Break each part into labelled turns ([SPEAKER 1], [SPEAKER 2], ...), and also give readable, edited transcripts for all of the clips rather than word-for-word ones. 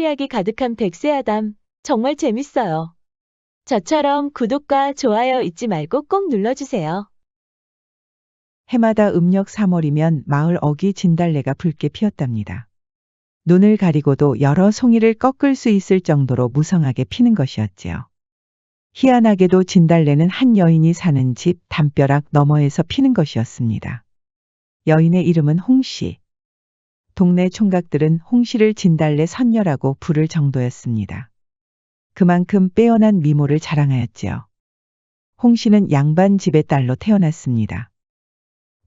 [SPEAKER 1] 미스터리하게 가득한 백세아담, 정말 재밌어요. 저처럼 구독과 좋아요 잊지 말고 꼭 눌러주세요.
[SPEAKER 2] 해마다 음력 3월이면 마을 어귀 진달래가 붉게 피었답니다. 눈을 가리고도 여러 송이를 꺾을 수 있을 정도로 무성하게 피는 것이었지요. 희한하게도 진달래는 한 여인이 사는 집 담벼락 너머에서 피는 것이었습니다. 여인의 이름은 홍씨. 동네 총각들은 홍씨를 진달래 선녀라고 부를 정도였습니다. 그만큼 빼어난 미모를 자랑하였지요. 홍씨는 양반 집의 딸로 태어났습니다.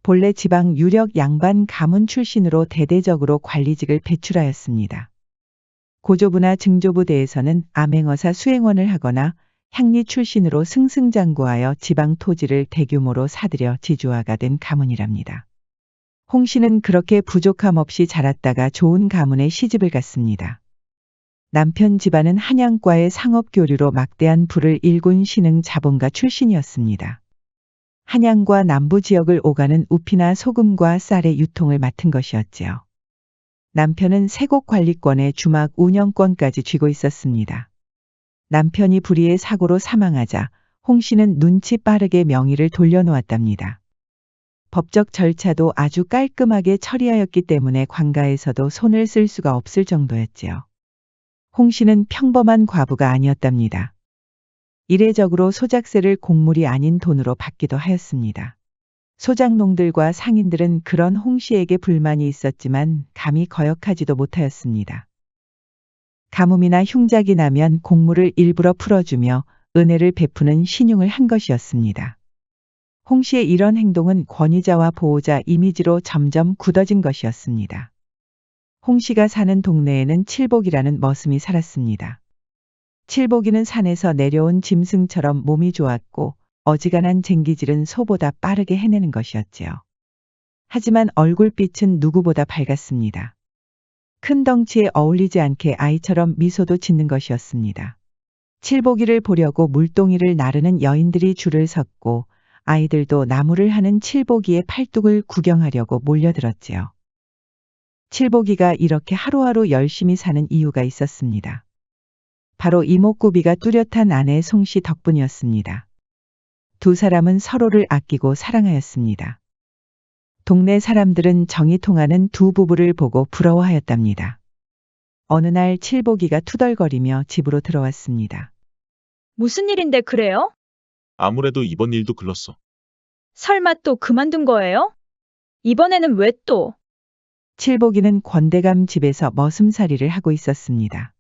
[SPEAKER 2] 본래 지방 유력 양반 가문 출신으로 대대적으로 관리직을 배출하였습니다. 고조부나 증조부대에서는 암행어사 수행원을 하거나 향리 출신으로 승승장구하여 지방 토지를 대규모로 사들여 지주화가 된 가문이랍니다. 홍씨는 그렇게 부족함 없이 자랐다가 좋은 가문에 시집을 갔습니다. 남편 집안은 한양과의 상업교류로 막대한 부를 일군 신흥 자본가 출신이었습니다. 한양과 남부 지역을 오가는 우피나 소금과 쌀의 유통을 맡은 것이었지요. 남편은 세곡 관리권의 주막 운영권까지 쥐고 있었습니다. 남편이 불의의 사고로 사망하자 홍씨는 눈치 빠르게 명의를 돌려놓았답니다. 법적 절차도 아주 깔끔하게 처리하였기 때문에 관가에서도 손을 쓸 수가 없을 정도였지요. 홍씨는 평범한 과부가 아니었답니다. 이례적으로 소작세를 곡물이 아닌 돈으로 받기도 하였습니다. 소작농들과 상인들은 그런 홍씨에게 불만이 있었지만 감히 거역하지도 못하였습니다. 가뭄이나 흉작이 나면 곡물을 일부러 풀어주며 은혜를 베푸는 신용을 한 것이었습니다. 홍씨의 이런 행동은 권위자와 보호자 이미지로 점점 굳어진 것이었습니다. 홍씨가 사는 동네에는 칠복이라는 머슴이 살았습니다. 칠복이는 산에서 내려온 짐승처럼 몸이 좋았고 어지간한 쟁기질은 소보다 빠르게 해내는 것이었지요. 하지만 얼굴빛은 누구보다 밝았습니다. 큰 덩치에 어울리지 않게 아이처럼 미소도 짓는 것이었습니다. 칠복이를 보려고 물동이를 나르는 여인들이 줄을 섰고 아이들도 나무를 하는 칠복이의 팔뚝을 구경하려고 몰려들었지요. 칠복이가 이렇게 하루하루 열심히 사는 이유가 있었습니다. 바로 이목구비가 뚜렷한 아내 송씨 덕분이었습니다. 두 사람은 서로를 아끼고 사랑하였습니다. 동네 사람들은 정이 통하는 두 부부를 보고 부러워하였답니다. 어느 날 칠복이가 투덜거리며 집으로 들어왔습니다.
[SPEAKER 3] 무슨 일인데 그래요?
[SPEAKER 4] 아무래도 이번 일도 글렀어.
[SPEAKER 3] 설마 또 그만둔 거예요? 이번에는 왜 또?
[SPEAKER 2] 칠복이는 권대감 집에서 머슴살이를 하고 있었습니다.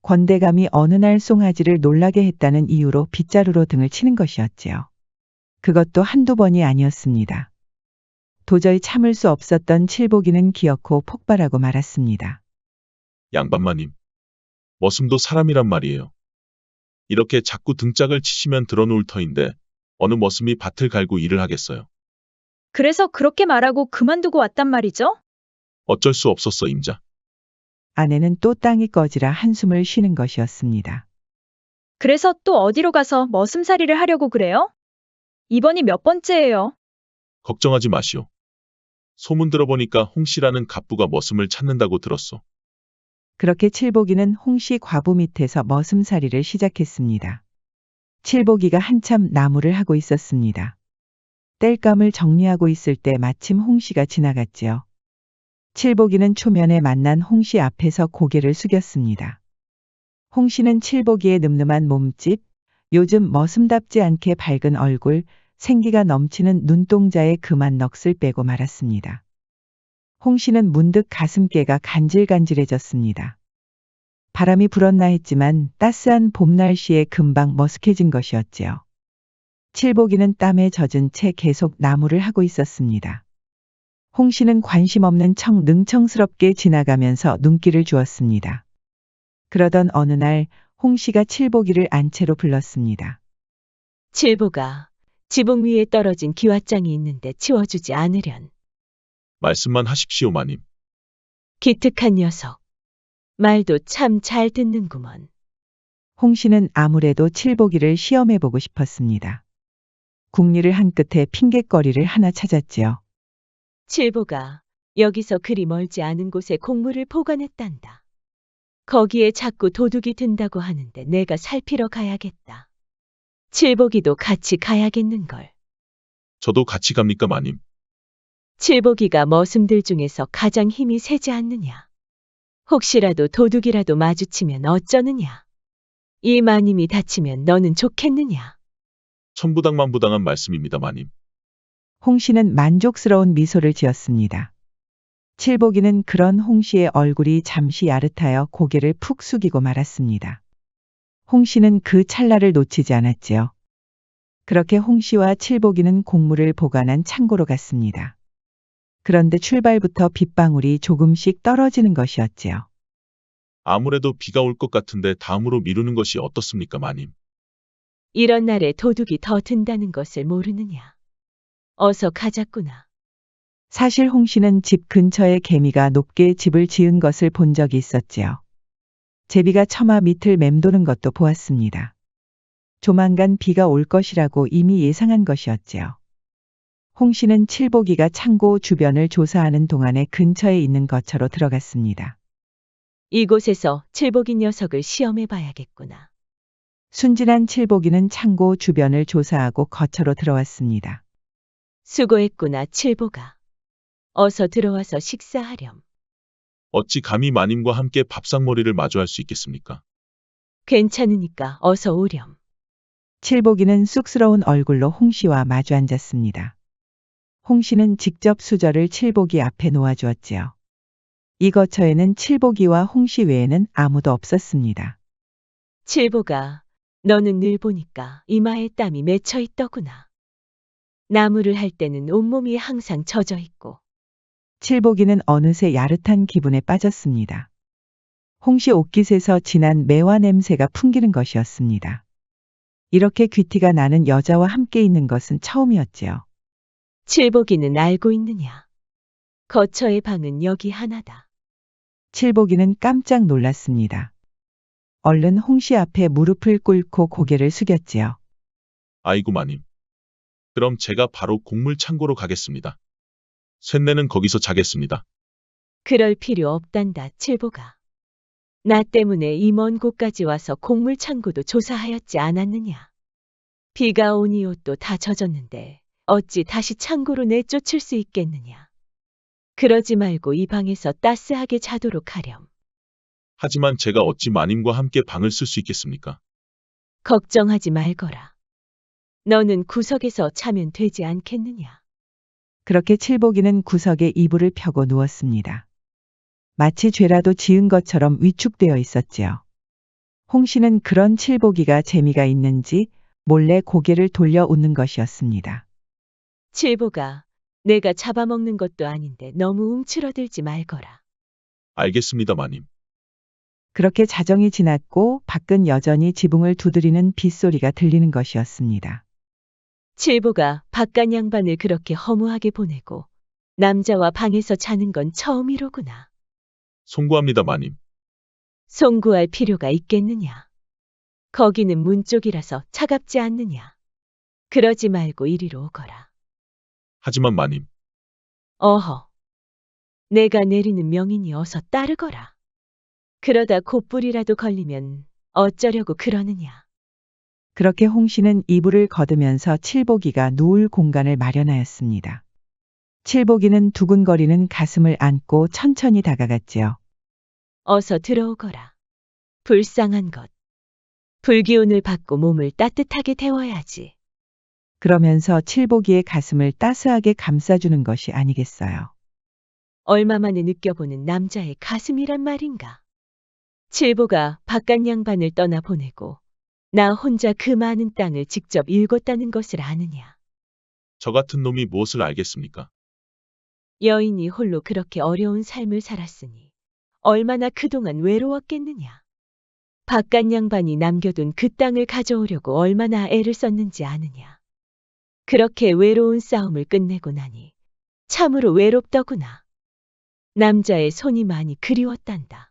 [SPEAKER 2] 권대감이 어느 날 송아지를 놀라게 했다는 이유로 빗자루로 등을 치는 것이었지요. 그것도 한두 번이 아니었습니다. 도저히 참을 수 없었던 칠복이는 기어코 폭발하고 말았습니다.
[SPEAKER 4] 양반마님. 머슴도 사람이란 말이에요. 이렇게 자꾸 등짝을 치시면 드러놓을 터인데 어느 머슴이 밭을 갈고 일을 하겠어요.
[SPEAKER 3] 그래서 그렇게 말하고 그만두고 왔단 말이죠?
[SPEAKER 4] 어쩔 수 없었어 임자.
[SPEAKER 2] 아내는 또 땅이 꺼지라 한숨을 쉬는 것이었습니다.
[SPEAKER 3] 그래서 또 어디로 가서 머슴살이를 하려고 그래요? 이번이 몇 번째예요?
[SPEAKER 4] 걱정하지 마시오. 소문 들어보니까 홍씨라는 갑부가 머슴을 찾는다고 들었소.
[SPEAKER 2] 그렇게 칠복이는 홍씨 과부 밑에서 머슴살이를 시작했습니다. 칠복이가 한참 나무를 하고 있었습니다. 땔감을 정리하고 있을 때 마침 홍씨가 지나갔지요. 칠복이는 초면에 만난 홍씨 앞에서 고개를 숙였습니다. 홍씨는 칠복이의 늠름한 몸집, 요즘 머슴답지 않게 밝은 얼굴, 생기가 넘치는 눈동자에 그만 넋을 빼고 말았습니다. 홍씨는 문득 가슴께가 간질간질해졌습니다. 바람이 불었나 했지만 따스한 봄 날씨에 금방 머쓱해진 것이었지요. 칠복이는 땀에 젖은 채 계속 나무를 하고 있었습니다. 홍씨는 관심 없는 척 능청스럽게 지나가면서 눈길을 주었습니다. 그러던 어느 날 홍씨가 칠복이를 안채로 불렀습니다.
[SPEAKER 1] 칠보가, 지붕 위에 떨어진 기왓장이 있는데 치워주지 않으련.
[SPEAKER 4] 말씀만 하십시오 마님.
[SPEAKER 1] 기특한 녀석. 말도 참 잘 듣는구먼.
[SPEAKER 2] 홍씨는 아무래도 칠복이를 시험해보고 싶었습니다. 궁리를 한 끝에 핑곗거리를 하나 찾았지요.
[SPEAKER 1] 칠보가 여기서 그리 멀지 않은 곳에 곡물을 보관했단다. 거기에 자꾸 도둑이 든다고 하는데 내가 살피러 가야겠다. 칠복이도 같이 가야겠는걸.
[SPEAKER 4] 저도 같이 갑니까, 마님?
[SPEAKER 1] 칠복이가 머슴들 중에서 가장 힘이 세지 않느냐. 혹시라도 도둑이라도 마주치면 어쩌느냐. 이 마님이 다치면 너는 좋겠느냐.
[SPEAKER 4] 천부당만부당한 말씀입니다, 마님.
[SPEAKER 2] 홍 씨는 만족스러운 미소를 지었습니다. 칠복이는 그런 홍 씨의 얼굴이 잠시 야릇하여 고개를 푹 숙이고 말았습니다. 홍 씨는 그 찰나를 놓치지 않았지요. 그렇게 홍 씨와 칠복이는 곡물을 보관한 창고로 갔습니다. 그런데 출발부터 빗방울이 조금씩 떨어지는 것이었지요.
[SPEAKER 4] 아무래도 비가 올 것 같은데 다음으로 미루는 것이 어떻습니까, 마님?
[SPEAKER 1] 이런 날에 도둑이 더 든다는 것을 모르느냐. 어서 가자꾸나.
[SPEAKER 2] 사실 홍 씨는 집 근처에 개미가 높게 집을 지은 것을 본 적이 있었지요. 제비가 처마 밑을 맴도는 것도 보았습니다. 조만간 비가 올 것이라고 이미 예상한 것이었지요. 홍 씨는 칠복이가 창고 주변을 조사하는 동안에 근처에 있는 거처로 들어갔습니다.
[SPEAKER 1] 이곳에서 칠복이 녀석을 시험해 봐야겠구나.
[SPEAKER 2] 순진한 칠복이는 창고 주변을 조사하고 거처로 들어왔습니다.
[SPEAKER 1] 수고했구나, 칠복아. 어서 들어와서 식사하렴.
[SPEAKER 4] 어찌 감히 마님과 함께 밥상머리를 마주할 수 있겠습니까?
[SPEAKER 1] 괜찮으니까 어서 오렴.
[SPEAKER 2] 칠복이는 쑥스러운 얼굴로 홍 씨와 마주 앉았습니다. 홍 씨는 직접 수저를 칠복이 앞에 놓아주었지요. 이 거처에는 칠복이와 홍 씨 외에는 아무도 없었습니다.
[SPEAKER 1] 칠복아, 너는 늘 보니까 이마에 땀이 맺혀 있더구나. 나무를 할 때는 온몸이 항상 젖어 있고.
[SPEAKER 2] 칠복이는 어느새 야릇한 기분에 빠졌습니다. 홍 씨 옷깃에서 진한 매화 냄새가 풍기는 것이었습니다. 이렇게 귀티가 나는 여자와 함께 있는 것은 처음이었지요.
[SPEAKER 1] 칠복이는 알고 있느냐. 거처의 방은 여기 하나다.
[SPEAKER 2] 칠복이는 깜짝 놀랐습니다. 얼른 홍 씨 앞에 무릎을 꿇고 고개를 숙였지요.
[SPEAKER 4] 아이고, 마님. 그럼 제가 바로 곡물 창고로 가겠습니다. 쇳내는 거기서 자겠습니다.
[SPEAKER 1] 그럴 필요 없단다, 칠복아. 나 때문에 이 먼 곳까지 와서 곡물 창고도 조사하였지 않았느냐. 비가 오니 옷도 다 젖었는데 어찌 다시 창고로 내쫓을 수 있겠느냐. 그러지 말고 이 방에서 따스하게 자도록 하렴.
[SPEAKER 4] 하지만 제가 어찌 마님과 함께 방을 쓸 수 있겠습니까?
[SPEAKER 1] 걱정하지 말거라. 너는 구석에서 자면 되지 않겠느냐.
[SPEAKER 2] 그렇게 칠복이는 구석에 이불을 펴고 누웠습니다. 마치 죄라도 지은 것처럼 위축되어 있었지요. 홍 씨는 그런 칠복이가 재미가 있는지 몰래 고개를 돌려 웃는 것이었습니다.
[SPEAKER 1] 칠복아, 내가 잡아먹는 것도 아닌데 너무 움츠러들지 말거라.
[SPEAKER 4] 알겠습니다, 마님.
[SPEAKER 2] 그렇게 자정이 지났고 밖은 여전히 지붕을 두드리는 빗소리가 들리는 것이었습니다.
[SPEAKER 1] 칠복아, 바깥 양반을 그렇게 허무하게 보내고 남자와 방에서 자는 건 처음이로구나.
[SPEAKER 4] 송구합니다, 마님.
[SPEAKER 1] 송구할 필요가 있겠느냐. 거기는 문 쪽이라서 차갑지 않느냐. 그러지 말고 이리로 오거라.
[SPEAKER 4] 하지만 마님,
[SPEAKER 1] 어허. 내가 내리는 명이니 어서 따르거라. 그러다 곧불이라도 걸리면 어쩌려고 그러느냐.
[SPEAKER 2] 그렇게 홍 씨는 이불을 걷으면서 칠복이가 누울 공간을 마련하였습니다. 칠복이는 두근거리는 가슴을 안고 천천히 다가갔지요.
[SPEAKER 1] 어서 들어오거라. 불쌍한 것. 불기운을 받고 몸을 따뜻하게 데워야지.
[SPEAKER 2] 그러면서 칠복이의 가슴을 따스하게 감싸주는 것이 아니겠어요.
[SPEAKER 1] 얼마 만에 느껴보는 남자의 가슴이란 말인가. 칠보가 바깥 양반을 떠나보내고 나 혼자 그 많은 땅을 직접 일궜다는 것을 아느냐.
[SPEAKER 4] 저 같은 놈이 무엇을 알겠습니까?
[SPEAKER 1] 여인이 홀로 그렇게 어려운 삶을 살았으니 얼마나 그동안 외로웠겠느냐. 바깥 양반이 남겨둔 그 땅을 가져오려고 얼마나 애를 썼는지 아느냐. 그렇게 외로운 싸움을 끝내고 나니 참으로 외롭더구나. 남자의 손이 많이 그리웠단다.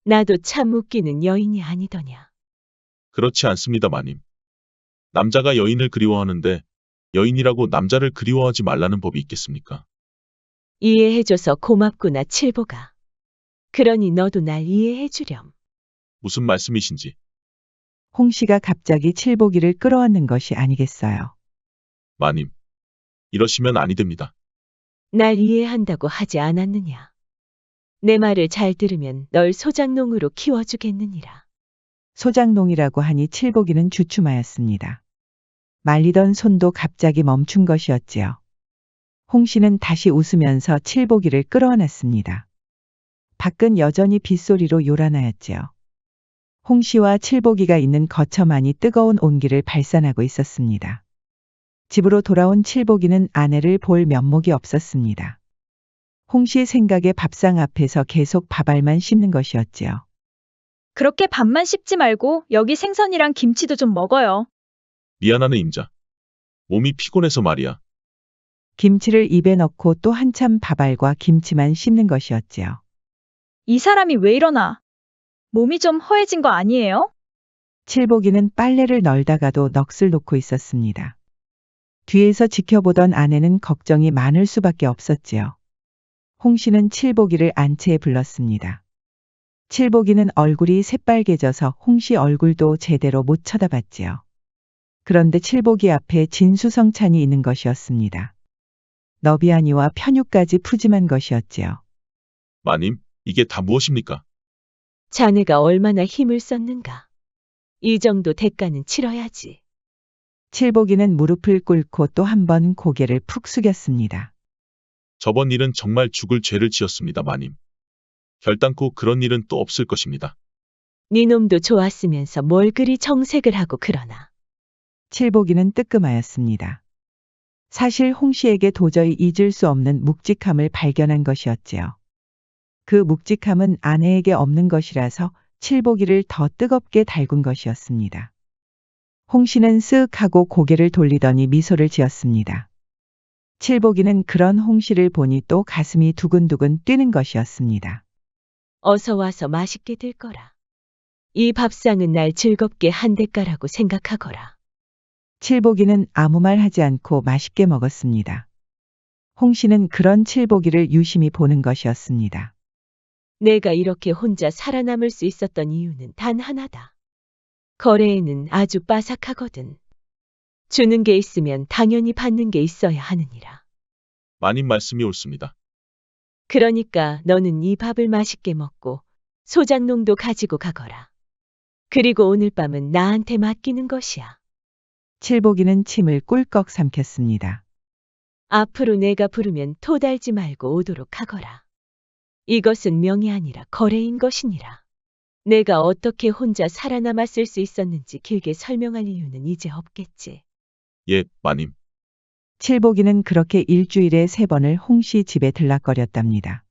[SPEAKER 1] 나도 참 웃기는 여인이 아니더냐.
[SPEAKER 4] 그렇지 않습니다, 마님. 남자가 여인을 그리워하는데 여인이라고 남자를 그리워하지 말라는 법이 있겠습니까?
[SPEAKER 1] 이해해줘서 고맙구나, 칠보가. 그러니 너도 날 이해해 주렴.
[SPEAKER 4] 무슨 말씀이신지.
[SPEAKER 2] 홍 씨가 갑자기 칠복이를 끌어안는 것이 아니겠어요.
[SPEAKER 4] 마님. 이러시면 아니 됩니다.
[SPEAKER 1] 날 이해한다고 하지 않았느냐. 내 말을 잘 들으면 널 소장농으로 키워주겠느니라.
[SPEAKER 2] 소장농이라고 하니 칠복이는 주춤하였습니다. 말리던 손도 갑자기 멈춘 것이었지요. 홍 씨는 다시 웃으면서 칠복이를 끌어안았습니다. 밖은 여전히 빗소리로 요란하였지요. 홍 씨와 칠복이가 있는 거처 안이 뜨거운 온기를 발산하고 있었습니다. 집으로 돌아온 칠복이는 아내를 볼 면목이 없었습니다. 홍 씨 생각에 밥상 앞에서 계속 밥알만 씹는 것이었지요.
[SPEAKER 3] 그렇게 밥만 씹지 말고 여기 생선이랑 김치도 좀 먹어요.
[SPEAKER 4] 미안하네 임자. 몸이 피곤해서 말이야.
[SPEAKER 2] 김치를 입에 넣고 또 한참 밥알과 김치만 씹는 것이었지요.
[SPEAKER 3] 이 사람이 왜 이러나? 몸이 좀 허해진 거 아니에요?
[SPEAKER 2] 칠복이는 빨래를 널다가도 넋을 놓고 있었습니다. 뒤에서 지켜보던 아내는 걱정이 많을 수밖에 없었지요. 홍 씨는 칠복이를 안채에 불렀습니다. 칠복이는 얼굴이 새빨개져서 홍 씨 얼굴도 제대로 못 쳐다봤지요. 그런데 칠복이 앞에 진수성찬이 있는 것이었습니다. 너비아니와 편육까지 푸짐한 것이었지요.
[SPEAKER 4] 마님, 이게 다 무엇입니까?
[SPEAKER 1] 자네가 얼마나 힘을 썼는가. 이 정도 대가는 치러야지.
[SPEAKER 2] 칠복이는 무릎을 꿇고 또 한 번 고개를 푹 숙였습니다.
[SPEAKER 4] 저번 일은 정말 죽을 죄를 지었습니다, 마님. 결단코 그런 일은 또 없을 것입니다.
[SPEAKER 1] 네 놈도 좋았으면서 뭘 그리 정색을 하고 그러나.
[SPEAKER 2] 칠복이는 뜨끔하였습니다. 사실 홍 씨에게 도저히 잊을 수 없는 묵직함을 발견한 것이었지요. 그 묵직함은 아내에게 없는 것이라서 칠복이를 더 뜨겁게 달군 것이었습니다. 홍 씨는 쓱 하고 고개를 돌리더니 미소를 지었습니다. 칠복이는 그런 홍 씨를 보니 또 가슴이 두근두근 뛰는 것이었습니다.
[SPEAKER 1] 어서 와서 맛있게 들 거라. 이 밥상은 날 즐겁게 한 대가라고 생각하거라.
[SPEAKER 2] 칠복이는 아무 말 하지 않고 맛있게 먹었습니다. 홍 씨는 그런 칠복이를 유심히 보는 것이었습니다.
[SPEAKER 1] 내가 이렇게 혼자 살아남을 수 있었던 이유는 단 하나다. 거래에는 아주 빠삭하거든. 주는 게 있으면 당연히 받는 게 있어야 하느니라.
[SPEAKER 4] 마님 말씀이 옳습니다.
[SPEAKER 1] 그러니까 너는 이 밥을 맛있게 먹고 소장농도 가지고 가거라. 그리고 오늘 밤은 나한테 맡기는 것이야.
[SPEAKER 2] 칠복이는 침을 꿀꺽 삼켰습니다.
[SPEAKER 1] 앞으로 내가 부르면 토달지 말고 오도록 하거라. 이것은 명이 아니라 거래인 것이니라. 내가 어떻게 혼자 살아남았을 수 있었는지 길게 설명할 이유는 이제 없겠지.
[SPEAKER 4] 예, 마님.
[SPEAKER 2] 칠복이는 그렇게 일주일에 3번을 홍 씨 집에 들락거렸답니다.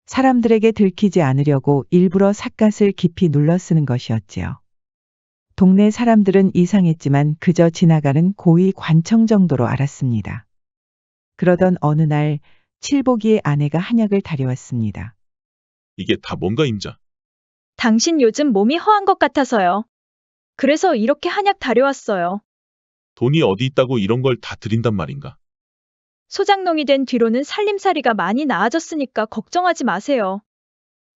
[SPEAKER 2] 사람들에게 들키지 않으려고 일부러 삿갓을 깊이 눌러 쓰는 것이었지요. 동네 사람들은 이상했지만 그저 지나가는 고위 관청 정도로 알았습니다. 그러던 어느 날 칠복이의 아내가 한약을 다려왔습니다.
[SPEAKER 4] 이게 다 뭔가 임자.
[SPEAKER 3] 당신 요즘 몸이 허한 것 같아서요. 그래서 이렇게 한약 다려왔어요.
[SPEAKER 4] 돈이 어디 있다고 이런 걸 다 드린단 말인가?
[SPEAKER 3] 소장농이 된 뒤로는 살림살이가 많이 나아졌으니까 걱정하지 마세요.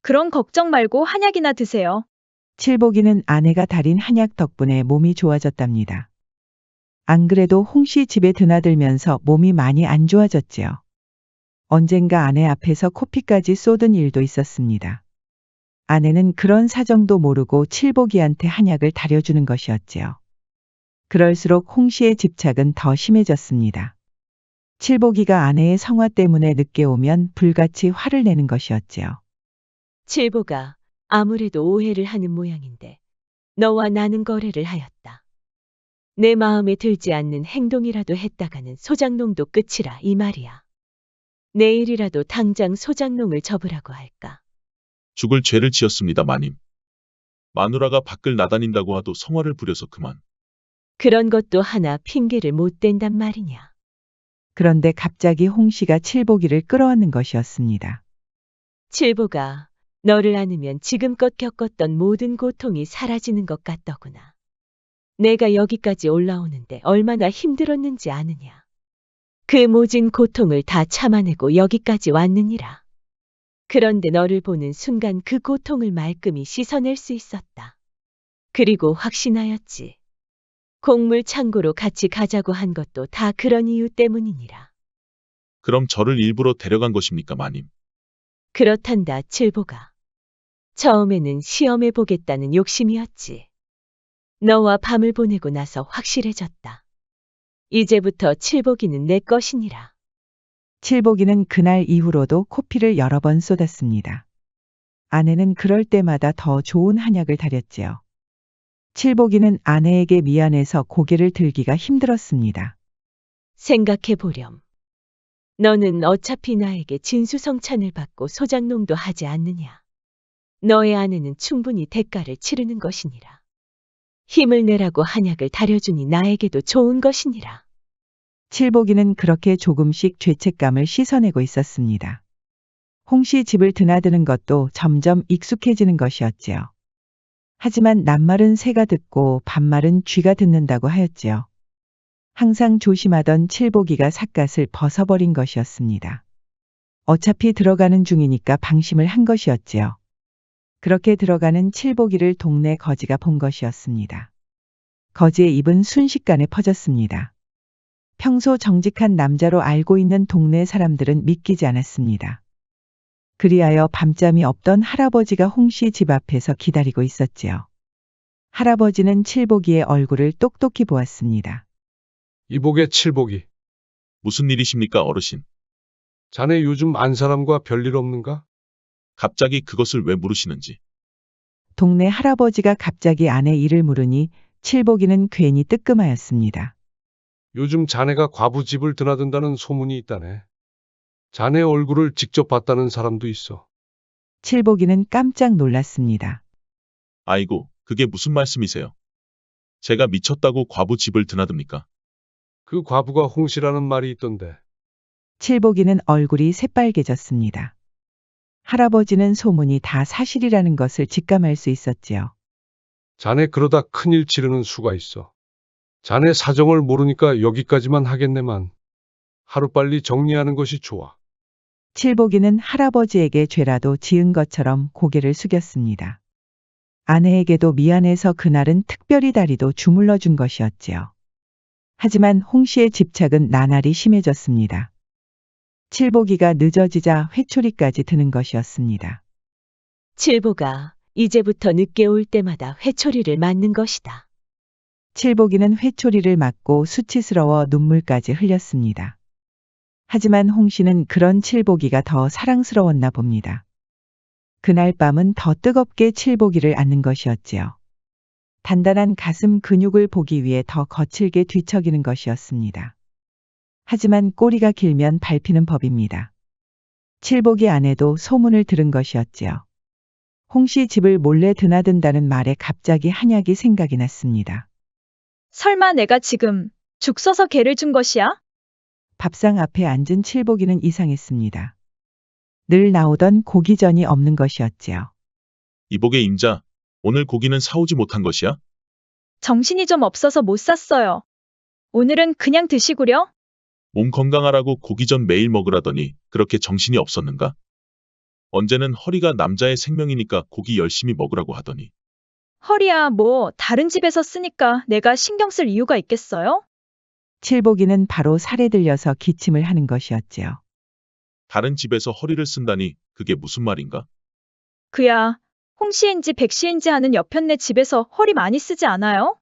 [SPEAKER 3] 그런 걱정 말고 한약이나 드세요.
[SPEAKER 2] 칠복이는 아내가 달인 한약 덕분에 몸이 좋아졌답니다. 안 그래도 홍 씨 집에 드나들면서 몸이 많이 안 좋아졌지요. 언젠가 아내 앞에서 코피까지 쏟은 일도 있었습니다. 아내는 그런 사정도 모르고 칠복이한테 한약을 다려주는 것이었지요. 그럴수록 홍 씨의 집착은 더 심해졌습니다. 칠복이가 아내의 성화 때문에 늦게 오면 불같이 화를 내는 것이었지요.
[SPEAKER 1] 칠보가 아무래도 오해를 하는 모양인데 너와 나는 거래를 하였다. 내 마음에 들지 않는 행동이라도 했다가는 소장농도 끝이라 이 말이야. 내일이라도 당장 소장농을 접으라고 할까.
[SPEAKER 4] 죽을 죄를 지었습니다, 마님. 마누라가 밖을 나다닌다고 하도 성화를 부려서 그만.
[SPEAKER 1] 그런 것도 하나 핑계를 못 댄단 말이냐.
[SPEAKER 2] 그런데 갑자기 홍 씨가 칠복이를 끌어안는 것이었습니다.
[SPEAKER 1] 칠보가 너를 안으면 지금껏 겪었던 모든 고통이 사라지는 것 같더구나. 내가 여기까지 올라오는데 얼마나 힘들었는지 아느냐. 그 모진 고통을 다 참아내고 여기까지 왔느니라. 그런데 너를 보는 순간 그 고통을 말끔히 씻어낼 수 있었다. 그리고 확신하였지. 곡물 창고로 같이 가자고 한 것도 다 그런 이유 때문이니라.
[SPEAKER 4] 그럼 저를 일부러 데려간 것입니까, 마님?
[SPEAKER 1] 그렇단다, 칠보가. 처음에는 시험해 보겠다는 욕심이었지. 너와 밤을 보내고 나서 확실해졌다. 이제부터 칠보기는 내 것이니라.
[SPEAKER 2] 칠복이는 그날 이후로도 코피를 여러 번 쏟았습니다. 아내는 그럴 때마다 더 좋은 한약을 다렸지요. 칠복이는 아내에게 미안해서 고개를 들기가 힘들었습니다.
[SPEAKER 1] 생각해 보렴. 너는 어차피 나에게 진수성찬을 받고 소장농도 하지 않느냐. 너의 아내는 충분히 대가를 치르는 것이니라. 힘을 내라고 한약을 다려주니 나에게도 좋은 것이니라.
[SPEAKER 2] 칠복이는 그렇게 조금씩 죄책감을 씻어내고 있었습니다. 홍씨 집을 드나드는 것도 점점 익숙해지는 것이었지요. 하지만 낱말은 새가 듣고 반말은 쥐가 듣는다고 하였지요. 항상 조심하던 칠복이가 삿갓을 벗어버린 것이었습니다. 어차피 들어가는 중이니까 방심을 한 것이었지요. 그렇게 들어가는 칠복이를 동네 거지가 본 것이었습니다. 거지의 입은 순식간에 퍼졌습니다. 평소 정직한 남자로 알고 있는 동네 사람들은 믿기지 않았습니다. 그리하여 밤잠이 없던 할아버지가 홍씨 집 앞에서 기다리고 있었지요. 할아버지는 칠복이의 얼굴을 똑똑히 보았습니다.
[SPEAKER 5] 이복의 칠복이.
[SPEAKER 4] 무슨 일이십니까, 어르신?
[SPEAKER 5] 자네 요즘 안 사람과 별일 없는가?
[SPEAKER 4] 갑자기 그것을 왜 물으시는지.
[SPEAKER 2] 동네 할아버지가 갑자기 아내 일을 물으니 칠복이는 괜히 뜨끔하였습니다.
[SPEAKER 5] 요즘 자네가 과부 집을 드나든다는 소문이 있다네. 자네 얼굴을 직접 봤다는 사람도 있어.
[SPEAKER 2] 칠복이는 깜짝 놀랐습니다.
[SPEAKER 4] 아이고, 그게 무슨 말씀이세요? 제가 미쳤다고 과부 집을 드나듭니까?
[SPEAKER 5] 그 과부가 홍씨라는 말이 있던데.
[SPEAKER 2] 칠복이는 얼굴이 새빨개졌습니다. 할아버지는 소문이 다 사실이라는 것을 직감할 수 있었지요.
[SPEAKER 5] 자네 그러다 큰일 치르는 수가 있어. 자네 사정을 모르니까 여기까지만 하겠네만. 하루빨리 정리하는 것이 좋아.
[SPEAKER 2] 칠복이는 할아버지에게 죄라도 지은 것처럼 고개를 숙였습니다. 아내에게도 미안해서 그날은 특별히 다리도 주물러 준 것이었지요. 하지만 홍씨의 집착은 나날이 심해졌습니다. 칠복이가 늦어지자 회초리까지 드는 것이었습니다.
[SPEAKER 1] 칠보가 이제부터 늦게 올 때마다 회초리를 맞는 것이다.
[SPEAKER 2] 칠복이는 회초리를 맞고 수치스러워 눈물까지 흘렸습니다. 하지만 홍씨는 그런 칠복이가 더 사랑스러웠나 봅니다. 그날 밤은 더 뜨겁게 칠복이를 안는 것이었지요. 단단한 가슴 근육을 보기 위해 더 거칠게 뒤척이는 것이었습니다. 하지만 꼬리가 길면 밟히는 법입니다. 칠복이 아내도 소문을 들은 것이었지요. 홍씨 집을 몰래 드나든다는 말에 갑자기 한약이 생각이 났습니다.
[SPEAKER 3] 설마 내가 지금 죽 써서 개를 준 것이야?
[SPEAKER 2] 밥상 앞에 앉은 칠복이는 이상했습니다. 늘 나오던 고기전이 없는 것이었지요.
[SPEAKER 4] 이복의 임자, 오늘 고기는 사오지 못한 것이야?
[SPEAKER 3] 정신이 좀 없어서 못 샀어요. 오늘은 그냥 드시구려?
[SPEAKER 4] 몸 건강하라고 고기전 매일 먹으라더니 그렇게 정신이 없었는가? 언제는 허리가 남자의 생명이니까 고기 열심히 먹으라고 하더니.
[SPEAKER 3] 허리야, 뭐 다른 집에서 쓰니까 내가 신경 쓸 이유가 있겠어요?
[SPEAKER 2] 칠복이는 바로 살에 들려서 기침을 하는 것이었지요.
[SPEAKER 4] 다른 집에서 허리를 쓴다니 그게 무슨 말인가?
[SPEAKER 3] 그야 홍시인지 백시인지 하는 여편네 집에서 허리 많이 쓰지 않아요?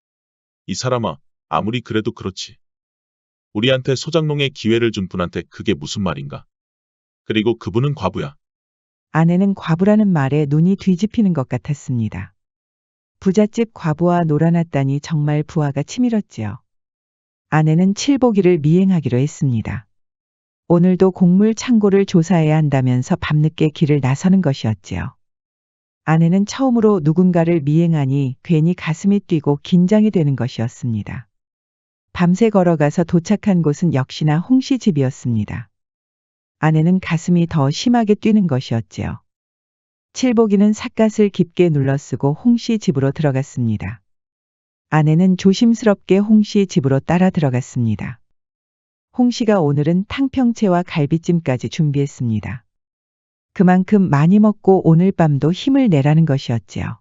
[SPEAKER 4] 이 사람아, 아무리 그래도 그렇지. 우리한테 소장농의 기회를 준 분한테 그게 무슨 말인가? 그리고 그분은 과부야.
[SPEAKER 2] 아내는 과부라는 말에 눈이 뒤집히는 것 같았습니다. 부잣집 과부와 놀아났다니 정말 부하가 치밀었지요. 아내는 칠복이를 미행하기로 했습니다. 오늘도 곡물 창고를 조사해야 한다면서 밤늦게 길을 나서는 것이었지요. 아내는 처음으로 누군가를 미행하니 괜히 가슴이 뛰고 긴장이 되는 것이었습니다. 밤새 걸어가서 도착한 곳은 역시나 홍씨 집이었습니다. 아내는 가슴이 더 심하게 뛰는 것이었지요. 칠복이는 삿갓을 깊게 눌러쓰고 홍씨 집으로 들어갔습니다. 아내는 조심스럽게 홍씨 집으로 따라 들어갔습니다. 홍씨가 오늘은 탕평채와 갈비찜까지 준비했습니다. 그만큼 많이 먹고 오늘 밤도 힘을 내라는 것이었지요.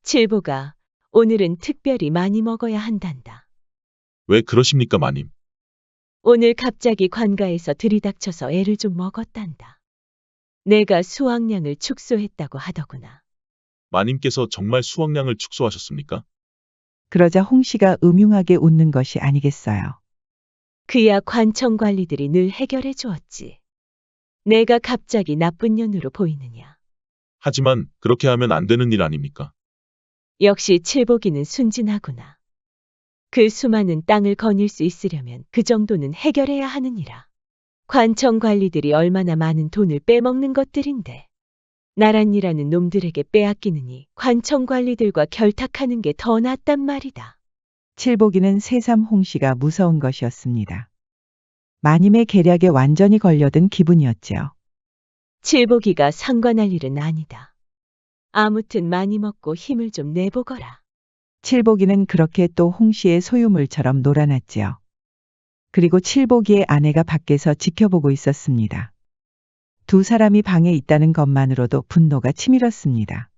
[SPEAKER 1] 칠보가 오늘은 특별히 많이 먹어야 한단다.
[SPEAKER 4] 왜 그러십니까, 마님?
[SPEAKER 1] 오늘 갑자기 관가에서 들이닥쳐서 애를 좀 먹었단다. 내가 수확량을 축소했다고 하더구나.
[SPEAKER 4] 마님께서 정말 수확량을 축소하셨습니까?
[SPEAKER 2] 그러자 홍 씨가 음흉하게 웃는 것이 아니겠어요.
[SPEAKER 1] 그야 관청 관리들이 늘 해결해 주었지. 내가 갑자기 나쁜 년으로 보이느냐.
[SPEAKER 4] 하지만 그렇게 하면 안 되는 일 아닙니까?
[SPEAKER 1] 역시 칠보기는 순진하구나. 그 수많은 땅을 거닐 수 있으려면 그 정도는 해결해야 하느니라. 관청 관리들이 얼마나 많은 돈을 빼먹는 것들인데. 나란이라는 놈들에게 빼앗기느니 관청 관리들과 결탁하는 게 더 낫단 말이다.
[SPEAKER 2] 칠보기는 새삼 홍 씨가 무서운 것이었습니다. 마님의 계략에 완전히 걸려든 기분이었지요.
[SPEAKER 1] 칠보기가 상관할 일은 아니다. 아무튼 많이 먹고 힘을 좀 내보거라.
[SPEAKER 2] 칠보기는 그렇게 또 홍 씨의 소유물처럼 놀아났지요. 그리고 칠보기의 아내가 밖에서 지켜보고 있었습니다. 두 사람이 방에 있다는 것만으로도 분노가 치밀었습니다.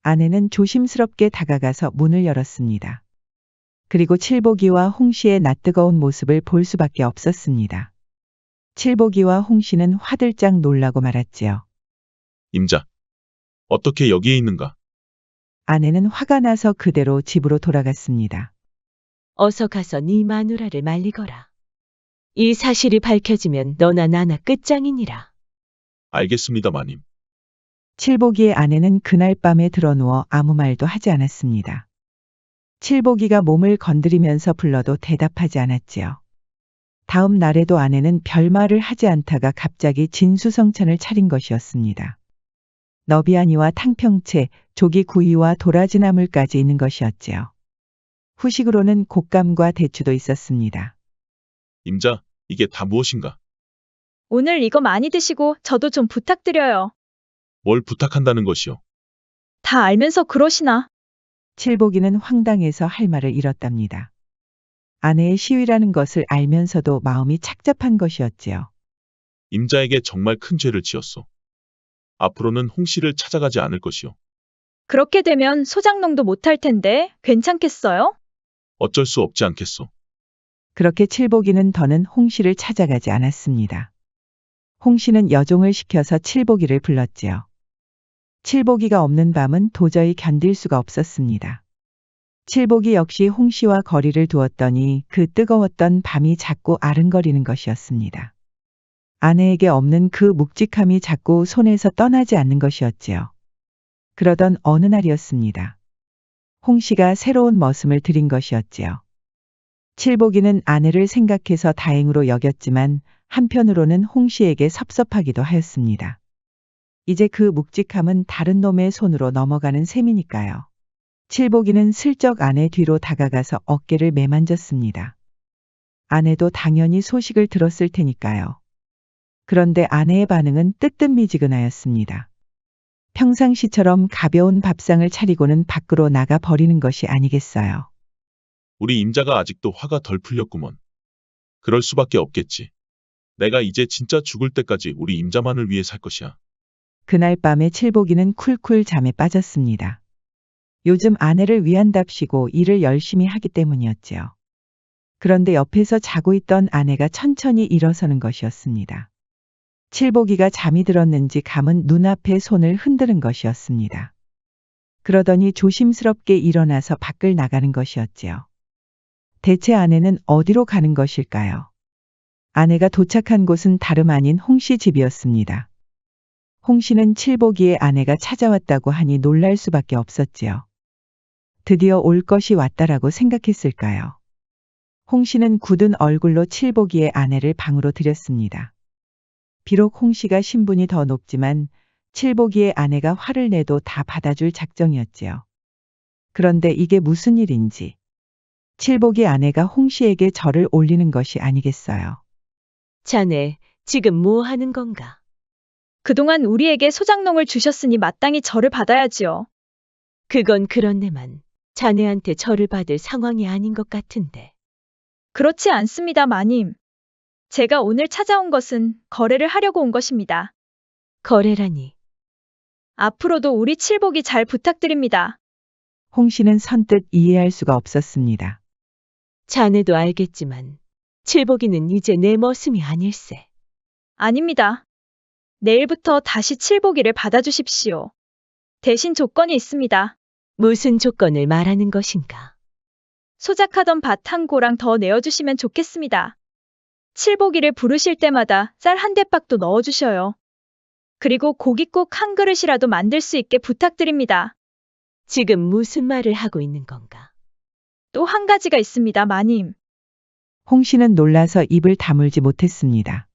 [SPEAKER 2] 아내는 조심스럽게 다가가서 문을 열었습니다. 그리고 칠보기와 홍 씨의 낯뜨거운 모습을 볼 수밖에 없었습니다. 칠보기와 홍 씨는 화들짝 놀라고 말았지요.
[SPEAKER 4] 임자, 어떻게 여기에 있는가?
[SPEAKER 2] 아내는 화가 나서 그대로 집으로 돌아갔습니다.
[SPEAKER 1] 어서 가서 네 마누라를 말리거라. 이 사실이 밝혀지면 너나 나나 끝장이니라.
[SPEAKER 4] 알겠습니다, 마님.
[SPEAKER 2] 칠보기의 아내는 그날 밤에 드러누워 아무 말도 하지 않았습니다. 칠보기가 몸을 건드리면서 불러도 대답하지 않았지요. 다음 날에도 아내는 별말을 하지 않다가 갑자기 진수성찬을 차린 것이었습니다. 너비아니와 탕평채, 조기구이와 도라지나물까지 있는 것이었지요. 후식으로는 곶감과 대추도 있었습니다.
[SPEAKER 4] 임자, 이게 다 무엇인가?
[SPEAKER 3] 오늘 이거 많이 드시고 저도 좀 부탁드려요.
[SPEAKER 4] 뭘 부탁한다는 것이오?
[SPEAKER 3] 다 알면서 그러시나?
[SPEAKER 2] 칠보기는 황당해서 할 말을 잃었답니다. 아내의 시위라는 것을 알면서도 마음이 착잡한 것이었지요.
[SPEAKER 4] 임자에게 정말 큰 죄를 지었소. 앞으로는 홍 씨를 찾아가지 않을 것이오.
[SPEAKER 3] 그렇게 되면 소장농도 못할 텐데 괜찮겠어요?
[SPEAKER 4] 어쩔 수 없지 않겠소.
[SPEAKER 2] 그렇게 칠보기는 더는 홍 씨를 찾아가지 않았습니다. 홍 씨는 여종을 시켜서 칠보기를 불렀지요. 칠보기가 없는 밤은 도저히 견딜 수가 없었습니다. 칠보기 역시 홍 씨와 거리를 두었더니 그 뜨거웠던 밤이 자꾸 아른거리는 것이었습니다. 아내에게 없는 그 묵직함이 자꾸 손에서 떠나지 않는 것이었지요. 그러던 어느 날이었습니다. 홍 씨가 새로운 머슴을 들인 것이었지요. 칠보기는 아내를 생각해서 다행으로 여겼지만 한편으로는 홍 씨에게 섭섭하기도 하였습니다. 이제 그 묵직함은 다른 놈의 손으로 넘어가는 셈이니까요. 칠보기는 슬쩍 아내 뒤로 다가가서 어깨를 매만졌습니다. 아내도 당연히 소식을 들었을 테니까요. 그런데 아내의 반응은 뜨뜻미지근하였습니다. 평상시처럼 가벼운 밥상을 차리고는 밖으로 나가 버리는 것이 아니겠어요.
[SPEAKER 4] 우리 임자가 아직도 화가 덜 풀렸구먼. 그럴 수밖에 없겠지. 내가 이제 진짜 죽을 때까지 우리 임자만을 위해 살 것이야.
[SPEAKER 2] 그날 밤에 칠보기는 쿨쿨 잠에 빠졌습니다. 요즘 아내를 위한답시고 일을 열심히 하기 때문이었지요. 그런데 옆에서 자고 있던 아내가 천천히 일어서는 것이었습니다. 칠보기가 잠이 들었는지 감은 눈앞에 손을 흔드는 것이었습니다. 그러더니 조심스럽게 일어나서 밖을 나가는 것이었지요. 대체 아내는 어디로 가는 것일까요? 아내가 도착한 곳은 다름 아닌 홍 씨 집이었습니다. 홍 씨는 칠보기의 아내가 찾아왔다고 하니 놀랄 수밖에 없었지요. 드디어 올 것이 왔다라고 생각했을까요? 홍 씨는 굳은 얼굴로 칠보기의 아내를 방으로 들였습니다. 비록 홍 씨가 신분이 더 높지만 칠보기의 아내가 화를 내도 다 받아줄 작정이었지요. 그런데 이게 무슨 일인지 칠보기 아내가 홍 씨에게 절을 올리는 것이 아니겠어요.
[SPEAKER 1] 자네, 지금 뭐 하는 건가?
[SPEAKER 3] 그동안 우리에게 소장농을 주셨으니 마땅히 절을 받아야지요.
[SPEAKER 1] 그건 그렇네만 자네한테 절을 받을 상황이 아닌 것 같은데.
[SPEAKER 3] 그렇지 않습니다, 마님. 제가 오늘 찾아온 것은 거래를 하려고 온 것입니다.
[SPEAKER 1] 거래라니.
[SPEAKER 3] 앞으로도 우리 칠복이 잘 부탁드립니다.
[SPEAKER 2] 홍 씨는 선뜻 이해할 수가 없었습니다.
[SPEAKER 1] 자네도 알겠지만 칠복이는 이제 내 머슴이 아닐세.
[SPEAKER 3] 아닙니다. 내일부터 다시 칠복이를 받아주십시오. 대신 조건이 있습니다.
[SPEAKER 1] 무슨 조건을 말하는 것인가?
[SPEAKER 3] 소작하던 밭 한 고랑 더 내어주시면 좋겠습니다. 칠복이를 부르실 때마다 쌀 한 대박도 넣어주셔요. 그리고 고깃국 한 그릇이라도 만들 수 있게 부탁드립니다.
[SPEAKER 1] 지금 무슨 말을 하고 있는 건가?
[SPEAKER 3] 또 한 가지가 있습니다, 마님.
[SPEAKER 2] 홍 씨는 놀라서 입을 다물지 못했습니다.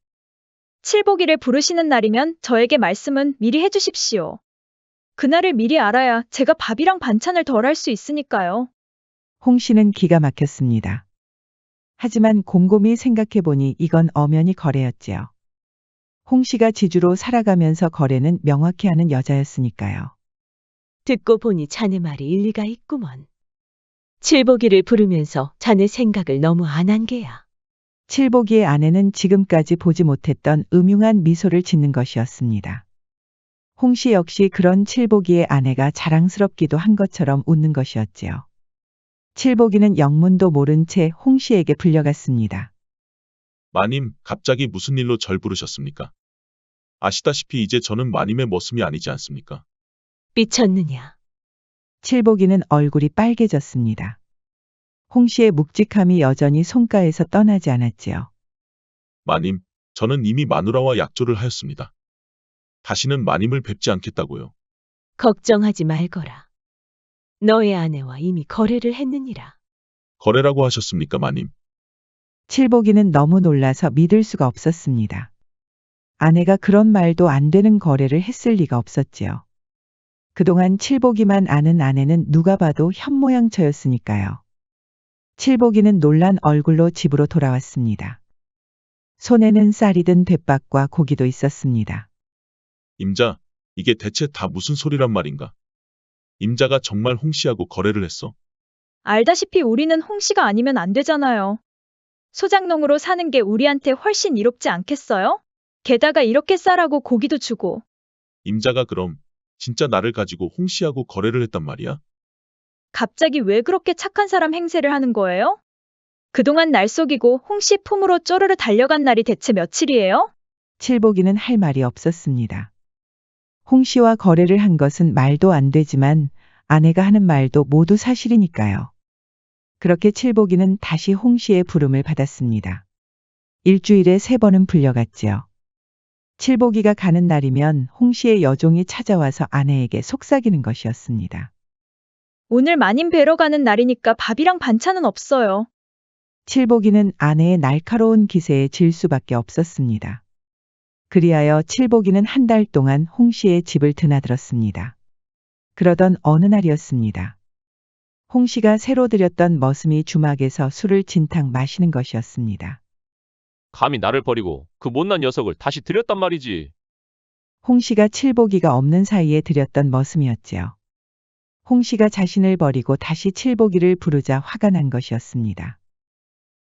[SPEAKER 3] 칠복이를 부르시는 날이면 저에게 말씀은 미리 해주십시오. 그날을 미리 알아야 제가 밥이랑 반찬을 덜 할 수 있으니까요.
[SPEAKER 2] 홍 씨는 기가 막혔습니다. 하지만 곰곰이 생각해 보니 이건 엄연히 거래였지요. 홍 씨가 지주로 살아가면서 거래는 명확히 하는 여자였으니까요.
[SPEAKER 1] 듣고 보니 자네 말이 일리가 있구먼. 칠복이를 부르면서 자네 생각을 너무 안 한 게야.
[SPEAKER 2] 칠복이의 아내는 지금까지 보지 못했던 음흉한 미소를 짓는 것이었습니다. 홍 씨 역시 그런 칠복이의 아내가 자랑스럽기도 한 것처럼 웃는 것이었지요. 칠복이는 영문도 모른 채 홍 씨에게 불려갔습니다.
[SPEAKER 4] 마님, 갑자기 무슨 일로 절 부르셨습니까? 아시다시피 이제 저는 마님의 머슴이 아니지 않습니까?
[SPEAKER 1] 삐쳤느냐?
[SPEAKER 2] 칠복이는 얼굴이 빨개졌습니다. 홍 씨의 묵직함이 여전히 손가에서 떠나지 않았지요.
[SPEAKER 4] 마님, 저는 이미 마누라와 약조를 하였습니다. 다시는 마님을 뵙지 않겠다고요.
[SPEAKER 1] 걱정하지 말거라. 너의 아내와 이미 거래를 했느니라.
[SPEAKER 4] 거래라고 하셨습니까, 마님?
[SPEAKER 2] 칠복이는 너무 놀라서 믿을 수가 없었습니다. 아내가 그런 말도 안 되는 거래를 했을 리가 없었지요. 그동안 칠복이만 아는 아내는 누가 봐도 현모양처였으니까요. 칠복이는 놀란 얼굴로 집으로 돌아왔습니다. 손에는 쌀이 든 대박과 고기도 있었습니다.
[SPEAKER 4] 임자, 이게 대체 다 무슨 소리란 말인가? 임자가 정말 홍씨하고 거래를 했어?
[SPEAKER 3] 알다시피 우리는 홍씨가 아니면 안 되잖아요. 소작농으로 사는 게 우리한테 훨씬 이롭지 않겠어요? 게다가 이렇게 쌀하고 고기도 주고.
[SPEAKER 4] 임자가 그럼 진짜 나를 가지고 홍씨하고 거래를 했단 말이야?
[SPEAKER 3] 갑자기 왜 그렇게 착한 사람 행세를 하는 거예요? 그동안 날 속이고 홍씨 품으로 쪼르르 달려간 날이 대체 며칠이에요?
[SPEAKER 2] 칠복이는 할 말이 없었습니다. 홍 씨와 거래를 한 것은 말도 안 되지만 아내가 하는 말도 모두 사실이니까요. 그렇게 칠복이는 다시 홍 씨의 부름을 받았습니다. 일주일에 3번은 불려갔지요. 칠복이가 가는 날이면 홍 씨의 여종이 찾아와서 아내에게 속삭이는 것이었습니다.
[SPEAKER 3] 오늘 마님 뵈러 가는 날이니까 밥이랑 반찬은 없어요.
[SPEAKER 2] 칠복이는 아내의 날카로운 기세에 질 수밖에 없었습니다. 그리하여 칠복이는 한 달 동안 홍 씨의 집을 드나들었습니다. 그러던 어느 날이었습니다. 홍 씨가 새로 들였던 머슴이 주막에서 술을 진탕 마시는 것이었습니다.
[SPEAKER 6] 감히 나를 버리고 그 못난 녀석을 다시 들였단 말이지.
[SPEAKER 2] 홍 씨가 칠복이가 없는 사이에 들였던 머슴이었지요. 홍 씨가 자신을 버리고 다시 칠복이를 부르자 화가 난 것이었습니다.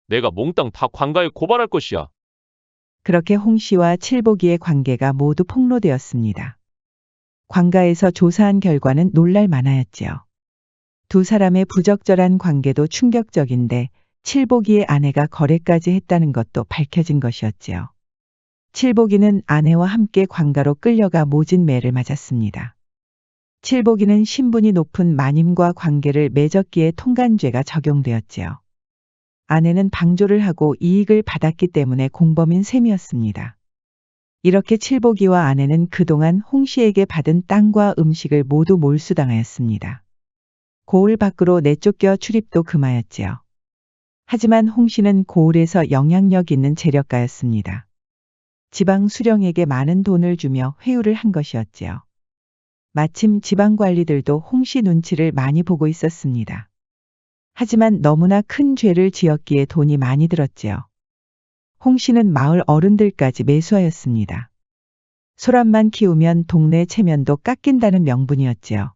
[SPEAKER 6] 내가 몽땅 다 관가에 고발할 것이야.
[SPEAKER 2] 그렇게 홍 씨와 칠복이의 관계가 모두 폭로되었습니다. 관가에서 조사한 결과는 놀랄 만하였지요. 두 사람의 부적절한 관계도 충격적인데 칠복이의 아내가 거래까지 했다는 것도 밝혀진 것이었지요. 칠복이는 아내와 함께 관가로 끌려가 모진 매를 맞았습니다. 칠복이는 신분이 높은 마님과 관계를 맺었기에 통간죄가 적용되었지요. 아내는 방조를 하고 이익을 받았기 때문에 공범인 셈이었습니다. 이렇게 칠복이와 아내는 그동안 홍 씨에게 받은 땅과 음식을 모두 몰수당하였습니다. 고을 밖으로 내쫓겨 출입도 금하였지요. 하지만 홍 씨는 고을에서 영향력 있는 재력가였습니다. 지방 수령에게 많은 돈을 주며 회유를 한 것이었지요. 마침 지방 관리들도 홍 씨 눈치를 많이 보고 있었습니다. 하지만 너무나 큰 죄를 지었기에 돈이 많이 들었지요. 홍 씨는 마을 어른들까지 매수하였습니다. 소란만 키우면 동네 체면도 깎인다는 명분이었지요.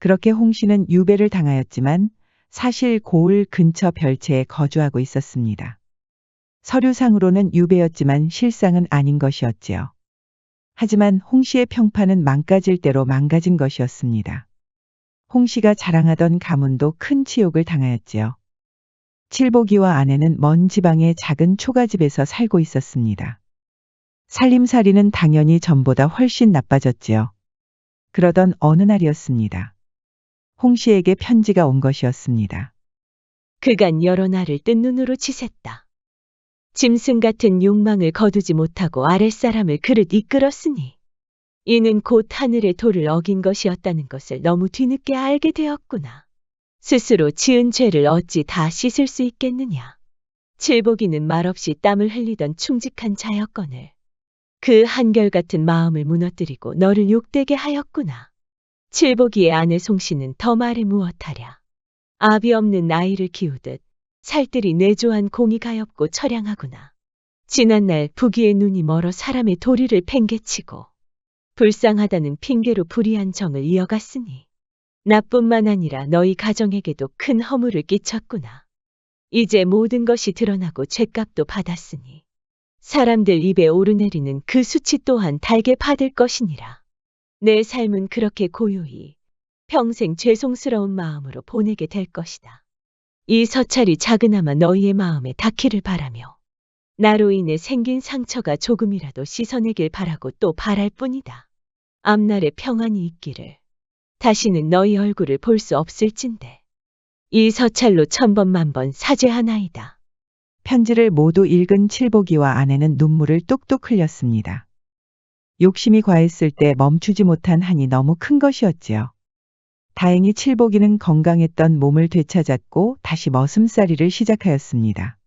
[SPEAKER 2] 그렇게 홍 씨는 유배를 당하였지만 사실 고을 근처 별채에 거주하고 있었습니다. 서류상으로는 유배였지만 실상은 아닌 것이었지요. 하지만 홍 씨의 평판은 망가질 대로 망가진 것이었습니다. 홍 씨가 자랑하던 가문도 큰 치욕을 당하였지요. 칠복이와 아내는 먼 지방의 작은 초가집에서 살고 있었습니다. 살림살이는 당연히 전보다 훨씬 나빠졌지요. 그러던 어느 날이었습니다. 홍 씨에게 편지가 온 것이었습니다.
[SPEAKER 1] 그간 여러 날을 뜬 눈으로 치샜다. 짐승 같은 욕망을 거두지 못하고 아랫사람을 그릇 이끌었으니 이는 곧 하늘의 도를 어긴 것이었다는 것을 너무 뒤늦게 알게 되었구나. 스스로 지은 죄를 어찌 다 씻을 수 있겠느냐. 칠복이는 말없이 땀을 흘리던 충직한 자였거늘 그 한결같은 마음을 무너뜨리고 너를 욕되게 하였구나. 칠복이의 아내 송씨는 더 말해 무엇하랴. 아비 없는 아이를 키우듯 살뜰히 내조한 공이 가엾고 처량하구나. 지난날 부귀의 눈이 멀어 사람의 도리를 팽개치고 불쌍하다는 핑계로 불의한 정을 이어갔으니 나뿐만 아니라 너희 가정에게도 큰 허물을 끼쳤구나. 이제 모든 것이 드러나고 죗값도 받았으니 사람들 입에 오르내리는 그 수치 또한 달게 받을 것이니라. 내 삶은 그렇게 고요히 평생 죄송스러운 마음으로 보내게 될 것이다. 이 서찰이 작으나마 너희의 마음에 닿기를 바라며 나로 인해 생긴 상처가 조금이라도 씻어내길 바라고 또 바랄 뿐이다. 앞날에 평안이 있기를. 다시는 너희 얼굴을 볼 수 없을진데 이 서찰로 1000번 만번 사죄하나이다.
[SPEAKER 2] 편지를 모두 읽은 칠복이와 아내는 눈물을 뚝뚝 흘렸습니다. 욕심이 과했을 때 멈추지 못한 한이 너무 큰 것이었지요. 다행히 칠복이는 건강했던 몸을 되찾았고 다시 머슴살이를 시작하였습니다.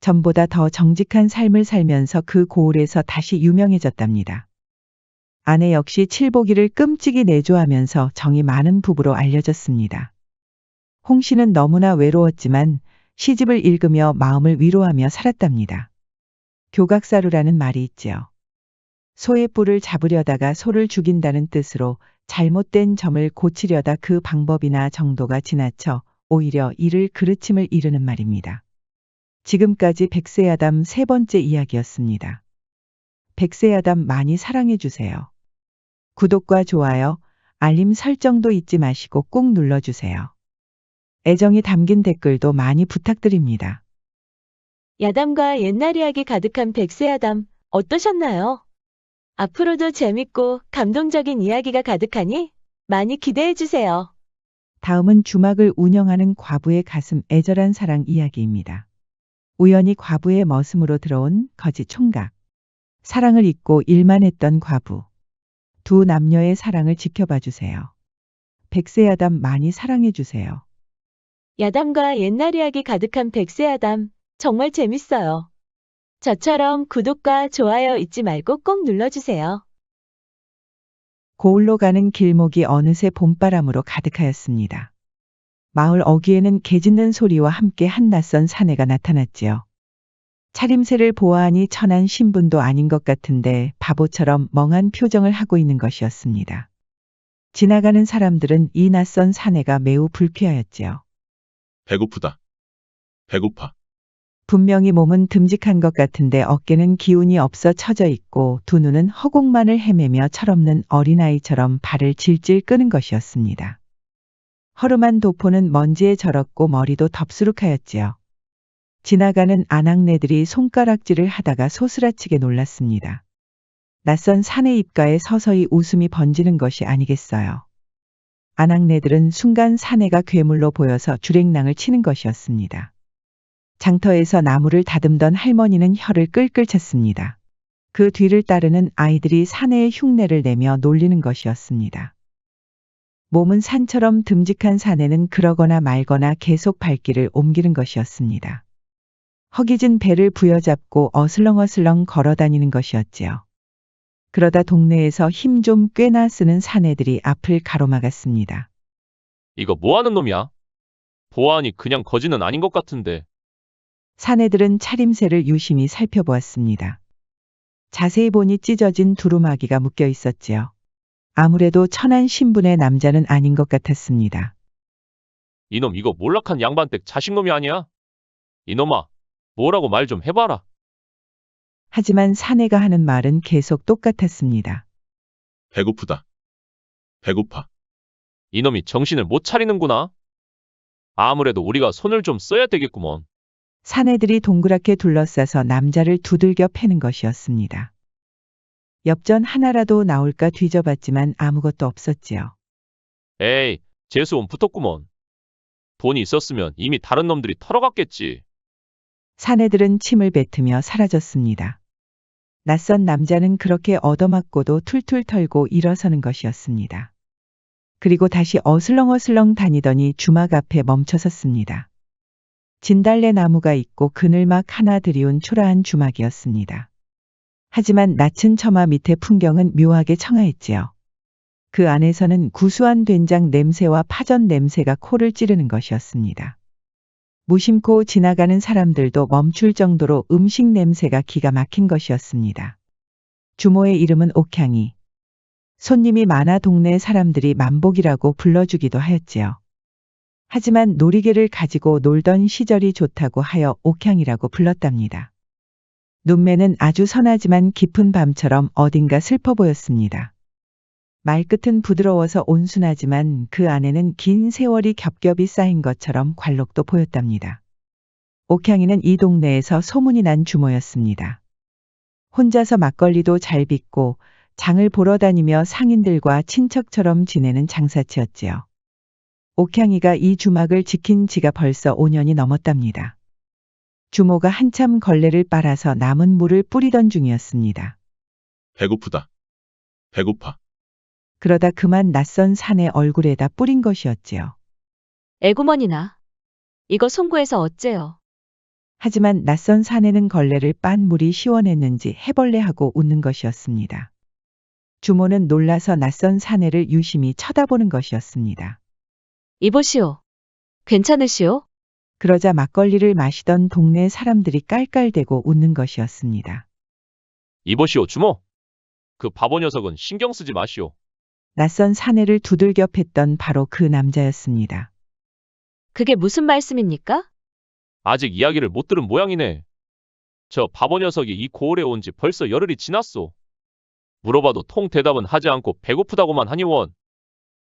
[SPEAKER 2] 전보다 더 정직한 삶을 살면서 그 고을에서 다시 유명해졌답니다. 아내 역시 칠복이를 끔찍이 내조하면서 정이 많은 부부로 알려졌습니다. 홍 씨는 너무나 외로웠지만 시집을 읽으며 마음을 위로하며 살았답니다. 교각사루라는 말이 있지요. 소의 뿔을 잡으려다가 소를 죽인다는 뜻으로 잘못된 점을 고치려다 그 방법이나 정도가 지나쳐 오히려 이를 그르침을 이르는 말입니다. 지금까지 백세야담 3번째 이야기였습니다. 백세야담 많이 사랑해주세요. 구독과 좋아요, 알림 설정도 잊지 마시고 꾹 눌러주세요. 애정이 담긴 댓글도 많이 부탁드립니다.
[SPEAKER 1] 야담과 옛날 이야기 가득한 백세야담 어떠셨나요? 앞으로도 재밌고 감동적인 이야기가 가득하니 많이 기대해주세요.
[SPEAKER 2] 다음은 주막을 운영하는 과부의 가슴 애절한 사랑 이야기입니다. 우연히 과부의 머슴으로 들어온 거지 총각. 사랑을 잊고 일만 했던 과부. 두 남녀의 사랑을 지켜봐 주세요. 백세야담 많이 사랑해 주세요.
[SPEAKER 1] 야담과 옛날 이야기 가득한 백세야담 정말 재밌어요. 저처럼 구독과 좋아요 잊지 말고 꼭 눌러주세요.
[SPEAKER 2] 고을로 가는 길목이 어느새 봄바람으로 가득하였습니다. 마을 어귀에는 개 짖는 소리와 함께 한 낯선 사내가 나타났지요. 차림새를 보아하니 천한 신분도 아닌 것 같은데 바보처럼 멍한 표정을 하고 있는 것이었습니다. 지나가는 사람들은 이 낯선 사내가 매우 불쾌하였지요.
[SPEAKER 4] 배고프다. 배고파.
[SPEAKER 2] 분명히 몸은 듬직한 것 같은데 어깨는 기운이 없어 처져 있고 두 눈은 허공만을 헤매며 철없는 어린아이처럼 발을 질질 끄는 것이었습니다. 허름한 도포는 먼지에 절었고 머리도 덥수룩하였지요. 지나가는 아낙네들이 손가락질을 하다가 소스라치게 놀랐습니다. 낯선 사내 입가에 서서히 웃음이 번지는 것이 아니겠어요. 아낙네들은 순간 사내가 괴물로 보여서 주랭랑을 치는 것이었습니다. 장터에서 나무를 다듬던 할머니는 혀를 끌끌 찼습니다. 그 뒤를 따르는 아이들이 사내의 흉내를 내며 놀리는 것이었습니다. 몸은 산처럼 듬직한 사내는 그러거나 말거나 계속 발길을 옮기는 것이었습니다. 허기진 배를 부여잡고 어슬렁어슬렁 걸어다니는 것이었지요. 그러다 동네에서 힘 좀 꽤나 쓰는 사내들이 앞을 가로막았습니다.
[SPEAKER 6] 이거 뭐 하는 놈이야? 보아하니 그냥 거지는 아닌 것 같은데.
[SPEAKER 2] 사내들은 차림새를 유심히 살펴보았습니다. 자세히 보니 찢어진 두루마기가 묶여 있었지요. 아무래도 천한 신분의 남자는 아닌 것 같았습니다.
[SPEAKER 6] 이놈 이거 몰락한 양반댁 자식놈이 아니야? 이놈아, 뭐라고 말 좀 해봐라.
[SPEAKER 2] 하지만 사내가 하는 말은 계속 똑같았습니다.
[SPEAKER 4] 배고프다. 배고파.
[SPEAKER 6] 이놈이 정신을 못 차리는구나. 아무래도 우리가 손을 좀 써야 되겠구먼.
[SPEAKER 2] 사내들이 동그랗게 둘러싸서 남자를 두들겨 패는 것이었습니다. 엽전 하나라도 나올까 뒤져봤지만 아무것도 없었지요.
[SPEAKER 6] 에이, 재수온 붙었구먼. 돈이 있었으면 이미 다른 놈들이 털어갔겠지.
[SPEAKER 2] 사내들은 침을 뱉으며 사라졌습니다. 낯선 남자는 그렇게 얻어맞고도 툴툴 털고 일어서는 것이었습니다. 그리고 다시 어슬렁어슬렁 다니더니 주막 앞에 멈춰섰습니다. 진달래 나무가 있고 그늘막 하나 들이운 초라한 주막이었습니다. 하지만 낮은 처마 밑의 풍경은 묘하게 청아했지요. 그 안에서는 구수한 된장 냄새와 파전 냄새가 코를 찌르는 것이었습니다. 무심코 지나가는 사람들도 멈출 정도로 음식 냄새가 기가 막힌 것이었습니다. 주모의 이름은 옥향이. 손님이 많아 동네 사람들이 만복이라고 불러주기도 하였지요. 하지만 놀이개를 가지고 놀던 시절이 좋다고 하여 옥향이라고 불렀답니다. 눈매는 아주 선하지만 깊은 밤처럼 어딘가 슬퍼 보였습니다. 말끝은 부드러워서 온순하지만 그 안에는 긴 세월이 겹겹이 쌓인 것처럼 관록도 보였답니다. 옥향이는 이 동네에서 소문이 난 주모였습니다. 혼자서 막걸리도 잘 빚고 장을 보러 다니며 상인들과 친척처럼 지내는 장사치였지요. 옥향이가 이 주막을 지킨 지가 벌써 5년이 넘었답니다. 주모가 한참 걸레를 빨아서 남은 물을 뿌리던 중이었습니다.
[SPEAKER 4] 배고프다. 배고파.
[SPEAKER 2] 그러다 그만 낯선 사내 얼굴에다 뿌린 것이었지요.
[SPEAKER 1] 애구머니나. 이거 송구해서 어째요?
[SPEAKER 2] 하지만 낯선 사내는 걸레를 빤 물이 시원했는지 해벌레하고 웃는 것이었습니다. 주모는 놀라서 낯선 사내를 유심히 쳐다보는 것이었습니다.
[SPEAKER 1] 이보시오. 괜찮으시오?
[SPEAKER 2] 그러자 막걸리를 마시던 동네 사람들이 깔깔대고 웃는 것이었습니다.
[SPEAKER 6] 이보시오, 주모. 그 바보 녀석은 신경 쓰지 마시오.
[SPEAKER 2] 낯선 사내를 두들겨 팼던 바로 그 남자였습니다.
[SPEAKER 1] 그게 무슨 말씀입니까?
[SPEAKER 6] 아직 이야기를 못 들은 모양이네. 저 바보 녀석이 이 고을에 온 지 벌써 열흘이 지났소. 물어봐도 통 대답은 하지 않고 배고프다고만 하니원.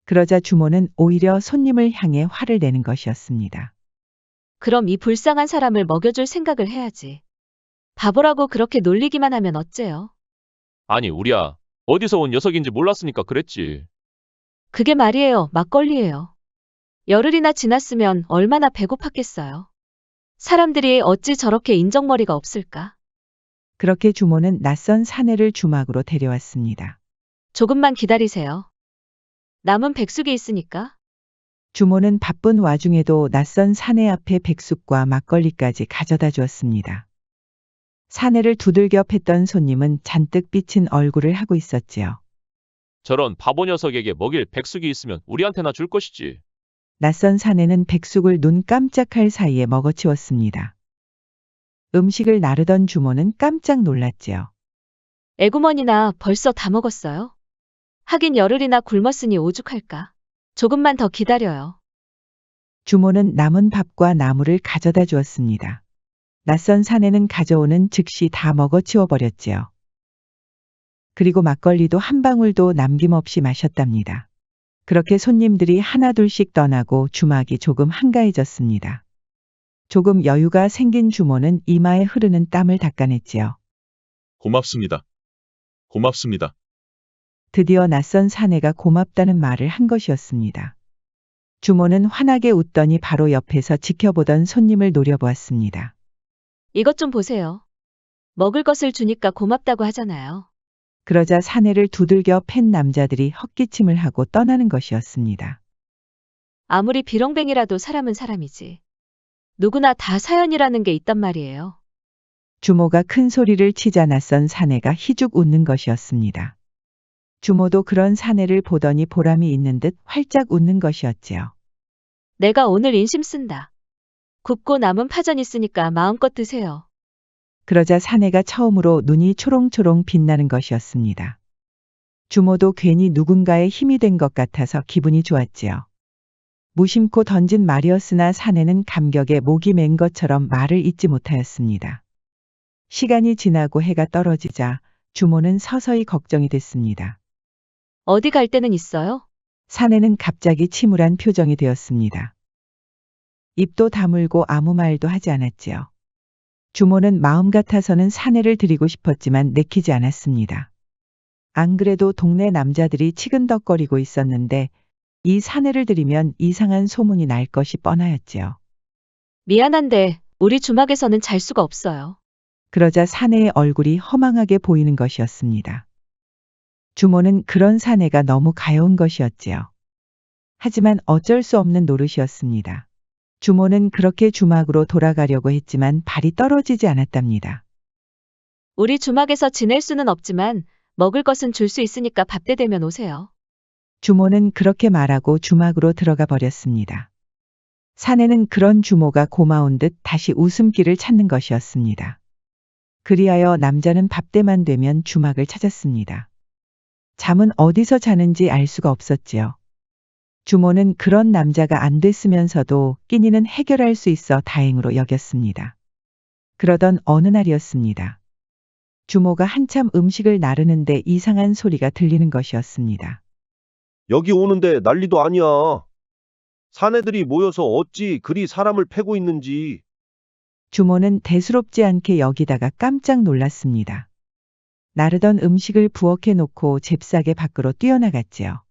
[SPEAKER 2] 그러자 주모는 오히려 손님을 향해 화를 내는 것이었습니다.
[SPEAKER 1] 그럼 이 불쌍한 사람을 먹여줄 생각을 해야지. 바보라고 그렇게 놀리기만 하면 어째요?
[SPEAKER 6] 아니, 우리야. 어디서 온 녀석인지 몰랐으니까 그랬지.
[SPEAKER 1] 그게 말이에요. 막걸리예요. 열흘이나 지났으면 얼마나 배고팠겠어요. 사람들이 어찌 저렇게 인정머리가 없을까?
[SPEAKER 2] 그렇게 주모는 낯선 사내를 주막으로 데려왔습니다.
[SPEAKER 1] 조금만 기다리세요. 남은 백숙이 있으니까.
[SPEAKER 2] 주모는 바쁜 와중에도 낯선 사내 앞에 백숙과 막걸리까지 가져다 주었습니다. 사내를 두들겨 팼던 손님은 잔뜩 삐친 얼굴을 하고 있었지요.
[SPEAKER 6] 저런 바보 녀석에게 먹일 백숙이 있으면 우리한테나 줄 것이지.
[SPEAKER 2] 낯선 사내는 백숙을 눈 깜짝할 사이에 먹어치웠습니다. 음식을 나르던 주모는 깜짝 놀랐지요.
[SPEAKER 1] 애구머니나 벌써 다 먹었어요? 하긴 열흘이나 굶었으니 오죽할까. 조금만 더 기다려요.
[SPEAKER 2] 주모는 남은 밥과 나물을 가져다 주었습니다. 낯선 사내는 가져오는 즉시 다 먹어치워 버렸지요. 그리고 막걸리도 한 방울도 남김없이 마셨답니다. 그렇게 손님들이 하나둘씩 떠나고 주막이 조금 한가해졌습니다. 조금 여유가 생긴 주모는 이마에 흐르는 땀을 닦아냈지요.
[SPEAKER 4] 고맙습니다. 고맙습니다.
[SPEAKER 2] 드디어 낯선 사내가 고맙다는 말을 한 것이었습니다. 주모는 환하게 웃더니 바로 옆에서 지켜보던 손님을 노려보았습니다.
[SPEAKER 1] 이것 좀 보세요. 먹을 것을 주니까 고맙다고 하잖아요.
[SPEAKER 2] 그러자 사내를 두들겨 팬 남자들이 헛기침을 하고 떠나는 것이었습니다.
[SPEAKER 1] 아무리 비렁뱅이라도 사람은 사람이지. 누구나 다 사연이라는 게 있단 말이에요.
[SPEAKER 2] 주모가 큰 소리를 치자 낯선 사내가 희죽 웃는 것이었습니다. 주모도 그런 사내를 보더니 보람이 있는 듯 활짝 웃는 것이었지요.
[SPEAKER 1] 내가 오늘 인심 쓴다. 굽고 남은 파전 있으니까 마음껏 드세요.
[SPEAKER 2] 그러자 사내가 처음으로 눈이 초롱초롱 빛나는 것이었습니다. 주모도 괜히 누군가의 힘이 된 것 같아서 기분이 좋았지요. 무심코 던진 말이었으나 사내는 감격에 목이 맨 것처럼 말을 잇지 못하였습니다. 시간이 지나고 해가 떨어지자 주모는 서서히 걱정이 됐습니다.
[SPEAKER 1] 어디 갈 데는 있어요?
[SPEAKER 2] 사내는 갑자기 침울한 표정이 되었습니다. 입도 다물고 아무 말도 하지 않았지요. 주모는 마음 같아서는 사내를 드리고 싶었지만 내키지 않았습니다. 안 그래도 동네 남자들이 치근덕거리고 있었는데 이 사내를 드리면 이상한 소문이 날 것이 뻔하였지요.
[SPEAKER 1] 미안한데 우리 주막에서는 잘 수가 없어요.
[SPEAKER 2] 그러자 사내의 얼굴이 허망하게 보이는 것이었습니다. 주모는 그런 사내가 너무 가여운 것이었지요. 하지만 어쩔 수 없는 노릇이었습니다. 주모는 그렇게 주막으로 돌아가려고 했지만 발이 떨어지지 않았답니다.
[SPEAKER 1] 우리 주막에서 지낼 수는 없지만 먹을 것은 줄 수 있으니까 밥 때 되면 오세요.
[SPEAKER 2] 주모는 그렇게 말하고 주막으로 들어가 버렸습니다. 사내는 그런 주모가 고마운 듯 다시 웃음기를 찾는 것이었습니다. 그리하여 남자는 밥때만 되면 주막을 찾았습니다. 잠은 어디서 자는지 알 수가 없었지요. 주모는 그런 남자가 안 됐으면서도 끼니는 해결할 수 있어 다행으로 여겼습니다. 그러던 어느 날이었습니다. 주모가 한참 음식을 나르는데 이상한 소리가 들리는 것이었습니다.
[SPEAKER 7] 여기 오는데 난리도 아니야. 사내들이 모여서 어찌 그리 사람을 패고 있는지.
[SPEAKER 2] 주모는 대수롭지 않게 여기다가 깜짝 놀랐습니다. 나르던 음식을 부엌에 놓고 잽싸게 밖으로 뛰어나갔지요.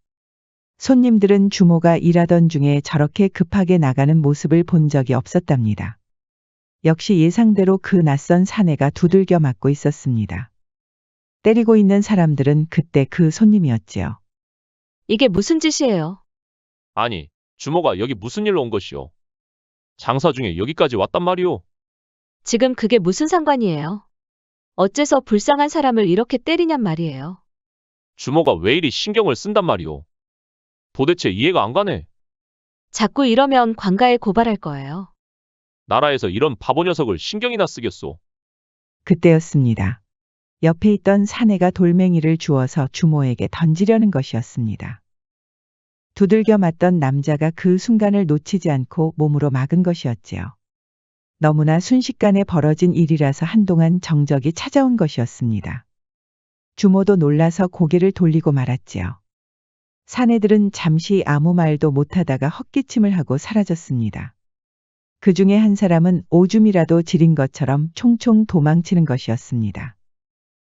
[SPEAKER 2] 손님들은 주모가 일하던 중에 저렇게 급하게 나가는 모습을 본 적이 없었답니다. 역시 예상대로 그 낯선 사내가 두들겨 맞고 있었습니다. 때리고 있는 사람들은 그때 그 손님이었지요.
[SPEAKER 1] 이게 무슨 짓이에요?
[SPEAKER 6] 아니, 주모가 여기 무슨 일로 온 것이오? 장사 중에 여기까지 왔단 말이오?
[SPEAKER 1] 지금 그게 무슨 상관이에요? 어째서 불쌍한 사람을 이렇게 때리냔 말이에요.
[SPEAKER 6] 주모가 왜 이리 신경을 쓴단 말이오? 도대체 이해가 안 가네.
[SPEAKER 1] 자꾸 이러면 관가에 고발할 거예요.
[SPEAKER 6] 나라에서 이런 바보 녀석을 신경이나 쓰겠소.
[SPEAKER 2] 그때였습니다. 옆에 있던 사내가 돌멩이를 주워서 주모에게 던지려는 것이었습니다. 두들겨 맞던 남자가 그 순간을 놓치지 않고 몸으로 막은 것이었지요. 너무나 순식간에 벌어진 일이라서 한동안 정적이 찾아온 것이었습니다. 주모도 놀라서 고개를 돌리고 말았지요. 사내들은 잠시 아무 말도 못하다가 헛기침을 하고 사라졌습니다. 그 중에 한 사람은 오줌이라도 지린 것처럼 총총 도망치는 것이었습니다.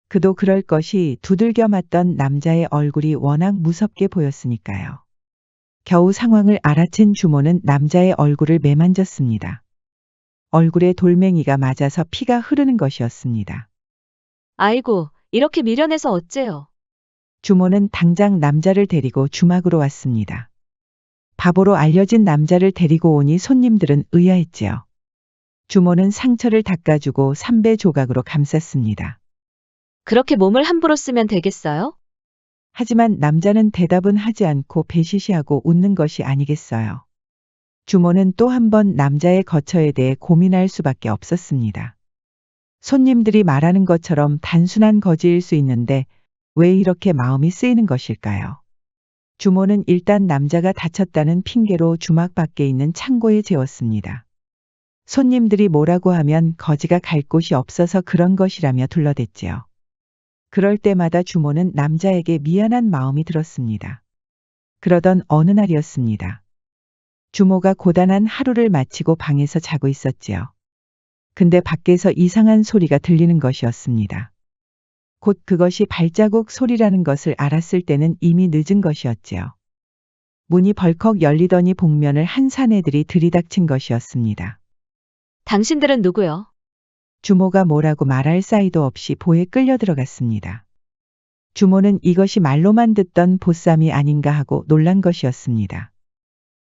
[SPEAKER 2] 그도 그럴 것이 두들겨 맞던 남자의 얼굴이 워낙 무섭게 보였으니까요. 겨우 상황을 알아챈 주모는 남자의 얼굴을 매만졌습니다. 얼굴에 돌멩이가 맞아서 피가 흐르는 것이었습니다.
[SPEAKER 1] 아이고, 이렇게 미련해서 어째요?
[SPEAKER 2] 주모는 당장 남자를 데리고 주막으로 왔습니다. 바보로 알려진 남자를 데리고 오니 손님들은 의아했지요. 주모는 상처를 닦아주고 삼배 조각으로 감쌌습니다.
[SPEAKER 1] 그렇게 몸을 함부로 쓰면 되겠어요?
[SPEAKER 2] 하지만 남자는 대답은 하지 않고 배시시하고 웃는 것이 아니겠어요. 주모는 또 한 번 남자의 거처에 대해 고민할 수밖에 없었습니다. 손님들이 말하는 것처럼 단순한 거지일 수 있는데 왜 이렇게 마음이 쓰이는 것일까요? 주모는 일단 남자가 다쳤다는 핑계로 주막 밖에 있는 창고에 재웠습니다. 손님들이 뭐라고 하면 거지가 갈 곳이 없어서 그런 것이라며 둘러댔지요. 그럴 때마다 주모는 남자에게 미안한 마음이 들었습니다. 그러던 어느 날이었습니다. 주모가 고단한 하루를 마치고 방에서 자고 있었지요. 근데 밖에서 이상한 소리가 들리는 것이었습니다. 곧 그것이 발자국 소리라는 것을 알았을 때는 이미 늦은 것이었지요. 문이 벌컥 열리더니 복면을 한 사내들이 들이닥친 것이었습니다.
[SPEAKER 1] 당신들은 누구요?
[SPEAKER 2] 주모가 뭐라고 말할 사이도 없이 보에 끌려 들어갔습니다. 주모는 이것이 말로만 듣던 보쌈이 아닌가 하고 놀란 것이었습니다.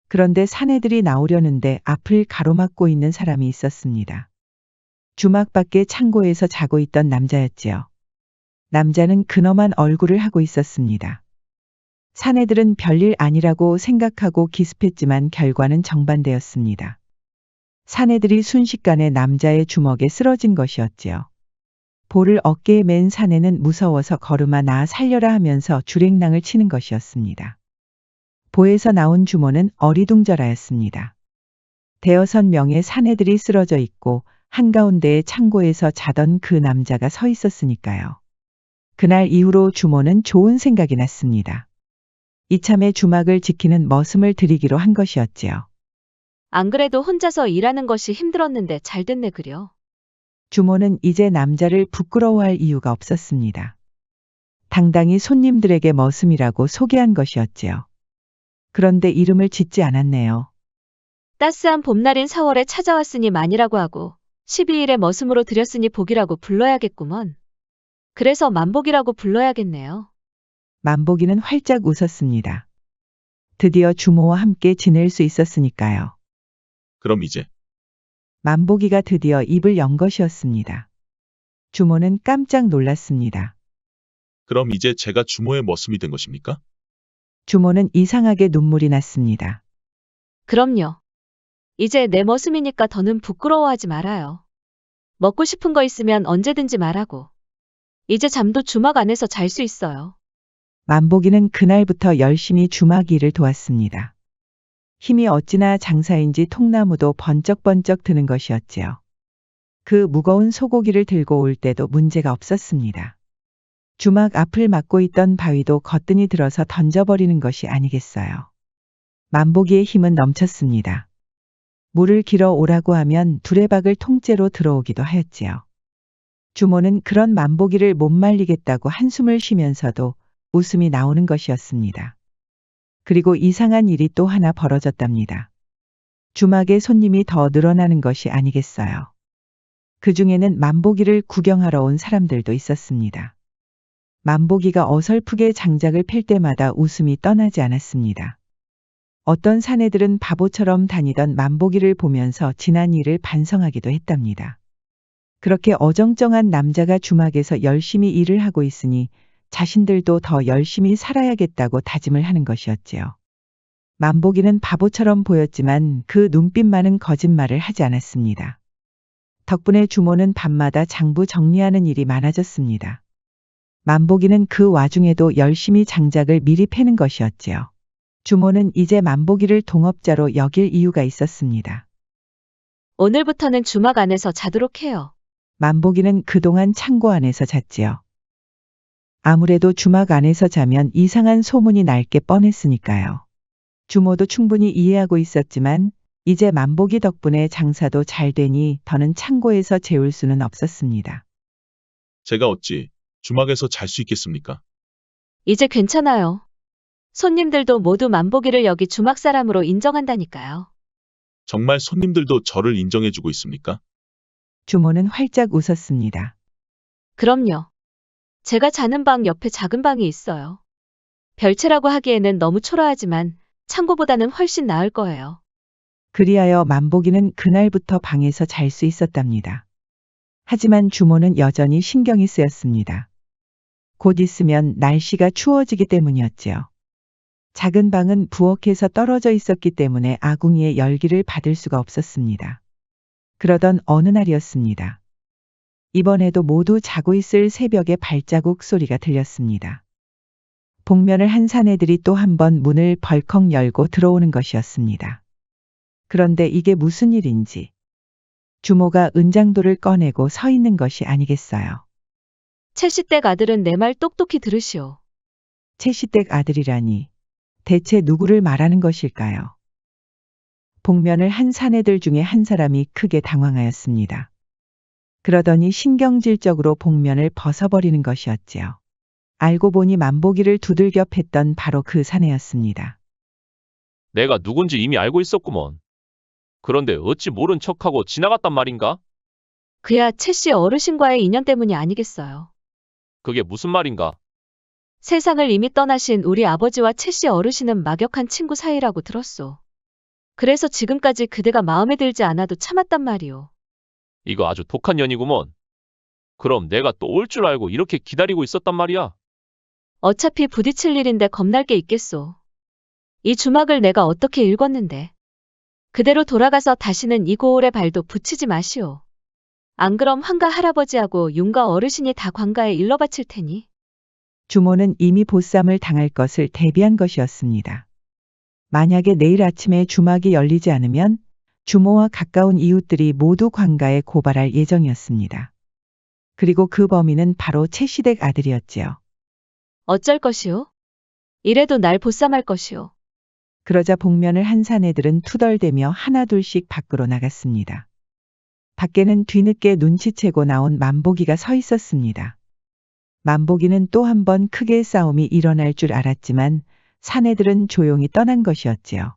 [SPEAKER 2] 그런데 사내들이 나오려는데 앞을 가로막고 있는 사람이 있었습니다. 주막 밖에 창고에서 자고 있던 남자였지요. 남자는 근엄한 얼굴을 하고 있었습니다. 사내들은 별일 아니라고 생각하고 기습했지만 결과는 정반대였습니다. 사내들이 순식간에 남자의 주먹에 쓰러진 것이었지요. 볼을 어깨에 맨 사내는 무서워서 걸음아 나 살려라 하면서 주랭랑을 치는 것이었습니다. 보에서 나온 주모는 어리둥절하였습니다. 대여섯 명의 사내들이 쓰러져 있고 한가운데의 창고에서 자던 그 남자가 서 있었으니까요. 그날 이후로 주모는 좋은 생각이 났습니다. 이참에 주막을 지키는 머슴을 들이기로 한 것이었지요.
[SPEAKER 1] 안 그래도 혼자서 일하는 것이 힘들었는데 잘 됐네 그려.
[SPEAKER 2] 주모는 이제 남자를 부끄러워할 이유가 없었습니다. 당당히 손님들에게 머슴이라고 소개한 것이었지요. 그런데 이름을 짓지 않았네요.
[SPEAKER 1] 따스한 봄날인 4월에 찾아왔으니 만이라고 하고 12일에 머슴으로 들였으니 복이라고 불러야겠구먼. 그래서 만복이라고 불러야겠네요.
[SPEAKER 2] 만복이는 활짝 웃었습니다. 드디어 주모와 함께 지낼 수 있었으니까요.
[SPEAKER 4] 그럼 이제
[SPEAKER 2] 만복이가 드디어 입을 연 것이었습니다. 주모는 깜짝 놀랐습니다.
[SPEAKER 4] 그럼 이제 제가 주모의 머슴이 된 것입니까?
[SPEAKER 2] 주모는 이상하게 눈물이 났습니다.
[SPEAKER 1] 그럼요. 이제 내 머슴이니까 더는 부끄러워하지 말아요. 먹고 싶은 거 있으면 언제든지 말하고. 이제 잠도 주막 안에서 잘 수 있어요.
[SPEAKER 2] 만복이는 그날부터 열심히 주막 일을 도왔습니다. 힘이 어찌나 장사인지 통나무도 번쩍번쩍 드는 것이었지요. 그 무거운 소고기를 들고 올 때도 문제가 없었습니다. 주막 앞을 막고 있던 바위도 거뜬히 들어서 던져버리는 것이 아니겠어요. 만복이의 힘은 넘쳤습니다. 물을 길어 오라고 하면 두레박을 통째로 들어오기도 하였지요. 주모는 그런 만복이를 못 말리겠다고 한숨을 쉬면서도 웃음이 나오는 것이었습니다. 그리고 이상한 일이 또 하나 벌어졌답니다. 주막에 손님이 더 늘어나는 것이 아니겠어요. 그 중에는 만복이를 구경하러 온 사람들도 있었습니다. 만복이가 어설프게 장작을 팰 때마다 웃음이 떠나지 않았습니다. 어떤 사내들은 바보처럼 다니던 만복이를 보면서 지난 일을 반성하기도 했답니다. 그렇게 어정쩡한 남자가 주막에서 열심히 일을 하고 있으니 자신들도 더 열심히 살아야겠다고 다짐을 하는 것이었지요. 만복이는 바보처럼 보였지만 그 눈빛만은 거짓말을 하지 않았습니다. 덕분에 주모는 밤마다 장부 정리하는 일이 많아졌습니다. 만복이는 그 와중에도 열심히 장작을 미리 패는 것이었지요. 주모는 이제 만복이를 동업자로 여길 이유가 있었습니다.
[SPEAKER 1] 오늘부터는 주막 안에서 자도록 해요.
[SPEAKER 2] 만복이는 그동안 창고 안에서 잤지요. 아무래도 주막 안에서 자면 이상한 소문이 날 게 뻔했으니까요. 주모도 충분히 이해하고 있었지만 이제 만복이 덕분에 장사도 잘 되니 더는 창고에서 재울 수는 없었습니다.
[SPEAKER 4] 제가 어찌 주막에서 잘 수 있겠습니까?
[SPEAKER 1] 이제 괜찮아요. 손님들도 모두 만복이를 여기 주막 사람으로 인정한다니까요.
[SPEAKER 4] 정말 손님들도 저를 인정해주고 있습니까?
[SPEAKER 2] 주모는 활짝 웃었습니다.
[SPEAKER 1] 그럼요. 제가 자는 방 옆에 작은 방이 있어요. 별채라고 하기에는 너무 초라하지만 창고보다는 훨씬 나을 거예요.
[SPEAKER 2] 그리하여 만복이는 그날부터 방에서 잘 수 있었답니다. 하지만 주모는 여전히 신경이 쓰였습니다. 곧 있으면 날씨가 추워지기 때문이었지요. 작은 방은 부엌에서 떨어져 있었기 때문에 아궁이의 열기를 받을 수가 없었습니다. 그러던 어느 날이었습니다. 이번에도 모두 자고 있을 새벽에 발자국 소리가 들렸습니다. 복면을 한 사내들이 또 한 번 문을 벌컥 열고 들어오는 것이었습니다. 그런데 이게 무슨 일인지 주모가 은장도를 꺼내고 서 있는 것이 아니겠어요.
[SPEAKER 1] 채시댁 아들은 내 말 똑똑히 들으시오.
[SPEAKER 2] 채시댁 아들이라니 대체 누구를 말하는 것일까요? 복면을 한 사내들 중에 한 사람이 크게 당황하였습니다. 그러더니 신경질적으로 복면을 벗어버리는 것이었지요. 알고 보니 만복이를 두들겨 팼던 바로 그 사내였습니다.
[SPEAKER 6] 내가 누군지 이미 알고 있었구먼. 그런데 어찌 모른 척하고 지나갔단 말인가?
[SPEAKER 1] 그야 채씨 어르신과의 인연 때문이 아니겠어요.
[SPEAKER 6] 그게 무슨 말인가?
[SPEAKER 1] 세상을 이미 떠나신 우리 아버지와 채씨 어르신은 막역한 친구 사이라고 들었소. 그래서 지금까지 그대가 마음에 들지 않아도 참았단 말이오.
[SPEAKER 6] 이거 아주 독한 년이구먼. 그럼 내가 또 올 줄 알고 이렇게 기다리고 있었단 말이야.
[SPEAKER 1] 어차피 부딪힐 일인데 겁날 게 있겠소. 이 주막을 내가 어떻게 읽었는데. 그대로 돌아가서 다시는 이 고을에 발도 붙이지 마시오. 안 그럼 환가 할아버지하고 윤가 어르신이 다 관가에 일러 바칠 테니.
[SPEAKER 2] 주모는 이미 보쌈을 당할 것을 대비한 것이었습니다. 만약에 내일 아침에 주막이 열리지 않으면 주모와 가까운 이웃들이 모두 관가에 고발할 예정이었습니다. 그리고 그 범인은 바로 최시댁 아들이었지요.
[SPEAKER 1] 어쩔 것이오? 이래도 날 보쌈할 것이오.
[SPEAKER 2] 그러자 복면을 한 사내들은 투덜대며 하나둘씩 밖으로 나갔습니다. 밖에는 뒤늦게 눈치채고 나온 만보기가 서 있었습니다. 만보기는 또 한 번 크게 싸움이 일어날 줄 알았지만 사내들은 조용히 떠난 것이었지요.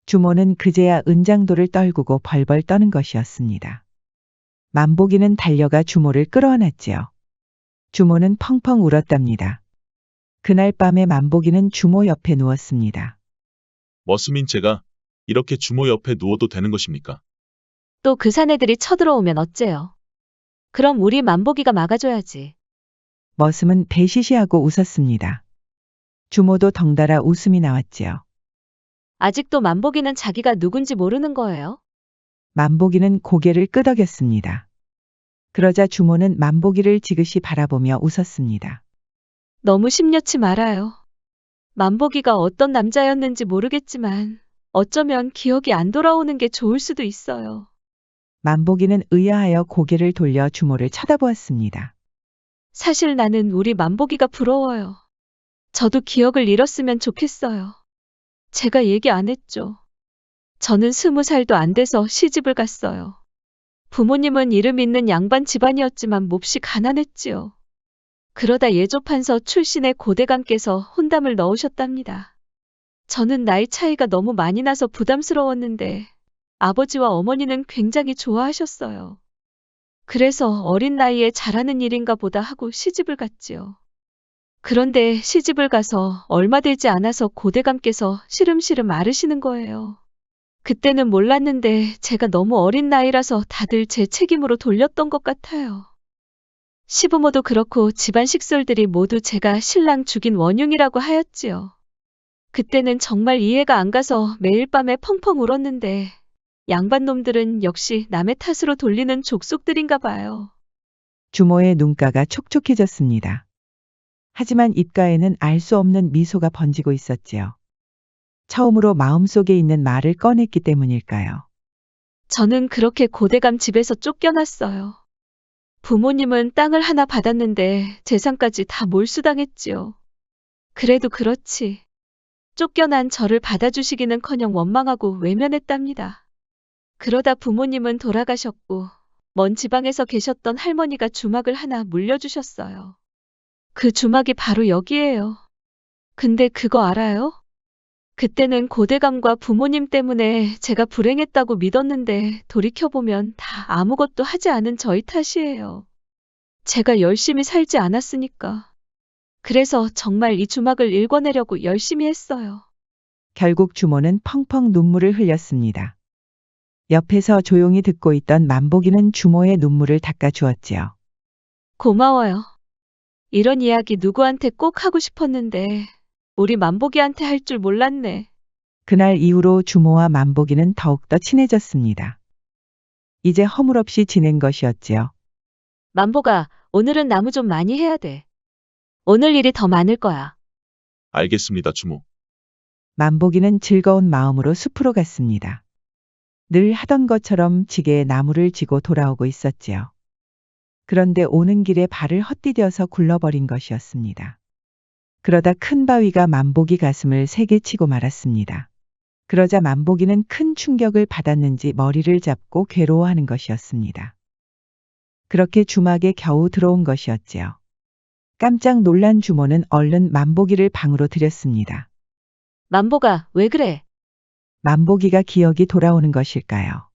[SPEAKER 2] 주모는 그제야 은장도를 떨구고 벌벌 떠는 것이었습니다. 만보기는 달려가 주모를 끌어안았지요. 주모는 펑펑 울었답니다. 그날 밤에 만보기는 주모 옆에 누웠습니다.
[SPEAKER 4] 머슴인 제가 이렇게 주모 옆에 누워도 되는 것입니까?
[SPEAKER 1] 또 그 사내들이 쳐들어오면 어째요? 그럼 우리 만보기가 막아줘야지.
[SPEAKER 2] 머슴은 배시시하고 웃었습니다. 주모도 덩달아 웃음이 나왔지요.
[SPEAKER 1] 아직도 만보기는 자기가 누군지 모르는 거예요?
[SPEAKER 2] 만보기는 고개를 끄덕였습니다. 그러자 주모는 만보기를 지그시 바라보며 웃었습니다.
[SPEAKER 1] 너무 심려치 말아요. 만보기가 어떤 남자였는지 모르겠지만 어쩌면 기억이 안 돌아오는 게 좋을 수도 있어요.
[SPEAKER 2] 만보기는 의아하여 고개를 돌려 주모를 쳐다보았습니다.
[SPEAKER 1] 사실 나는 우리 만보기가 부러워요. 저도 기억을 잃었으면 좋겠어요. 제가 얘기 안 했죠. 저는 20살도 안 돼서 시집을 갔어요. 부모님은 이름 있는 양반 집안이었지만 몹시 가난했지요. 그러다 예조판서 출신의 고대감께서 혼담을 넣으셨답니다. 저는 나이 차이가 너무 많이 나서 부담스러웠는데 아버지와 어머니는 굉장히 좋아하셨어요. 그래서 어린 나이에 잘하는 일인가 보다 하고 시집을 갔지요. 그런데 시집을 가서 얼마 되지 않아서 고대감께서 시름시름 앓으시는 거예요. 그때는 몰랐는데 제가 너무 어린 나이라서 다들 제 책임으로 돌렸던 것 같아요. 시부모도 그렇고 집안 식솔들이 모두 제가 신랑 죽인 원흉이라고 하였지요. 그때는 정말 이해가 안 가서 매일 밤에 펑펑 울었는데 양반놈들은 역시 남의 탓으로 돌리는 족속들인가 봐요.
[SPEAKER 2] 주모의 눈가가 촉촉해졌습니다. 하지만 입가에는 알 수 없는 미소가 번지고 있었지요. 처음으로 마음속에 있는 말을 꺼냈기 때문일까요?
[SPEAKER 1] 저는 그렇게 고대감 집에서 쫓겨났어요. 부모님은 땅을 하나 받았는데 재산까지 다 몰수당했지요. 그래도 그렇지. 쫓겨난 저를 받아주시기는커녕 원망하고 외면했답니다. 그러다 부모님은 돌아가셨고 먼 지방에서 계셨던 할머니가 주막을 하나 물려주셨어요. 그 주막이 바로 여기예요. 근데 그거 알아요? 그때는 고대감과 부모님 때문에 제가 불행했다고 믿었는데 돌이켜보면 다 아무것도 하지 않은 저희 탓이에요. 제가 열심히 살지 않았으니까. 그래서 정말 이 주막을 일궈내려고 열심히 했어요.
[SPEAKER 2] 결국 주모는 펑펑 눈물을 흘렸습니다. 옆에서 조용히 듣고 있던 만보기는 주모의 눈물을 닦아주었지요.
[SPEAKER 1] 고마워요. 이런 이야기 누구한테 꼭 하고 싶었는데 우리 만보기한테 할 줄 몰랐네.
[SPEAKER 2] 그날 이후로 주모와 만보기는 더욱더 친해졌습니다. 이제 허물없이 지낸 것이었지요.
[SPEAKER 1] 만보가 오늘은 나무 좀 많이 해야 돼. 오늘 일이 더 많을 거야.
[SPEAKER 4] 알겠습니다, 주모.
[SPEAKER 2] 만보기는 즐거운 마음으로 숲으로 갔습니다. 늘 하던 것처럼 지게에 나무를 지고 돌아오고 있었지요. 그런데 오는 길에 발을 헛디뎌서 굴러버린 것이었습니다. 그러다 큰 바위가 만보기 가슴을 세게 치고 말았습니다. 그러자 만보기는 큰 충격을 받았는지 머리를 잡고 괴로워하는 것이었습니다. 그렇게 주막에 겨우 들어온 것이었지요. 깜짝 놀란 주모는 얼른 만보기를 방으로 들였습니다.
[SPEAKER 1] 만보가 왜 그래?
[SPEAKER 2] 만보기가 기억이 돌아오는 것일까요?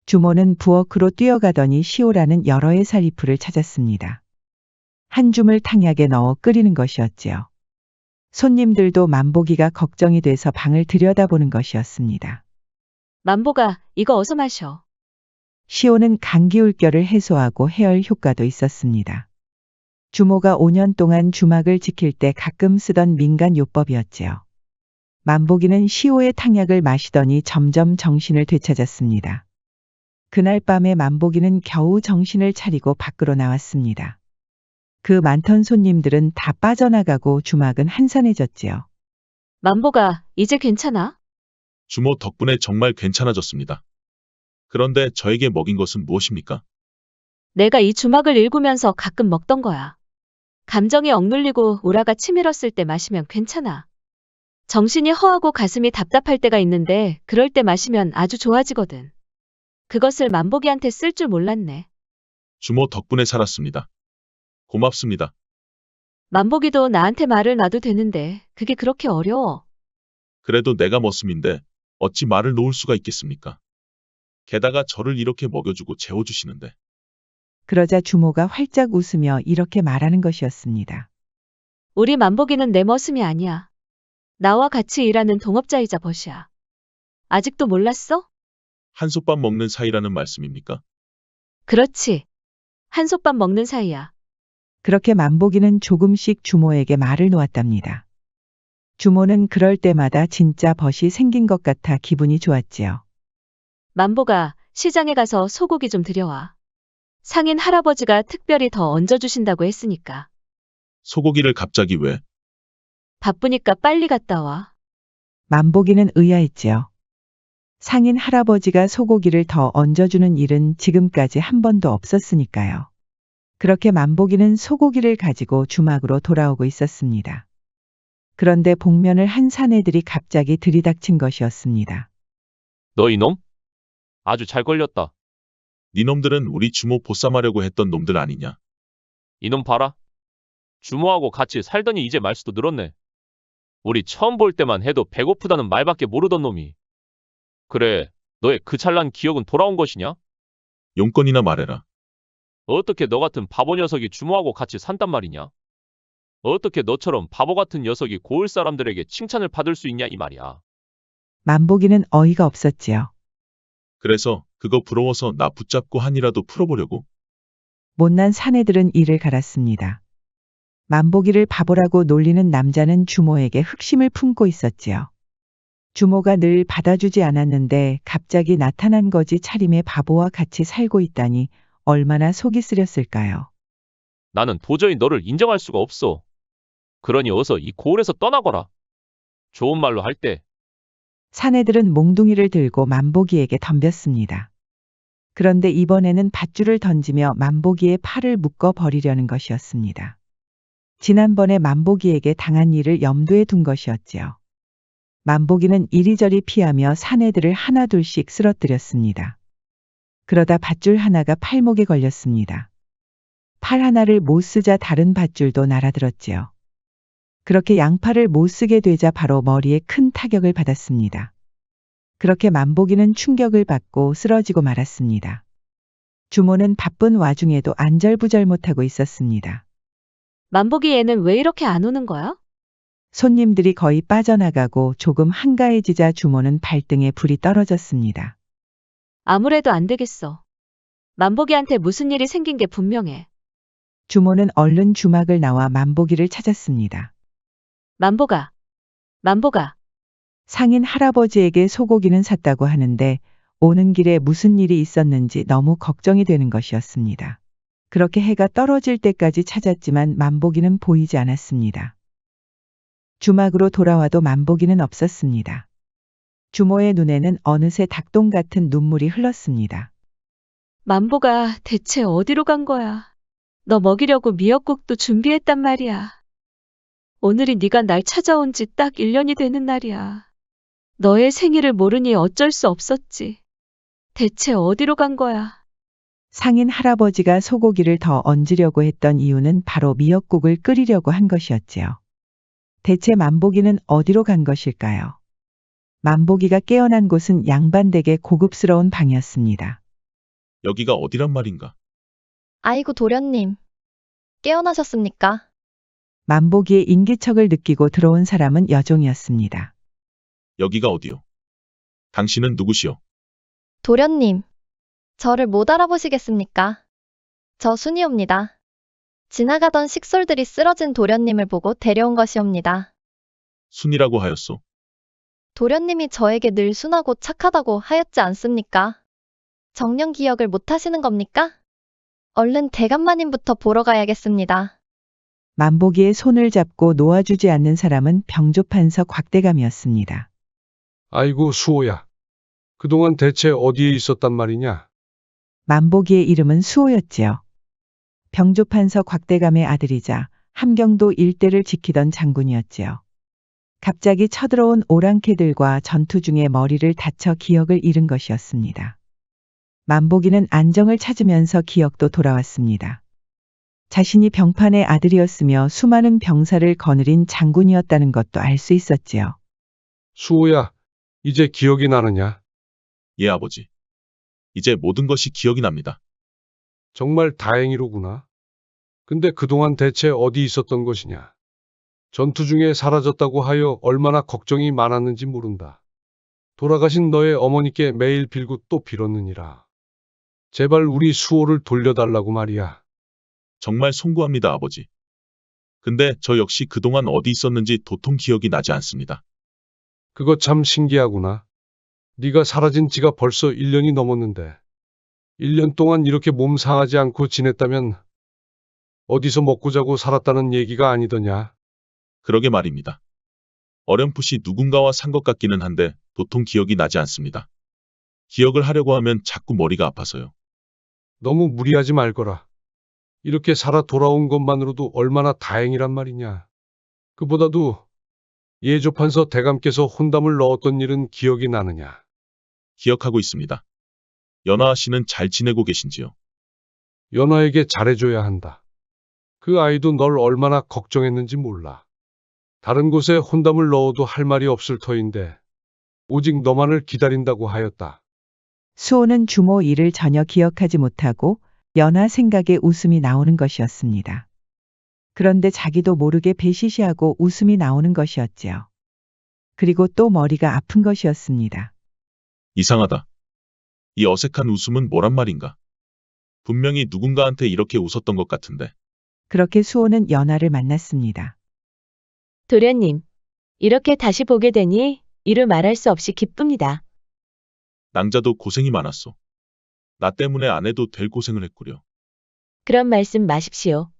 [SPEAKER 2] 주모는 부엌으로 뛰어가더니 시오라는 여러의 살이풀을 찾았습니다. 한 줌을 탕약에 넣어 끓이는 것이었지요. 손님들도 만보기가 걱정이 돼서 방을 들여다보는 것이었습니다.
[SPEAKER 1] 만보가 이거 어서 마셔.
[SPEAKER 2] 시오는 감기울결을 해소하고 해열 효과도 있었습니다. 주모가 5년 동안 주막을 지킬 때 가끔 쓰던 민간 요법이었지요. 만보기는 시오의 탕약을 마시더니 점점 정신을 되찾았습니다. 그날 밤에 만보기는 겨우 정신을 차리고 밖으로 나왔습니다. 그 많던 손님들은 다 빠져나가고 주막은 한산해졌지요.
[SPEAKER 1] 만보가 이제 괜찮아?
[SPEAKER 4] 주모 덕분에 정말 괜찮아졌습니다. 그런데 저에게 먹인 것은 무엇입니까?
[SPEAKER 1] 내가 이 주막을 읽으면서 가끔 먹던 거야. 감정이 억눌리고 우라가 치밀었을 때 마시면 괜찮아. 정신이 허하고 가슴이 답답할 때가 있는데 그럴 때 마시면 아주 좋아지거든. 그것을 만복이한테 쓸 줄 몰랐네.
[SPEAKER 4] 주모 덕분에 살았습니다. 고맙습니다.
[SPEAKER 1] 만복이도 나한테 말을 놔도 되는데 그게 그렇게 어려워.
[SPEAKER 4] 그래도 내가 머슴인데 어찌 말을 놓을 수가 있겠습니까? 게다가 저를 이렇게 먹여주고 재워주시는데.
[SPEAKER 2] 그러자 주모가 활짝 웃으며 이렇게 말하는 것이었습니다.
[SPEAKER 1] 우리 만복이는 내 머슴이 아니야. 나와 같이 일하는 동업자이자 벗이야. 아직도 몰랐어?
[SPEAKER 4] 한솥밥 먹는 사이라는 말씀입니까?
[SPEAKER 1] 그렇지. 한솥밥 먹는 사이야.
[SPEAKER 2] 그렇게 만복이는 조금씩 주모에게 말을 놓았답니다. 주모는 그럴 때마다 진짜 벗이 생긴 것 같아 기분이 좋았지요.
[SPEAKER 1] 만복아, 시장에 가서 소고기 좀 들여와. 상인 할아버지가 특별히 더 얹어주신다고 했으니까.
[SPEAKER 4] 소고기를 갑자기 왜?
[SPEAKER 1] 바쁘니까 빨리 갔다 와.
[SPEAKER 2] 만복이는 의아했지요. 상인 할아버지가 소고기를 더 얹어주는 일은 지금까지 한 번도 없었으니까요. 그렇게 만복이는 소고기를 가지고 주막으로 돌아오고 있었습니다. 그런데 복면을 한 사내들이 갑자기 들이닥친 것이었습니다.
[SPEAKER 6] 너 이놈? 아주 잘 걸렸다.
[SPEAKER 4] 니놈들은 우리 주모 보쌈하려고 했던 놈들 아니냐?
[SPEAKER 6] 이놈 봐라. 주모하고 같이 살더니 이제 말수도 늘었네. 우리 처음 볼 때만 해도 배고프다는 말밖에 모르던 놈이. 그래, 너의 그 찰난 기억은 돌아온 것이냐?
[SPEAKER 4] 용건이나 말해라.
[SPEAKER 6] 어떻게 너 같은 바보 녀석이 주모하고 같이 산단 말이냐? 어떻게 너처럼 바보 같은 녀석이 고을 사람들에게 칭찬을 받을 수 있냐 이 말이야.
[SPEAKER 2] 만복이는 어이가 없었지요.
[SPEAKER 4] 그래서 그거 부러워서 나 붙잡고 한이라도 풀어보려고?
[SPEAKER 2] 못난 사내들은 이를 갈았습니다. 만복이를 바보라고 놀리는 남자는 주모에게 흑심을 품고 있었지요. 주모가 늘 받아주지 않았는데 갑자기 나타난 거지 차림의 바보와 같이 살고 있다니 얼마나 속이 쓰렸을까요?
[SPEAKER 6] 나는 도저히 너를 인정할 수가 없어. 그러니 어서 이 고을에서 떠나거라. 좋은 말로 할 때
[SPEAKER 2] 사내들은 몽둥이를 들고 만복이에게 덤볐습니다. 그런데 이번에는 밧줄을 던지며 만복이의 팔을 묶어 버리려는 것이었습니다. 지난번에 만복이에게 당한 일을 염두에 둔 것이었지요. 만복이는 이리저리 피하며 사내들을 하나둘씩 쓰러뜨렸습니다. 그러다 밧줄 하나가 팔목에 걸렸습니다. 팔 하나를 못 쓰자 다른 밧줄도 날아들었지요. 그렇게 양팔을 못 쓰게 되자 바로 머리에 큰 타격을 받았습니다. 그렇게 만복이는 충격을 받고 쓰러지고 말았습니다. 주모는 바쁜 와중에도 안절부절 못하고 있었습니다.
[SPEAKER 1] 만복이 얘는 왜 이렇게 안 오는 거야?
[SPEAKER 2] 손님들이 거의 빠져나가고 조금 한가해지자 주모는 발등에 불이 떨어졌습니다.
[SPEAKER 1] 아무래도 안 되겠어. 만복이한테 무슨 일이 생긴 게 분명해.
[SPEAKER 2] 주모는 얼른 주막을 나와 만복이를 찾았습니다.
[SPEAKER 1] 만복아. 만복아.
[SPEAKER 2] 상인 할아버지에게 소고기는 샀다고 하는데 오는 길에 무슨 일이 있었는지 너무 걱정이 되는 것이었습니다. 그렇게 해가 떨어질 때까지 찾았지만 만복이는 보이지 않았습니다. 주막으로 돌아와도 만복이는 없었습니다. 주모의 눈에는 어느새 닭똥 같은 눈물이 흘렀습니다.
[SPEAKER 1] 만복아, 대체 어디로 간 거야? 너 먹이려고 미역국도 준비했단 말이야. 오늘이 네가 날 찾아온 지 딱 1년이 되는 날이야. 너의 생일을 모르니 어쩔 수 없었지. 대체 어디로 간 거야?
[SPEAKER 2] 상인 할아버지가 소고기를 더 얹으려고 했던 이유는 바로 미역국을 끓이려고 한 것이었지요. 대체 만복이는 어디로 간 것일까요? 만복이가 깨어난 곳은 양반댁의 고급스러운 방이었습니다.
[SPEAKER 4] 여기가 어디란 말인가?
[SPEAKER 8] 아이고 도련님. 깨어나셨습니까?
[SPEAKER 2] 만복이의 인기척을 느끼고 들어온 사람은 여종이었습니다.
[SPEAKER 4] 여기가 어디요? 당신은 누구시오?
[SPEAKER 8] 도련님. 저를 못 알아보시겠습니까? 저 순이옵니다. 지나가던 식솔들이 쓰러진 도련님을 보고 데려온 것이옵니다.
[SPEAKER 4] 순이라고 하였소.
[SPEAKER 8] 도련님이 저에게 늘 순하고 착하다고 하였지 않습니까? 정녕 기억을 못 하시는 겁니까? 얼른 대감마님부터 보러 가야겠습니다.
[SPEAKER 2] 만복이의 손을 잡고 놓아주지 않는 사람은 병조판서 곽대감이었습니다.
[SPEAKER 5] 아이고 수호야. 그동안 대체 어디에 있었단 말이냐?
[SPEAKER 2] 만복이의 이름은 수호였지요. 병조판서 곽대감의 아들이자 함경도 일대를 지키던 장군이었지요. 갑자기 쳐들어온 오랑캐들과 전투 중에 머리를 다쳐 기억을 잃은 것이었습니다. 만복이는 안정을 찾으면서 기억도 돌아왔습니다. 자신이 병판의 아들이었으며 수많은 병사를 거느린 장군이었다는 것도 알 수 있었지요.
[SPEAKER 5] 수호야, 이제 기억이 나느냐?
[SPEAKER 4] 예, 아버지. 이제 모든 것이 기억이 납니다.
[SPEAKER 5] 정말 다행이로구나. 근데 그동안 대체 어디 있었던 것이냐? 전투 중에 사라졌다고 하여 얼마나 걱정이 많았는지 모른다. 돌아가신 너의 어머니께 매일 빌고 또 빌었느니라. 제발 우리 수호를 돌려달라고 말이야.
[SPEAKER 4] 정말 송구합니다, 아버지. 근데 저 역시 그동안 어디 있었는지 도통 기억이 나지 않습니다.
[SPEAKER 5] 그거 참 신기하구나. 네가 사라진 지가 벌써 1년이 넘었는데 1년 동안 이렇게 몸 상하지 않고 지냈다면 어디서 먹고 자고 살았다는 얘기가 아니더냐.
[SPEAKER 4] 그러게 말입니다. 어렴풋이 누군가와 산 것 같기는 한데 도통 기억이 나지 않습니다. 기억을 하려고 하면 자꾸 머리가 아파서요.
[SPEAKER 5] 너무 무리하지 말거라. 이렇게 살아 돌아온 것만으로도 얼마나 다행이란 말이냐. 그보다도 예조판서 대감께서 혼담을 넣었던 일은 기억이 나느냐.
[SPEAKER 4] 기억하고 있습니다. 연하 씨는 잘 지내고 계신지요?
[SPEAKER 5] 연화에게 잘해줘야 한다. 그 아이도 널 얼마나 걱정했는지 몰라. 다른 곳에 혼담을 넣어도 할 말이 없을 터인데 오직 너만을 기다린다고 하였다.
[SPEAKER 2] 수호는 주모 일을 전혀 기억하지 못하고 연하 생각에 웃음이 나오는 것이었습니다. 그런데 자기도 모르게 배시시하고 웃음이 나오는 것이었지요. 그리고 또 머리가 아픈 것이었습니다.
[SPEAKER 4] 이상하다. 이 어색한 웃음은 뭐란 말인가? 분명히 누군가한테 이렇게 웃었던 것 같은데.
[SPEAKER 2] 그렇게 수호는 연하를 만났습니다.
[SPEAKER 1] 도련님, 이렇게 다시 보게 되니 이루 말할 수 없이 기쁩니다.
[SPEAKER 4] 낭자도 고생이 많았소. 나 때문에 안 해도 될 고생을 했구려.
[SPEAKER 1] 그런 말씀 마십시오.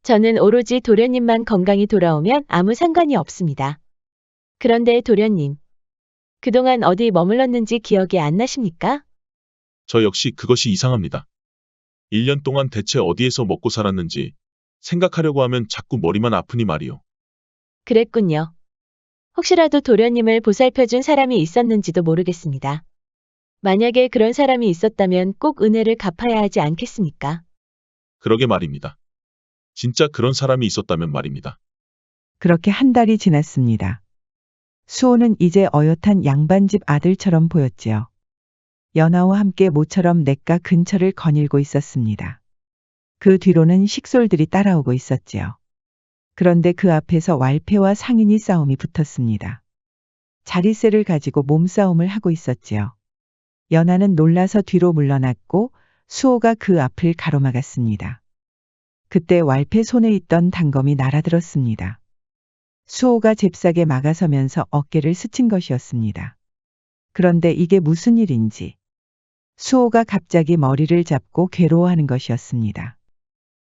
[SPEAKER 1] 저는 오로지 도련님만 건강히 돌아오면 아무 상관이 없습니다. 그런데 도련님, 그동안 어디 머물렀는지 기억이 안 나십니까?
[SPEAKER 4] 저 역시 그것이 이상합니다. 1년 동안 대체 어디에서 먹고 살았는지 생각하려고 하면 자꾸 머리만 아프니 말이오.
[SPEAKER 1] 그랬군요. 혹시라도 도련님을 보살펴준 사람이 있었는지도 모르겠습니다. 만약에 그런 사람이 있었다면 꼭 은혜를 갚아야 하지 않겠습니까?
[SPEAKER 4] 그러게 말입니다. 진짜 그런 사람이 있었다면 말입니다.
[SPEAKER 2] 그렇게 한 달이 지났습니다. 수호는 이제 어엿한 양반집 아들처럼 보였지요. 연하와 함께 모처럼 냇가 근처를 거닐고 있었습니다. 그 뒤로는 식솔들이 따라오고 있었지요. 그런데 그 앞에서 왈패와 상인이 싸움이 붙었습니다. 자리세를 가지고 몸싸움을 하고 있었지요. 연하는 놀라서 뒤로 물러났고 수호가 그 앞을 가로막았습니다. 그때 왈패 손에 있던 단검이 날아들었습니다. 수호가 잽싸게 막아서면서 어깨를 스친 것이었습니다. 그런데 이게 무슨 일인지 수호가 갑자기 머리를 잡고 괴로워하는 것이었습니다.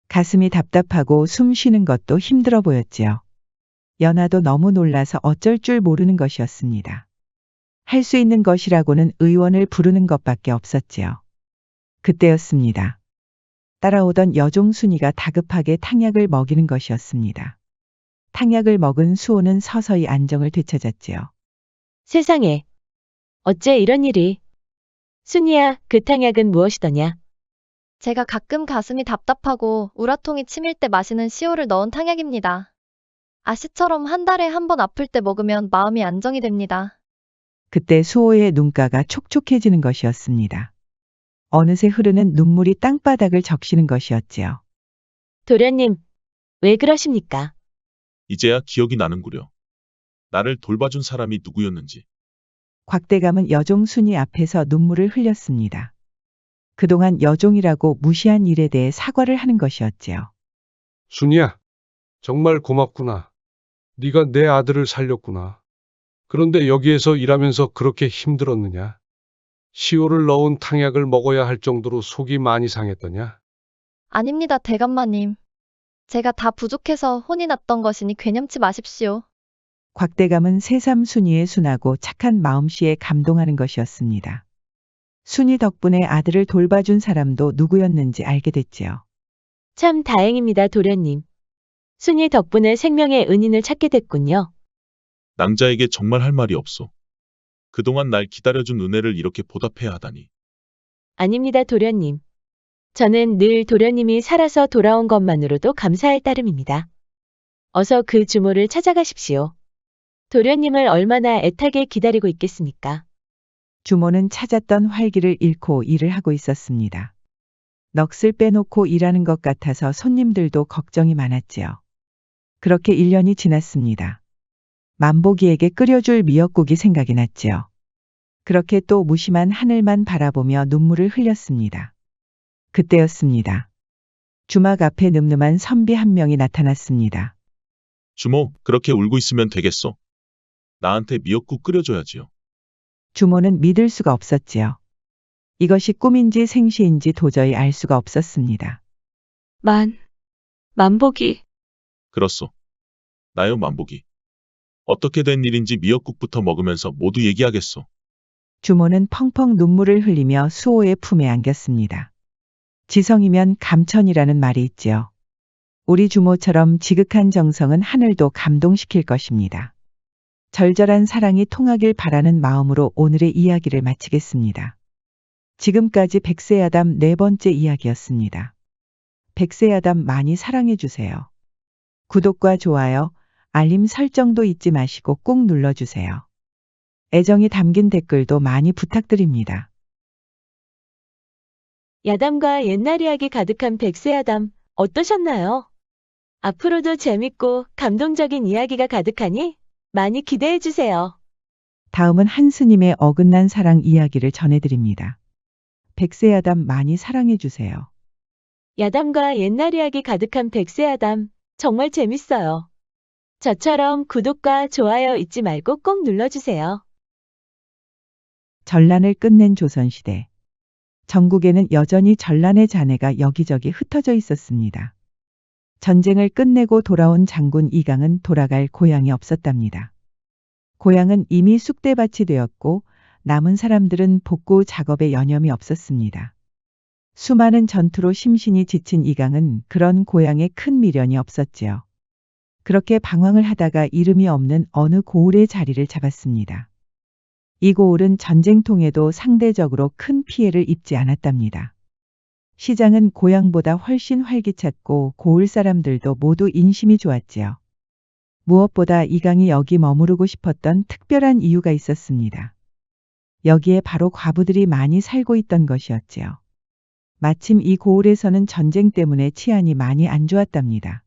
[SPEAKER 2] 가슴이 답답하고 숨 쉬는 것도 힘들어 보였지요. 연하도 너무 놀라서 어쩔 줄 모르는 것이었습니다. 할 수 있는 것이라고는 의원을 부르는 것밖에 없었지요. 그때였습니다. 따라오던 여종순이가 다급하게 탕약을 먹이는 것이었습니다. 탕약을 먹은 수호는 서서히 안정을 되찾았지요.
[SPEAKER 1] 세상에, 어째 이런 일이. 순이야, 그 탕약은 무엇이더냐?
[SPEAKER 8] 제가 가끔 가슴이 답답하고 우라통이 치밀 때 마시는 시오를 넣은 탕약입니다. 아씨처럼 한 달에 한 번 아플 때 먹으면 마음이 안정이 됩니다.
[SPEAKER 2] 그때 수호의 눈가가 촉촉해지는 것이었습니다. 어느새 흐르는 눈물이 땅바닥을 적시는 것이었지요.
[SPEAKER 1] 도련님, 왜 그러십니까?
[SPEAKER 4] 이제야 기억이 나는구려. 나를 돌봐준 사람이 누구였는지.
[SPEAKER 2] 곽대감은 여종순이 앞에서 눈물을 흘렸습니다. 그동안 여종이라고 무시한 일에 대해 사과를 하는 것이었지요.
[SPEAKER 5] 순이야, 정말 고맙구나. 네가 내 아들을 살렸구나. 그런데 여기에서 일하면서 그렇게 힘들었느냐? 시오를 넣은 탕약을 먹어야 할 정도로 속이 많이 상했더냐?
[SPEAKER 8] 아닙니다, 대감마님. 제가 다 부족해서 혼이 났던 것이니 괴념치 마십시오.
[SPEAKER 2] 곽대감은 새삼 순이의 순하고 착한 마음씨에 감동하는 것이었습니다. 순이 덕분에 아들을 돌봐준 사람도 누구였는지 알게 됐지요.
[SPEAKER 1] 참 다행입니다, 도련님. 순이 덕분에 생명의 은인을 찾게 됐군요.
[SPEAKER 4] 낭자에게 정말 할 말이 없어. 그동안 날 기다려준 은혜를 이렇게 보답해야 하다니.
[SPEAKER 1] 아닙니다, 도련님. 저는 늘 도련님이 살아서 돌아온 것만으로도 감사할 따름입니다. 어서 그 주모를 찾아가십시오. 도련님을 얼마나 애타게 기다리고 있겠습니까?
[SPEAKER 2] 주모는 찾았던 활기를 잃고 일을 하고 있었습니다. 넋을 빼놓고 일하는 것 같아서 손님들도 걱정이 많았지요. 그렇게 1년이 지났습니다. 만복이에게 끓여줄 미역국이 생각이 났지요. 그렇게 또 무심한 하늘만 바라보며 눈물을 흘렸습니다. 그때였습니다. 주막 앞에 늠름한 선비 한 명이 나타났습니다.
[SPEAKER 4] 주모, 그렇게 울고 있으면 되겠어. 나한테 미역국 끓여줘야지요.
[SPEAKER 2] 주모는 믿을 수가 없었지요. 이것이 꿈인지 생시인지 도저히 알 수가 없었습니다.
[SPEAKER 1] 만복이.
[SPEAKER 4] 그렇소. 나요, 만복이. 어떻게 된 일인지 미역국부터 먹으면서 모두 얘기하겠소.
[SPEAKER 2] 주모는 펑펑 눈물을 흘리며 수호의 품에 안겼습니다. 지성이면 감천이라는 말이 있지요. 우리 주모처럼 지극한 정성은 하늘도 감동시킬 것입니다. 절절한 사랑이 통하길 바라는 마음으로 오늘의 이야기를 마치겠습니다. 지금까지 백세야담 4번째 이야기였습니다. 백세야담 많이 사랑해주세요. 구독과 좋아요, 알림 설정도 잊지 마시고 꾹 눌러주세요. 애정이 담긴 댓글도 많이 부탁드립니다.
[SPEAKER 1] 야담과 옛날 이야기 가득한 백세야담 어떠셨나요? 앞으로도 재밌고 감동적인 이야기가 가득하니 많이 기대해주세요.
[SPEAKER 2] 다음은 한스님의 어긋난 사랑 이야기를 전해드립니다. 백세야담 많이 사랑해주세요.
[SPEAKER 1] 야담과 옛날 이야기 가득한 백세야담 정말 재밌어요. 저처럼 구독과 좋아요 잊지 말고 꼭 눌러주세요.
[SPEAKER 2] 전란을 끝낸 조선시대. 전국에는 여전히 전란의 잔해가 여기저기 흩어져 있었습니다. 전쟁을 끝내고 돌아온 장군 이강은 돌아갈 고향이 없었답니다. 고향은 이미 쑥대밭이 되었고 남은 사람들은 복구 작업에 여념이 없었습니다. 수많은 전투로 심신이 지친 이강은 그런 고향에 큰 미련이 없었지요. 그렇게 방황을 하다가 이름이 없는 어느 고을의 자리를 잡았습니다. 이 고을은 전쟁통에도 상대적으로 큰 피해를 입지 않았답니다. 시장은 고향보다 훨씬 활기찼고 고을 사람들도 모두 인심이 좋았지요. 무엇보다 이강이 여기 머무르고 싶었던 특별한 이유가 있었습니다. 여기에 바로 과부들이 많이 살고 있던 것이었지요. 마침 이 고을에서는 전쟁 때문에 치안이 많이 안 좋았답니다.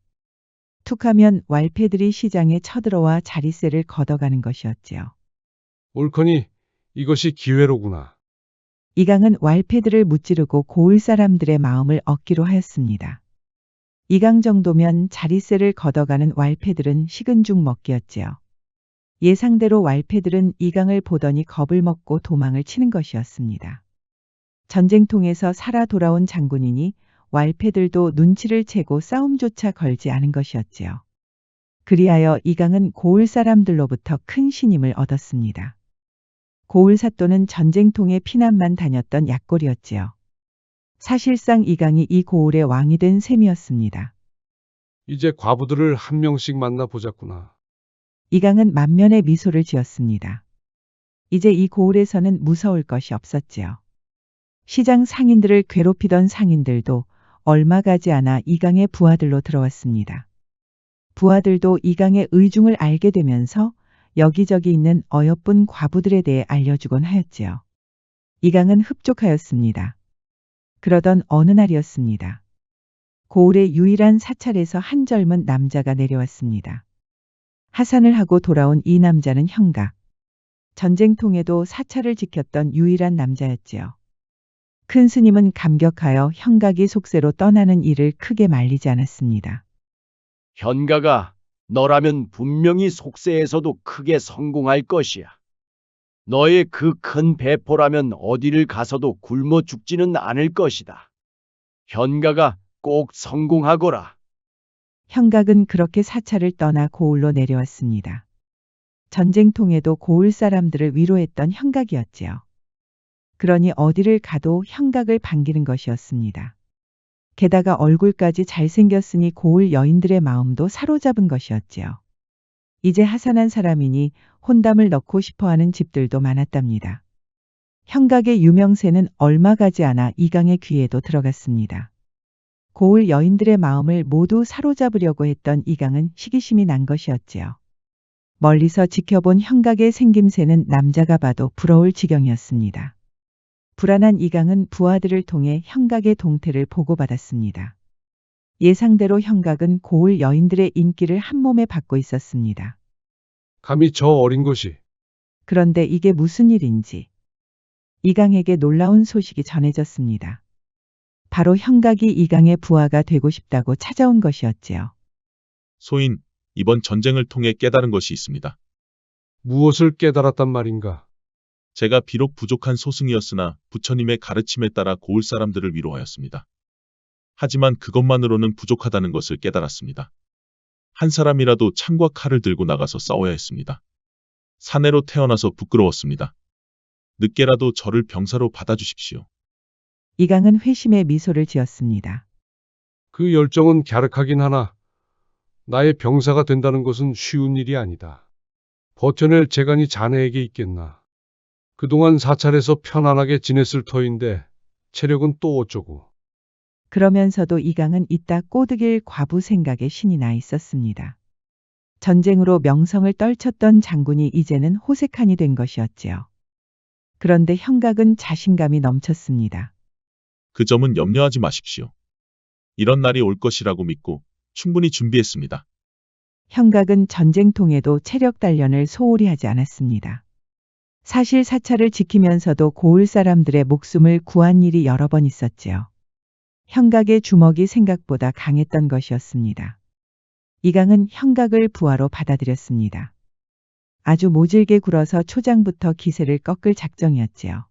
[SPEAKER 2] 툭하면 왈패들이 시장에 쳐들어와 자릿세를 걷어가는 것이었지요.
[SPEAKER 5] 옳거니 이것이 기회로구나.
[SPEAKER 2] 이강은 왈패들을 무찌르고 고을 사람들의 마음을 얻기로 하였습니다. 이강 정도면 자릿세를 걷어가는 왈패들은 식은 죽 먹기였지요. 예상대로 왈패들은 이강을 보더니 겁을 먹고 도망을 치는 것이었습니다. 전쟁통에서 살아 돌아온 장군이니 왈패들도 눈치를 채고 싸움조차 걸지 않은 것이었지요. 그리하여 이강은 고을 사람들로부터 큰 신임을 얻었습니다. 고을 사또는 전쟁통에 피난만 다녔던 약골이었지요. 사실상 이강이 이 고을의 왕이 된 셈이었습니다.
[SPEAKER 5] 이제 과부들을 한 명씩 만나보자꾸나.
[SPEAKER 2] 이강은 만면의 미소를 지었습니다. 이제 이 고을에서는 무서울 것이 없었지요. 시장 상인들을 괴롭히던 상인들도 얼마 가지 않아 이강의 부하들로 들어왔습니다. 부하들도 이강의 의중을 알게 되면서 여기저기 있는 어여쁜 과부들에 대해 알려주곤 하였지요. 이강은 흡족하였습니다. 그러던 어느 날이었습니다. 고을의 유일한 사찰에서 한 젊은 남자가 내려왔습니다. 하산을 하고 돌아온 이 남자는 형각. 전쟁통에도 사찰을 지켰던 유일한 남자였지요. 큰 스님은 감격하여 형각이 속세로 떠나는 일을 크게 말리지 않았습니다.
[SPEAKER 9] 현가가 너라면 분명히 속세에서도 크게 성공할 것이야. 너의 그 큰 배포라면 어디를 가서도 굶어 죽지는 않을 것이다. 현가가 꼭 성공하거라.
[SPEAKER 2] 형각은 그렇게 사찰을 떠나 고을로 내려왔습니다. 전쟁통에도 고을 사람들을 위로했던 형각이었지요. 그러니 어디를 가도 형각을 반기는 것이었습니다. 게다가 얼굴까지 잘생겼으니 고을 여인들의 마음도 사로잡은 것이었지요. 이제 하산한 사람이니 혼담을 넣고 싶어하는 집들도 많았답니다. 형각의 유명세는 얼마 가지 않아 이강의 귀에도 들어갔습니다. 고을 여인들의 마음을 모두 사로잡으려고 했던 이강은 시기심이 난 것이었지요. 멀리서 지켜본 형각의 생김새는 남자가 봐도 부러울 지경이었습니다. 불안한 이강은 부하들을 통해 형각의 동태를 보고받았습니다. 예상대로 형각은 고을 여인들의 인기를 한몸에 받고 있었습니다.
[SPEAKER 5] 감히 저 어린 것이
[SPEAKER 2] 그런데 이게 무슨 일인지 이강에게 놀라운 소식이 전해졌습니다. 바로 형각이 이강의 부하가 되고 싶다고 찾아온 것이었지요.
[SPEAKER 4] 소인, 이번 전쟁을 통해 깨달은 것이 있습니다.
[SPEAKER 5] 무엇을 깨달았단 말인가?
[SPEAKER 4] 제가 비록 부족한 소승이었으나 부처님의 가르침에 따라 고을 사람들을 위로하였습니다. 하지만 그것만으로는 부족하다는 것을 깨달았습니다. 한 사람이라도 창과 칼을 들고 나가서 싸워야 했습니다. 사내로 태어나서 부끄러웠습니다. 늦게라도 저를 병사로 받아주십시오.
[SPEAKER 2] 이강은 회심의 미소를 지었습니다.
[SPEAKER 5] 그 열정은 갸륵하긴 하나 나의 병사가 된다는 것은 쉬운 일이 아니다. 버텨낼 재간이 자네에게 있겠나. 그동안 사찰에서 편안하게 지냈을 터인데 체력은 또 어쩌고.
[SPEAKER 2] 그러면서도 이강은 이따 꼬드길 과부 생각에 신이 나 있었습니다. 전쟁으로 명성을 떨쳤던 장군이 이제는 호색한이 된 것이었지요. 그런데 형각은 자신감이 넘쳤습니다.
[SPEAKER 4] 그 점은 염려하지 마십시오. 이런 날이 올 것이라고 믿고 충분히 준비했습니다.
[SPEAKER 2] 형각은 전쟁통에도 체력 단련을 소홀히 하지 않았습니다. 사실 사찰을 지키면서도 고을 사람들의 목숨을 구한 일이 여러 번 있었지요. 형각의 주먹이 생각보다 강했던 것이었습니다. 이강은 형각을 부하로 받아들였습니다. 아주 모질게 굴어서 초장부터 기세를 꺾을 작정이었지요.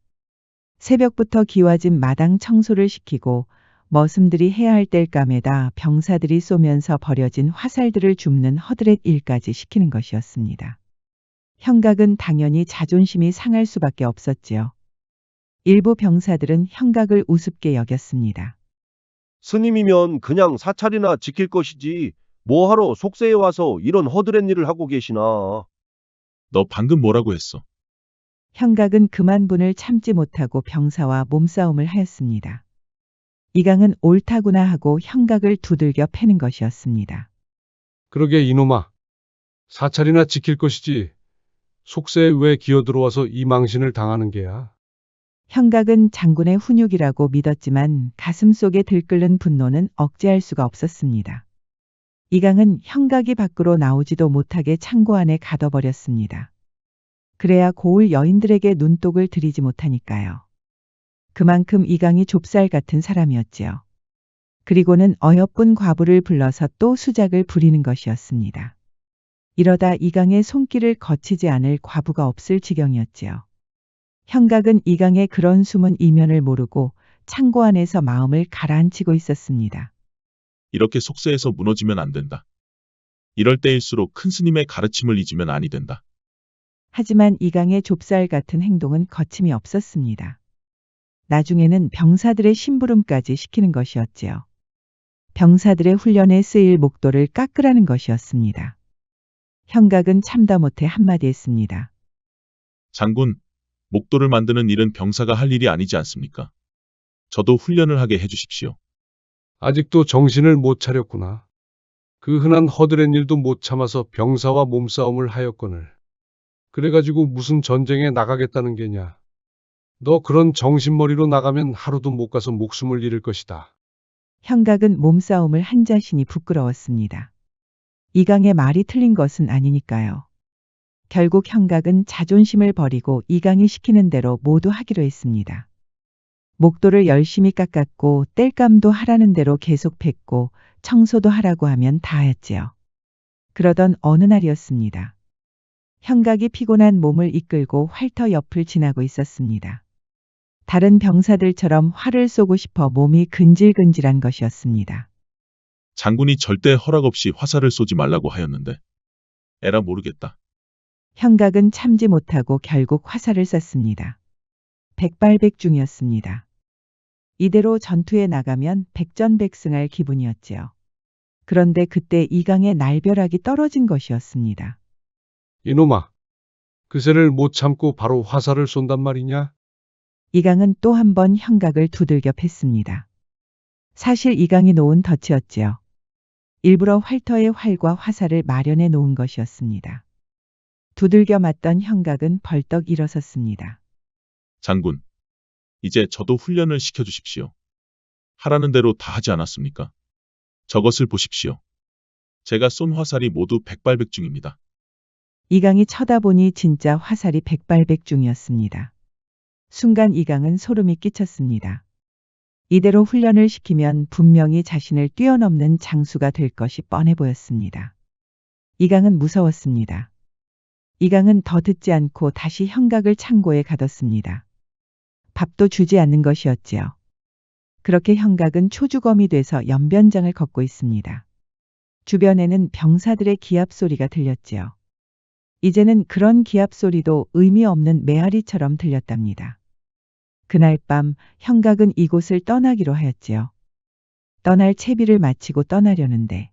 [SPEAKER 2] 새벽부터 기와집 마당 청소를 시키고 머슴들이 해야 할 땔감에다 병사들이 쏘면서 버려진 화살들을 줍는 허드렛 일까지 시키는 것이었습니다. 형각은 당연히 자존심이 상할 수밖에 없었지요. 일부 병사들은 형각을 우습게 여겼습니다.
[SPEAKER 7] 스님이면 그냥 사찰이나 지킬 것이지 뭐하러 속세에 와서 이런 허드렛 일을 하고 계시나.
[SPEAKER 4] 너 방금 뭐라고 했어?
[SPEAKER 2] 형각은 그만 분을 참지 못하고 병사와 몸싸움을 하였습니다. 이강은 옳다구나 하고 형각을 두들겨 패는 것이었습니다.
[SPEAKER 5] 그러게 이놈아. 사찰이나 지킬 것이지. 속세에 왜 기어들어와서 이 망신을 당하는 게야.
[SPEAKER 2] 형각은 장군의 훈육이라고 믿었지만 가슴속에 들끓는 분노는 억제할 수가 없었습니다. 이강은 형각이 밖으로 나오지도 못하게 창고 안에 가둬버렸습니다. 그래야 고을 여인들에게 눈독을 들이지 못하니까요. 그만큼 이강이 좁쌀 같은 사람이었지요. 그리고는 어여쁜 과부를 불러서 또 수작을 부리는 것이었습니다. 이러다 이강의 손길을 거치지 않을 과부가 없을 지경이었지요. 형각은 이강의 그런 숨은 이면을 모르고 창고 안에서 마음을 가라앉히고 있었습니다.
[SPEAKER 4] 이렇게 속세에서 무너지면 안 된다. 이럴 때일수록 큰 스님의 가르침을 잊으면 아니 된다.
[SPEAKER 2] 하지만 이강의 좁쌀 같은 행동은 거침이 없었습니다. 나중에는 병사들의 심부름까지 시키는 것이었지요. 병사들의 훈련에 쓰일 목도를 깎으라는 것이었습니다. 형각은 참다 못해 한마디 했습니다.
[SPEAKER 4] 장군, 목도를 만드는 일은 병사가 할 일이 아니지 않습니까? 저도 훈련을 하게 해주십시오.
[SPEAKER 5] 아직도 정신을 못 차렸구나. 그 흔한 허드렛 일도 못 참아서 병사와 몸싸움을 하였거늘. 그래가지고 무슨 전쟁에 나가겠다는 게냐. 너 그런 정신머리로 나가면 하루도 못 가서 목숨을 잃을 것이다.
[SPEAKER 2] 형각은 몸싸움을 한 자신이 부끄러웠습니다. 이강의 말이 틀린 것은 아니니까요. 결국 형각은 자존심을 버리고 이강이 시키는 대로 모두 하기로 했습니다. 목도를 열심히 깎았고 땔감도 하라는 대로 계속 팼고 청소도 하라고 하면 다 했지요. 그러던 어느 날이었습니다. 형각이 피곤한 몸을 이끌고 활터 옆을 지나고 있었습니다. 다른 병사들처럼 활을 쏘고 싶어 몸이 근질근질한 것이었습니다.
[SPEAKER 4] 장군이 절대 허락 없이 화살을 쏘지 말라고 하였는데. 에라 모르겠다.
[SPEAKER 2] 형각은 참지 못하고 결국 화살을 쐈습니다. 백발백중이었습니다. 이대로 전투에 나가면 백전백승할 기분이었지요. 그런데 그때 이강의 날벼락이 떨어진 것이었습니다.
[SPEAKER 5] 이놈아, 그새를 못 참고 바로 화살을 쏜단 말이냐?
[SPEAKER 2] 이강은 또 한 번 형각을 두들겨 팼습니다. 사실 이강이 놓은 덫이었지요. 일부러 활터의 활과 화살을 마련해 놓은 것이었습니다. 두들겨 맞던 형각은 벌떡 일어섰습니다.
[SPEAKER 4] 장군, 이제 저도 훈련을 시켜주십시오. 하라는 대로 다 하지 않았습니까? 저것을 보십시오. 제가 쏜 화살이 모두 백발백중입니다.
[SPEAKER 2] 이강이 쳐다보니 진짜 화살이 백발백중이었습니다. 순간 이강은 소름이 끼쳤습니다. 이대로 훈련을 시키면 분명히 자신을 뛰어넘는 장수가 될 것이 뻔해 보였습니다. 이강은 무서웠습니다. 이강은 더 듣지 않고 다시 형각을 창고에 가뒀습니다. 밥도 주지 않는 것이었지요. 그렇게 형각은 초주검이 돼서 연변장을 걷고 있습니다. 주변에는 병사들의 기합 소리가 들렸지요. 이제는 그런 기합 소리도 의미 없는 메아리처럼 들렸답니다. 그날 밤 형각은 이곳을 떠나기로 하였지요. 떠날 채비를 마치고 떠나려는데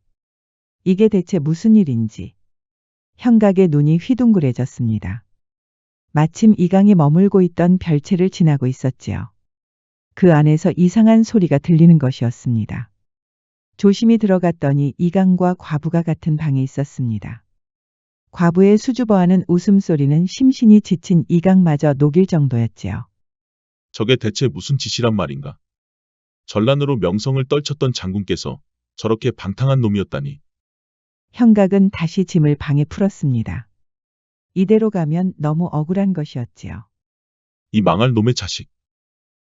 [SPEAKER 2] 이게 대체 무슨 일인지 형각의 눈이 휘둥그레졌습니다. 마침 이강이 머물고 있던 별채를 지나고 있었지요. 그 안에서 이상한 소리가 들리는 것이었습니다. 조심히 들어갔더니 이강과 과부가 같은 방에 있었습니다. 과부의 수줍어하는 웃음소리는 심신이 지친 이강마저 녹일 정도였지요.
[SPEAKER 4] 저게 대체 무슨 짓이란 말인가? 전란으로 명성을 떨쳤던 장군께서 저렇게 방탕한 놈이었다니.
[SPEAKER 2] 형각은 다시 짐을 방에 풀었습니다. 이대로 가면 너무 억울한 것이었지요.
[SPEAKER 4] 이 망할 놈의 자식.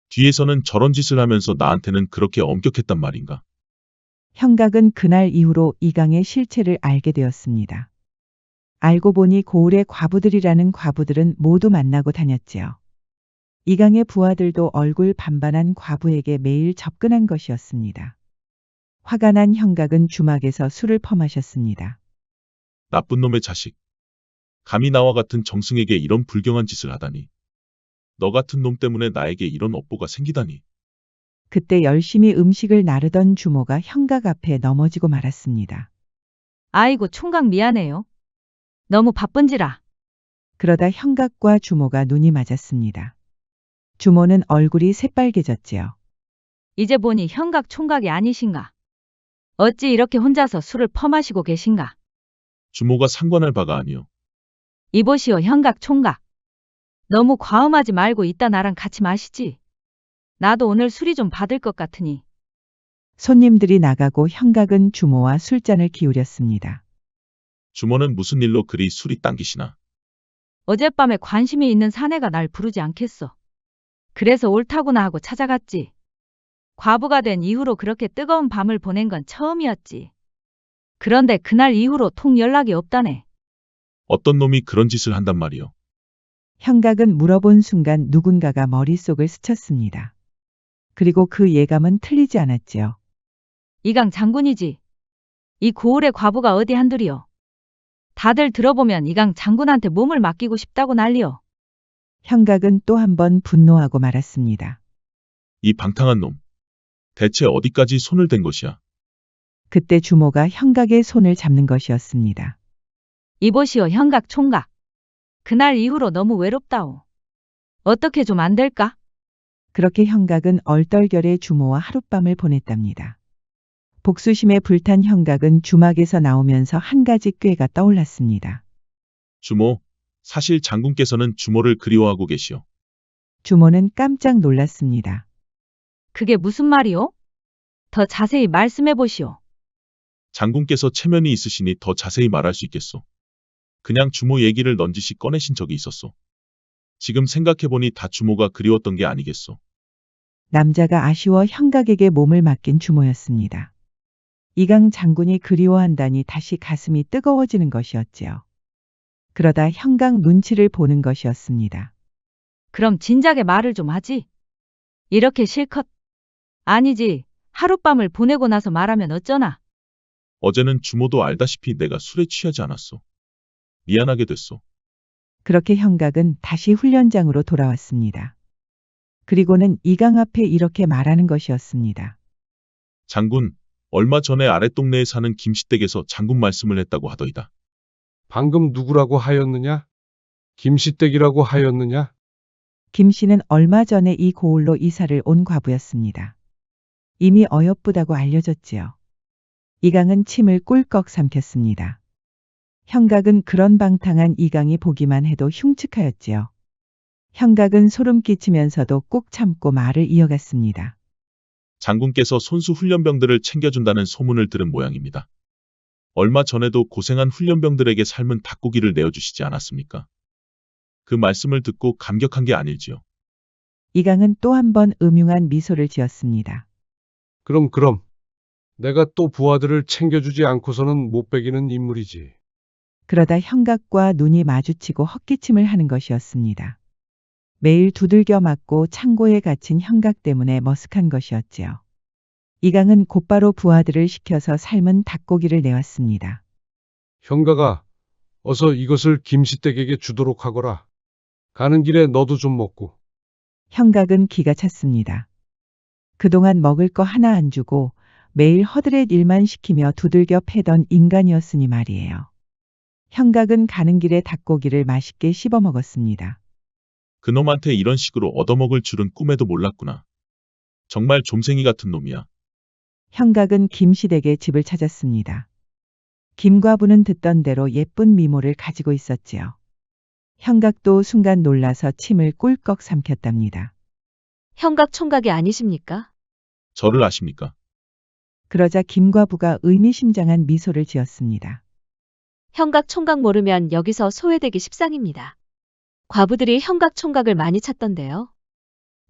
[SPEAKER 4] 뒤에서는 저런 짓을 하면서 나한테는 그렇게 엄격했단 말인가?
[SPEAKER 2] 형각은 그날 이후로 이강의 실체를 알게 되었습니다. 알고 보니 고을의 과부들이라는 과부들은 모두 만나고 다녔지요. 이강의 부하들도 얼굴 반반한 과부에게 매일 접근한 것이었습니다. 화가 난 형각은 주막에서 술을 퍼마셨습니다.
[SPEAKER 4] 나쁜 놈의 자식. 감히 나와 같은 정승에게 이런 불경한 짓을 하다니. 너 같은 놈 때문에 나에게 이런 업보가 생기다니.
[SPEAKER 2] 그때 열심히 음식을 나르던 주모가 형각 앞에 넘어지고 말았습니다.
[SPEAKER 10] 아이고 총각 미안해요. 너무 바쁜지라.
[SPEAKER 2] 그러다 형각과 주모가 눈이 맞았습니다. 주모는 얼굴이 새빨개졌지요.
[SPEAKER 10] 이제 보니 형각 총각이 아니신가. 어찌 이렇게 혼자서 술을 퍼마시고 계신가.
[SPEAKER 4] 주모가 상관할 바가 아니오.
[SPEAKER 10] 이보시오 형각 총각. 너무 과음하지 말고 이따 나랑 같이 마시지. 나도 오늘 술이 좀 받을 것 같으니.
[SPEAKER 2] 손님들이 나가고 형각은 주모와 술잔을 기울였습니다.
[SPEAKER 4] 주모는 무슨 일로 그리 술이 당기시나?
[SPEAKER 10] 어젯밤에 관심이 있는 사내가 날 부르지 않겠어. 그래서 옳다구나 하고 찾아갔지. 과부가 된 이후로 그렇게 뜨거운 밤을 보낸 건 처음이었지. 그런데 그날 이후로 통 연락이 없다네.
[SPEAKER 4] 어떤 놈이 그런 짓을 한단 말이오.
[SPEAKER 2] 형각은 물어본 순간 누군가가 머릿속을 스쳤습니다. 그리고 그 예감은 틀리지 않았지요.
[SPEAKER 10] 이강 장군이지. 이 고을의 과부가 어디 한둘이요. 다들 들어보면 이강 장군한테 몸을 맡기고 싶다고 난리요.
[SPEAKER 2] 형각은 또 한 번 분노하고 말았습니다.
[SPEAKER 4] 이 방탕한 놈. 대체 어디까지 손을 댄 것이야?
[SPEAKER 2] 그때 주모가 형각의 손을 잡는 것이었습니다.
[SPEAKER 10] 이보시오 형각 총각. 그날 이후로 너무 외롭다오. 어떻게 좀 안 될까?
[SPEAKER 2] 그렇게 형각은 얼떨결에 주모와 하룻밤을 보냈답니다. 복수심에 불탄 형각은 주막에서 나오면서 한 가지 꾀가 떠올랐습니다.
[SPEAKER 4] 주모, 사실 장군께서는 주모를 그리워하고 계시오.
[SPEAKER 2] 주모는 깜짝 놀랐습니다.
[SPEAKER 10] 그게 무슨 말이오? 더 자세히 말씀해 보시오.
[SPEAKER 4] 장군께서 체면이 있으시니 더 자세히 말할 수 있겠소. 그냥 주모 얘기를 넌지시 꺼내신 적이 있었소. 지금 생각해보니 다 주모가 그리웠던 게 아니겠소.
[SPEAKER 2] 남자가 아쉬워 형각에게 몸을 맡긴 주모였습니다. 이강 장군이 그리워한다니 다시 가슴이 뜨거워지는 것이었지요. 그러다 형각 눈치를 보는 것이었습니다.
[SPEAKER 10] 그럼 진작에 말을 좀 하지. 이렇게 실컷. 아니지. 하룻밤을 보내고 나서 말하면 어쩌나.
[SPEAKER 4] 어제는 주모도 알다시피 내가 술에 취하지 않았소. 미안하게 됐소.
[SPEAKER 2] 그렇게 형각은 다시 훈련장으로 돌아왔습니다. 그리고는 이강 앞에 이렇게 말하는 것이었습니다.
[SPEAKER 4] 장군, 얼마 전에 아랫동네에 사는 김씨댁에서 장군 말씀을 했다고 하더이다.
[SPEAKER 5] 방금 누구라고 하였느냐? 김씨댁이라고 하였느냐?
[SPEAKER 2] 김 씨는 얼마 전에 이 고을로 이사를 온 과부였습니다. 이미 어여쁘다고 알려졌지요. 이강은 침을 꿀꺽 삼켰습니다. 형각은 그런 방탕한 이강이 보기만 해도 흉측하였지요. 형각은 소름 끼치면서도 꾹 참고 말을 이어갔습니다.
[SPEAKER 4] 장군께서 손수 훈련병들을 챙겨준다는 소문을 들은 모양입니다. 얼마 전에도 고생한 훈련병들에게 삶은 닭고기를 내어주시지 않았습니까? 그 말씀을 듣고 감격한 게 아닐지요.
[SPEAKER 2] 이강은 또 한 번 음흉한 미소를 지었습니다.
[SPEAKER 5] 그럼. 내가 또 부하들을 챙겨주지 않고서는 못 배기는 인물이지.
[SPEAKER 2] 그러다 형각과 눈이 마주치고 헛기침을 하는 것이었습니다. 매일 두들겨 맞고 창고에 갇힌 형각 때문에 머쓱한 것이었지요. 이강은 곧바로 부하들을 시켜서 삶은 닭고기를 내왔습니다.
[SPEAKER 5] 형가가 어서 이것을 김씨댁에게 주도록 하거라. 가는 길에 너도 좀 먹고.
[SPEAKER 2] 형각은 기가 찼습니다. 그동안 먹을 거 하나 안 주고 매일 허드렛 일만 시키며 두들겨 패던 인간이었으니 말이에요. 형각은 가는 길에 닭고기를 맛있게 씹어 먹었습니다.
[SPEAKER 4] 그놈한테 이런 식으로 얻어먹을 줄은 꿈에도 몰랐구나. 정말 좀생이 같은 놈이야.
[SPEAKER 2] 형각은 김씨댁의 집을 찾았습니다. 김과부는 듣던 대로 예쁜 미모를 가지고 있었지요. 형각도 순간 놀라서 침을 꿀꺽 삼켰답니다.
[SPEAKER 1] 형각 총각이 아니십니까?
[SPEAKER 4] 저를 아십니까?
[SPEAKER 2] 그러자 김과부가 의미심장한 미소를 지었습니다.
[SPEAKER 1] 형각 총각 모르면 여기서 소외되기 십상입니다. 과부들이 형각 총각을 많이 찾던데요.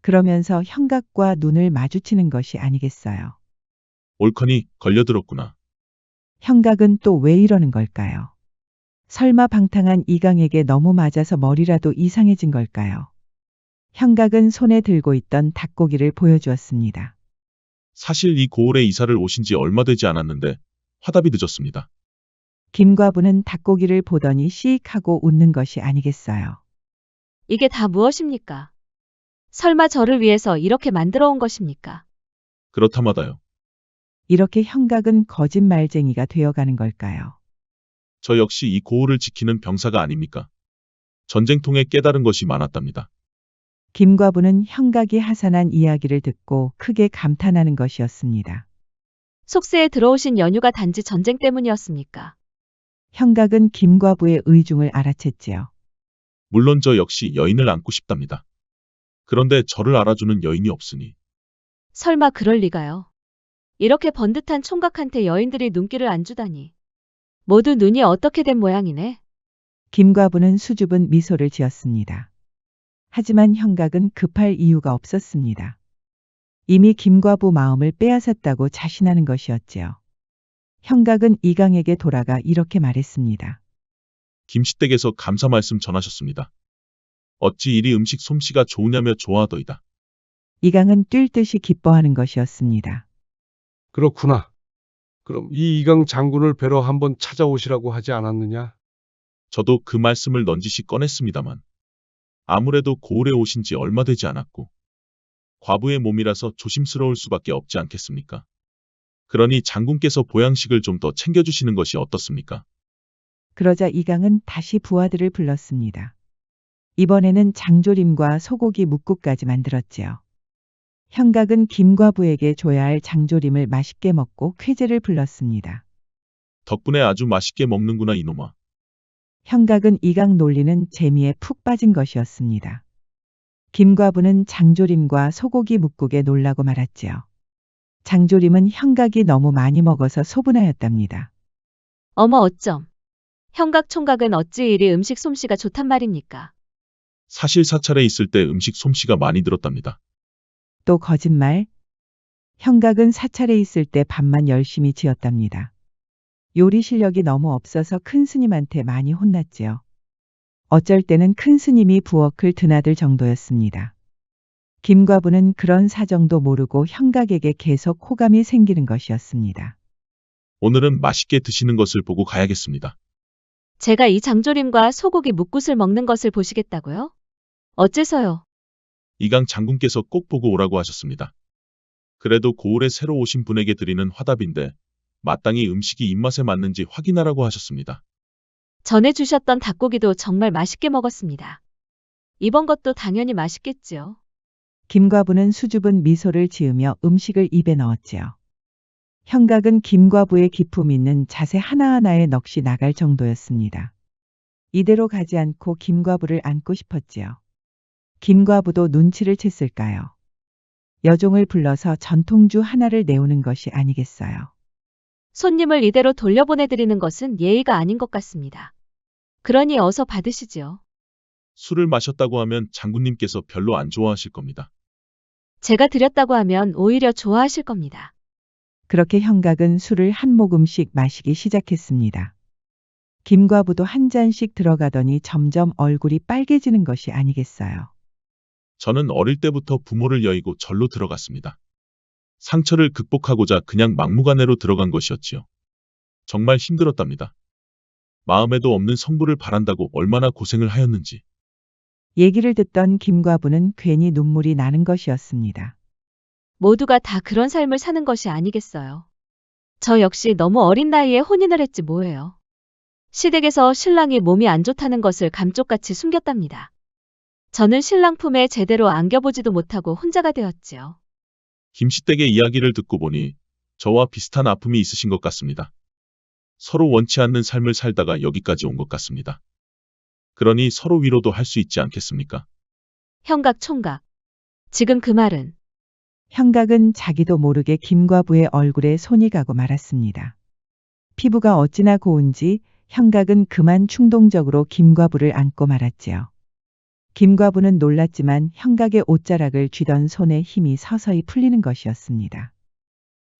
[SPEAKER 2] 그러면서 형각과 눈을 마주치는 것이 아니겠어요.
[SPEAKER 4] 옳거니 걸려들었구나.
[SPEAKER 2] 형각은 또 왜 이러는 걸까요? 설마 방탕한 이강에게 너무 맞아서 머리라도 이상해진 걸까요? 형각은 손에 들고 있던 닭고기를 보여주었습니다.
[SPEAKER 4] 사실 이 고을에 이사를 오신 지 얼마 되지 않았는데 화답이 늦었습니다.
[SPEAKER 2] 김과부는 닭고기를 보더니 씩 하고 웃는 것이 아니겠어요.
[SPEAKER 1] 이게 다 무엇입니까? 설마 저를 위해서 이렇게 만들어 온 것입니까?
[SPEAKER 4] 그렇다마다요.
[SPEAKER 2] 이렇게 형각은 거짓말쟁이가 되어가는 걸까요?
[SPEAKER 4] 저 역시 이 고을을 지키는 병사가 아닙니까? 전쟁통에 깨달은 것이 많았답니다.
[SPEAKER 2] 김과부는 형각이 하산한 이야기를 듣고 크게 감탄하는 것이었습니다.
[SPEAKER 1] 속세에 들어오신 연유가 단지 전쟁 때문이었습니까?
[SPEAKER 2] 형각은 김과부의 의중을 알아챘지요.
[SPEAKER 4] 물론 저 역시 여인을 안고 싶답니다. 그런데 저를 알아주는 여인이 없으니
[SPEAKER 1] 설마 그럴 리가요. 이렇게 번듯한 총각한테 여인들이 눈길을 안 주다니. 모두 눈이 어떻게 된 모양이네.
[SPEAKER 2] 김과부는 수줍은 미소를 지었습니다. 하지만 형각은 급할 이유가 없었습니다. 이미 김과부 마음을 빼앗았다고 자신하는 것이었지요. 형각은 이강에게 돌아가 이렇게 말했습니다.
[SPEAKER 4] 김씨댁에서 감사 말씀 전하셨습니다. 어찌 이리 음식 솜씨가 좋으냐며 좋아하더이다.
[SPEAKER 2] 이강은 뛸 듯이 기뻐하는 것이었습니다.
[SPEAKER 5] 그렇구나. 그럼 이 이강 장군을 뵈러 한번 찾아오시라고 하지 않았느냐?
[SPEAKER 4] 저도 그 말씀을 넌지시 꺼냈습니다만 아무래도 고을에 오신 지 얼마 되지 않았고 과부의 몸이라서 조심스러울 수밖에 없지 않겠습니까? 그러니 장군께서 보양식을 좀 더 챙겨주시는 것이 어떻습니까?
[SPEAKER 2] 그러자 이강은 다시 부하들을 불렀습니다. 이번에는 장조림과 소고기 묵국까지 만들었지요. 형각은 김과부에게 줘야 할 장조림을 맛있게 먹고 쾌재를 불렀습니다.
[SPEAKER 4] 덕분에 아주 맛있게 먹는구나 이놈아.
[SPEAKER 2] 형각은 이강 놀리는 재미에 푹 빠진 것이었습니다. 김과부는 장조림과 소고기 묵국에 놀라고 말았지요. 장조림은 형각이 너무 많이 먹어서 소분하였답니다.
[SPEAKER 1] 어머 어쩜. 형각 총각은 어찌 이리 음식 솜씨가 좋단 말입니까?
[SPEAKER 4] 사실 사찰에 있을 때 음식 솜씨가 많이 들었답니다.
[SPEAKER 2] 또 거짓말? 형각은 사찰에 있을 때 밥만 열심히 지었답니다. 요리 실력이 너무 없어서 큰 스님한테 많이 혼났지요. 어쩔 때는 큰 스님이 부엌을 드나들 정도였습니다. 김과부는 그런 사정도 모르고 형각에게 계속 호감이 생기는 것이었습니다.
[SPEAKER 4] 오늘은 맛있게 드시는 것을 보고 가야겠습니다.
[SPEAKER 1] 제가 이 장조림과 소고기 묵굿을 먹는 것을 보시겠다고요? 어째서요?
[SPEAKER 4] 이강 장군께서 꼭 보고 오라고 하셨습니다. 그래도 고을에 새로 오신 분에게 드리는 화답인데 마땅히 음식이 입맛에 맞는지 확인하라고 하셨습니다.
[SPEAKER 1] 전에 주셨던 닭고기도 정말 맛있게 먹었습니다. 이번 것도 당연히 맛있겠지요.
[SPEAKER 2] 김과부는 수줍은 미소를 지으며 음식을 입에 넣었지요. 형각은 김과부의 기품 있는 자세 하나하나에 넋이 나갈 정도였습니다. 이대로 가지 않고 김과부를 안고 싶었지요. 김과부도 눈치를 챘을까요? 여종을 불러서 전통주 하나를 내오는 것이 아니겠어요.
[SPEAKER 1] 손님을 이대로 돌려보내드리는 것은 예의가 아닌 것 같습니다. 그러니 어서 받으시지요.
[SPEAKER 4] 술을 마셨다고 하면 장군님께서 별로 안 좋아하실 겁니다.
[SPEAKER 1] 제가 드렸다고 하면 오히려 좋아하실 겁니다.
[SPEAKER 2] 그렇게 형각은 술을 한 모금씩 마시기 시작했습니다. 김과부도 한 잔씩 들어가더니 점점 얼굴이 빨개지는 것이 아니겠어요.
[SPEAKER 4] 저는 어릴 때부터 부모를 여의고 절로 들어갔습니다. 상처를 극복하고자 그냥 막무가내로 들어간 것이었지요. 정말 힘들었답니다. 마음에도 없는 성부를 바란다고 얼마나 고생을 하였는지.
[SPEAKER 2] 얘기를 듣던 김과부는 괜히 눈물이 나는 것이었습니다.
[SPEAKER 1] 모두가 다 그런 삶을 사는 것이 아니겠어요. 저 역시 너무 어린 나이에 혼인을 했지 뭐예요. 시댁에서 신랑이 몸이 안 좋다는 것을 감쪽같이 숨겼답니다. 저는 신랑 품에 제대로 안겨보지도 못하고 혼자가 되었지요.
[SPEAKER 4] 김씨댁의 이야기를 듣고 보니 저와 비슷한 아픔이 있으신 것 같습니다. 서로 원치 않는 삶을 살다가 여기까지 온 것 같습니다. 그러니 서로 위로도 할 수 있지 않겠습니까?
[SPEAKER 1] 형각 총각. 지금 그 말은
[SPEAKER 2] 형각은 자기도 모르게 김과부의 얼굴에 손이 가고 말았습니다. 피부가 어찌나 고운지 형각은 그만 충동적으로 김과부를 안고 말았지요. 김과부는 놀랐지만 형각의 옷자락을 쥐던 손에 힘이 서서히 풀리는 것이었습니다.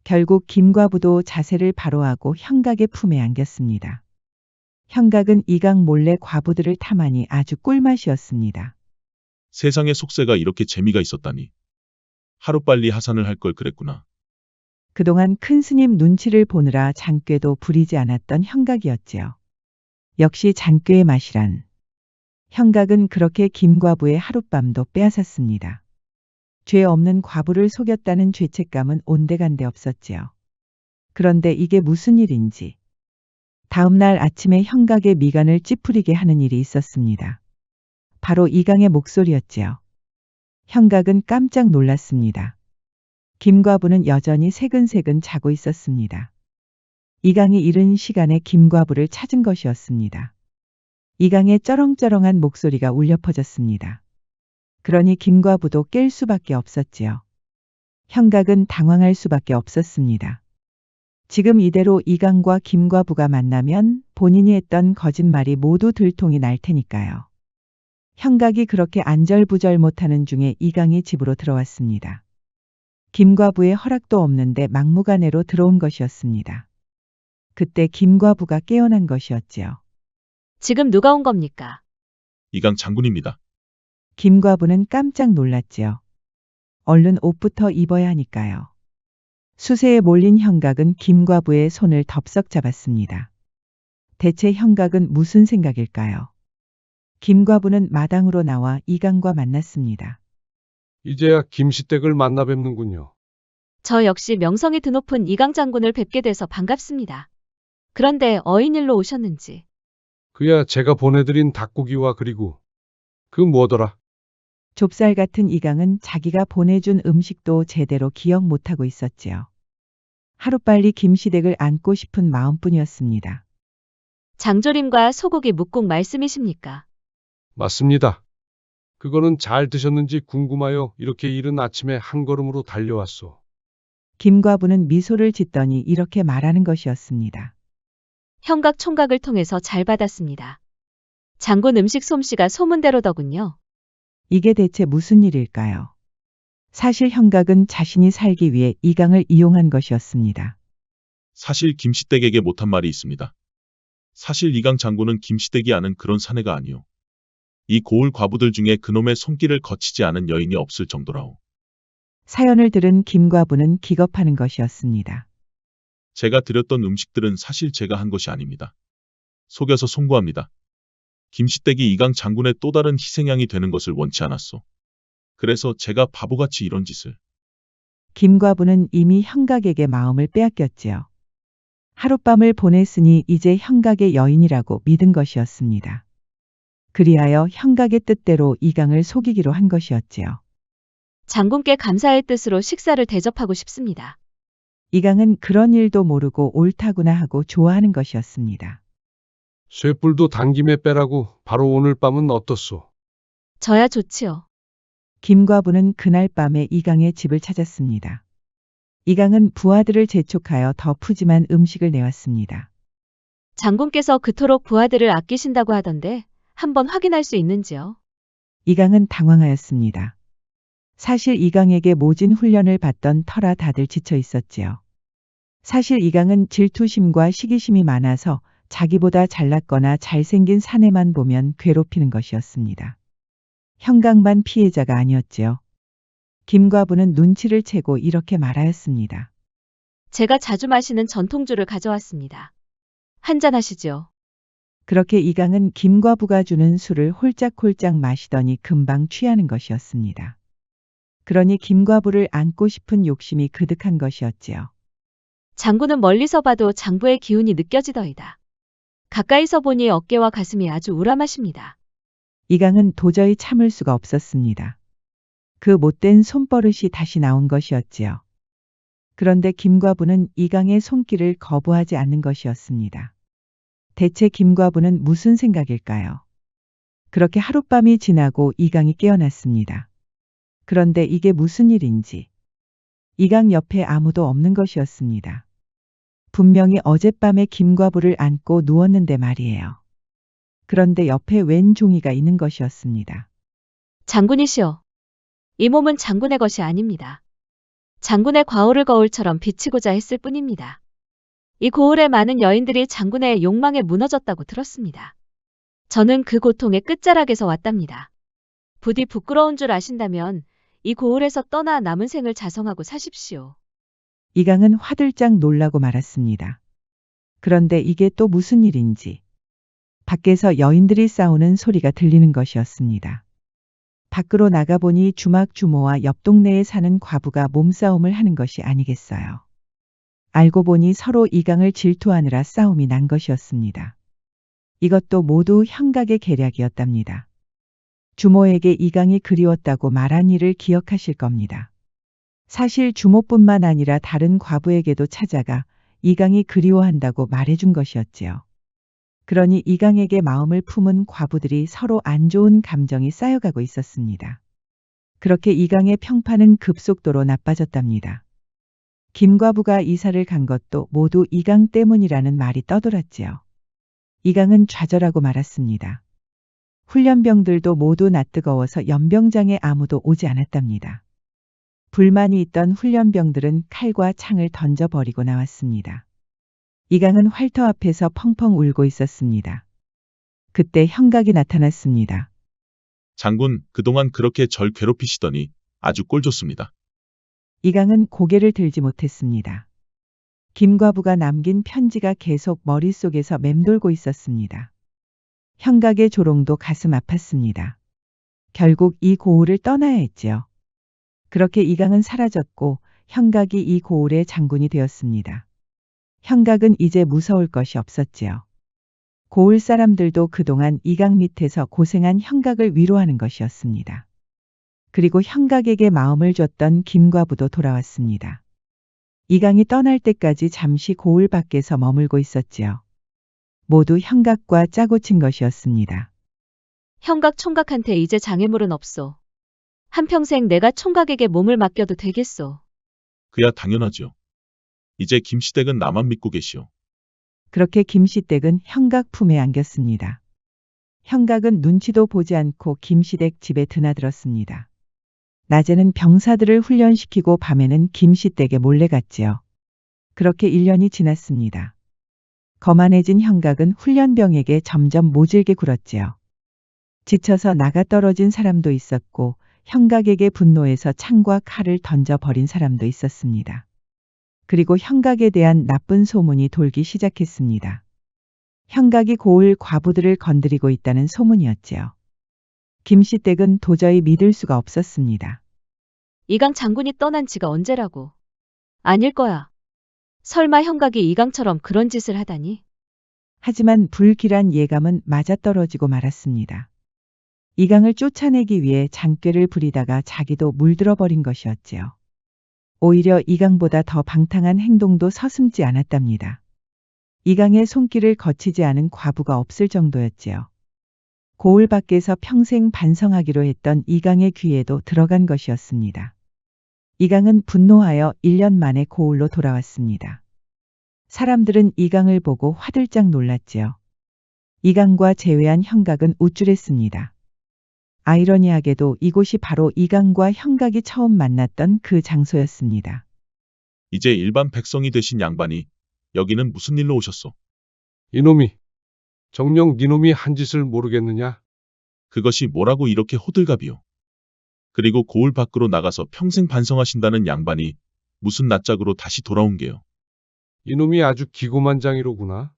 [SPEAKER 2] 결국 김과부도 자세를 바로 하고 형각의 품에 안겼습니다. 형각은 이강 몰래 과부들을 탐하니 아주 꿀맛이었습니다.
[SPEAKER 4] 세상에 속세가 이렇게 재미가 있었다니. 하루빨리 하산을 할 걸 그랬구나.
[SPEAKER 2] 그동안 큰 스님 눈치를 보느라 장꾀도 부리지 않았던 형각이었지요. 역시 장꾀의 맛이란. 형각은 그렇게 김과부의 하룻밤도 빼앗았습니다. 죄 없는 과부를 속였다는 죄책감은 온데간데 없었지요. 그런데 이게 무슨 일인지. 다음 날 아침에 형각의 미간을 찌푸리게 하는 일이 있었습니다. 바로 이강의 목소리였지요. 형각은 깜짝 놀랐습니다. 김과부는 여전히 새근새근 자고 있었습니다. 이강이 이른 시간에 김과부를 찾은 것이었습니다. 이강의 쩌렁쩌렁한 목소리가 울려 퍼졌습니다. 그러니 김과부도 깰 수밖에 없었지요. 형각은 당황할 수밖에 없었습니다. 지금 이대로 이강과 김과부가 만나면 본인이 했던 거짓말이 모두 들통이 날 테니까요. 형각이 그렇게 안절부절 못하는 중에 이강이 집으로 들어왔습니다. 김과부의 허락도 없는데 막무가내로 들어온 것이었습니다. 그때 김과부가 깨어난 것이었지요.
[SPEAKER 1] 지금 누가 온 겁니까?
[SPEAKER 4] 이강 장군입니다.
[SPEAKER 2] 김과부는 깜짝 놀랐지요. 얼른 옷부터 입어야 하니까요. 수세에 몰린 형각은 김과부의 손을 덥석 잡았습니다. 대체 형각은 무슨 생각일까요? 김과부는 마당으로 나와 이강과 만났습니다.
[SPEAKER 5] 이제야 김씨댁을 만나 뵙는군요.
[SPEAKER 1] 저 역시 명성이 드높은 이강 장군을 뵙게 돼서 반갑습니다. 그런데 어인일로 오셨는지.
[SPEAKER 5] 그야 제가 보내드린 닭고기와 그리고 그 뭐더라.
[SPEAKER 2] 좁쌀 같은 이강은 자기가 보내준 음식도 제대로 기억 못하고 있었지요. 하루빨리 김씨댁을 안고 싶은 마음뿐이었습니다.
[SPEAKER 1] 장조림과 소고기 묵국 말씀이십니까?
[SPEAKER 5] 맞습니다. 그거는 잘 드셨는지 궁금하여 이렇게 이른 아침에 한 걸음으로 달려왔소.
[SPEAKER 2] 김과부는 미소를 짓더니 이렇게 말하는 것이었습니다.
[SPEAKER 1] 형각 총각을 통해서 잘 받았습니다. 장군 음식 솜씨가 소문대로더군요.
[SPEAKER 2] 이게 대체 무슨 일일까요? 사실 형각은 자신이 살기 위해 이강을 이용한 것이었습니다.
[SPEAKER 4] 사실 김씨댁에게 못한 말이 있습니다. 사실 이강 장군은 김씨댁이 아는 그런 사내가 아니오. 이 고을 과부들 중에 그놈의 손길을 거치지 않은 여인이 없을 정도라오.
[SPEAKER 2] 사연을 들은 김과부는 기겁하는 것이었습니다.
[SPEAKER 4] 제가 드렸던 음식들은 사실 제가 한 것이 아닙니다. 속여서 송구합니다. 김시댁이 이강 장군의 또 다른 희생양이 되는 것을 원치 않았소. 그래서 제가 바보같이 이런 짓을.
[SPEAKER 2] 김과부는 이미 형각에게 마음을 빼앗겼지요. 하룻밤을 보냈으니 이제 형각의 여인이라고 믿은 것이었습니다. 그리하여 형각의 뜻대로 이강을 속이기로 한 것이었지요.
[SPEAKER 1] 장군께 감사의 뜻으로 식사를 대접하고 싶습니다.
[SPEAKER 2] 이강은 그런 일도 모르고 옳다구나 하고 좋아하는 것이었습니다.
[SPEAKER 5] 쇠불도 당김에 빼라고 바로 오늘 밤은 어떻소?
[SPEAKER 1] 저야 좋지요.
[SPEAKER 2] 김과부는 그날 밤에 이강의 집을 찾았습니다. 이강은 부하들을 재촉하여 더 푸짐한 음식을 내왔습니다.
[SPEAKER 1] 장군께서 그토록 부하들을 아끼신다고 하던데 한번 확인할 수 있는지요?
[SPEAKER 2] 이강은 당황하였습니다. 사실 이강에게 모진 훈련을 받던 터라 다들 지쳐 있었지요. 사실 이강은 질투심과 시기심이 많아서 자기보다 잘났거나 잘생긴 사내만 보면 괴롭히는 것이었습니다. 형각만 피해자가 아니었지요. 김과부는 눈치를 채고 이렇게 말하였습니다.
[SPEAKER 1] 제가 자주 마시는 전통주를 가져왔습니다. 한잔 하시죠.
[SPEAKER 2] 그렇게 이강은 김과부가 주는 술을 홀짝홀짝 마시더니 금방 취하는 것이었습니다. 그러니 김과부를 안고 싶은 욕심이 그득한 것이었지요.
[SPEAKER 1] 장군은 멀리서 봐도 장부의 기운이 느껴지더이다. 가까이서 보니 어깨와 가슴이 아주 우람하십니다.
[SPEAKER 2] 이강은 도저히 참을 수가 없었습니다. 그 못된 손버릇이 다시 나온 것이었지요. 그런데 김과부는 이강의 손길을 거부하지 않는 것이었습니다. 대체 김과부는 무슨 생각일까요? 그렇게 하룻밤이 지나고 이강이 깨어났습니다. 그런데 이게 무슨 일인지. 이강 옆에 아무도 없는 것이었습니다. 분명히 어젯밤에 김과부를 안고 누웠는데 말이에요. 그런데 옆에 웬 종이가 있는 것이었습니다.
[SPEAKER 1] 장군이시여. 이 몸은 장군의 것이 아닙니다. 장군의 과오를 거울처럼 비치고자 했을 뿐입니다. 이 고을의 많은 여인들이 장군의 욕망에 무너졌다고 들었습니다. 저는 그 고통의 끝자락에서 왔답니다. 부디 부끄러운 줄 아신다면 이 고을에서 떠나 남은 생을 자성하고 사십시오.
[SPEAKER 2] 이강은 화들짝 놀라고 말았습니다. 그런데 이게 또 무슨 일인지. 밖에서 여인들이 싸우는 소리가 들리는 것이었습니다. 밖으로 나가보니 주막 주모와 옆 동네에 사는 과부가 몸싸움을 하는 것이 아니겠어요. 알고 보니 서로 이강을 질투하느라 싸움이 난 것이었습니다. 이것도 모두 형각의 계략이었답니다. 주모에게 이강이 그리웠다고 말한 일을 기억하실 겁니다. 사실 주모뿐만 아니라 다른 과부에게도 찾아가 이강이 그리워한다고 말해준 것이었지요. 그러니 이강에게 마음을 품은 과부들이 서로 안 좋은 감정이 쌓여가고 있었습니다. 그렇게 이강의 평판은 급속도로 나빠졌답니다. 김과부가 이사를 간 것도 모두 이강 때문이라는 말이 떠돌았지요. 이강은 좌절하고 말았습니다. 훈련병들도 모두 낯뜨거워서 연병장에 아무도 오지 않았답니다. 불만이 있던 훈련병들은 칼과 창을 던져버리고 나왔습니다. 이강은 활터 앞에서 펑펑 울고 있었습니다. 그때 형각이 나타났습니다.
[SPEAKER 4] 장군, 그동안 그렇게 절 괴롭히시더니 아주 꼴 좋습니다.
[SPEAKER 2] 이강은 고개를 들지 못했습니다. 김과부가 남긴 편지가 계속 머릿속에서 맴돌고 있었습니다. 형각의 조롱도 가슴 아팠습니다. 결국 이 고을을 떠나야 했지요. 그렇게 이강은 사라졌고 형각이 이 고을의 장군이 되었습니다. 형각은 이제 무서울 것이 없었지요. 고을 사람들도 그동안 이강 밑에서 고생한 형각을 위로하는 것이었습니다. 그리고 형각에게 마음을 줬던 김과부도 돌아왔습니다. 이강이 떠날 때까지 잠시 고을 밖에서 머물고 있었지요. 모두 형각과 짜고 친 것이었습니다.
[SPEAKER 1] 형각 총각한테 이제 장애물은 없소. 한평생 내가 총각에게 몸을 맡겨도 되겠소.
[SPEAKER 4] 그야 당연하죠. 이제 김시댁은 나만 믿고 계시오.
[SPEAKER 2] 그렇게 김시댁은 형각 품에 안겼습니다. 형각은 눈치도 보지 않고 김시댁 집에 드나들었습니다. 낮에는 병사들을 훈련시키고 밤에는 김시댁에 몰래 갔지요. 그렇게 1년이 지났습니다. 거만해진 형각은 훈련병에게 점점 모질게 굴었지요. 지쳐서 나가 떨어진 사람도 있었고 형각에게 분노해서 창과 칼을 던져버린 사람도 있었습니다. 그리고 형각에 대한 나쁜 소문이 돌기 시작했습니다. 형각이 고을 과부들을 건드리고 있다는 소문이었지요. 김씨 댁은 도저히 믿을 수가 없었습니다.
[SPEAKER 1] 이강 장군이 떠난 지가 언제라고. 아닐 거야. 설마 형각이 이강처럼 그런 짓을 하다니.
[SPEAKER 2] 하지만 불길한 예감은 맞아떨어지고 말았습니다. 이강을 쫓아내기 위해 장꾀를 부리다가 자기도 물들어 버린 것이었지요. 오히려 이강보다 더 방탕한 행동도 서슴지 않았답니다. 이강의 손길을 거치지 않은 과부가 없을 정도였지요. 고을 밖에서 평생 반성하기로 했던 이강의 귀에도 들어간 것이었습니다. 이강은 분노하여 1년 만에 고을로 돌아왔습니다. 사람들은 이강을 보고 화들짝 놀랐지요. 이강과 제외한 형각은 우쭐했습니다. 아이러니하게도 이곳이 바로 이강과 형각이 처음 만났던 그 장소였습니다.
[SPEAKER 4] 이제 일반 백성이 되신 양반이 여기는 무슨 일로 오셨소?
[SPEAKER 5] 이놈이, 정녕 니놈이 한 짓을 모르겠느냐?
[SPEAKER 4] 그것이 뭐라고 이렇게 호들갑이요? 그리고 고을 밖으로 나가서 평생 반성하신다는 양반이 무슨 낯짝으로 다시 돌아온 게요?
[SPEAKER 5] 이놈이 아주 기고만장이로구나.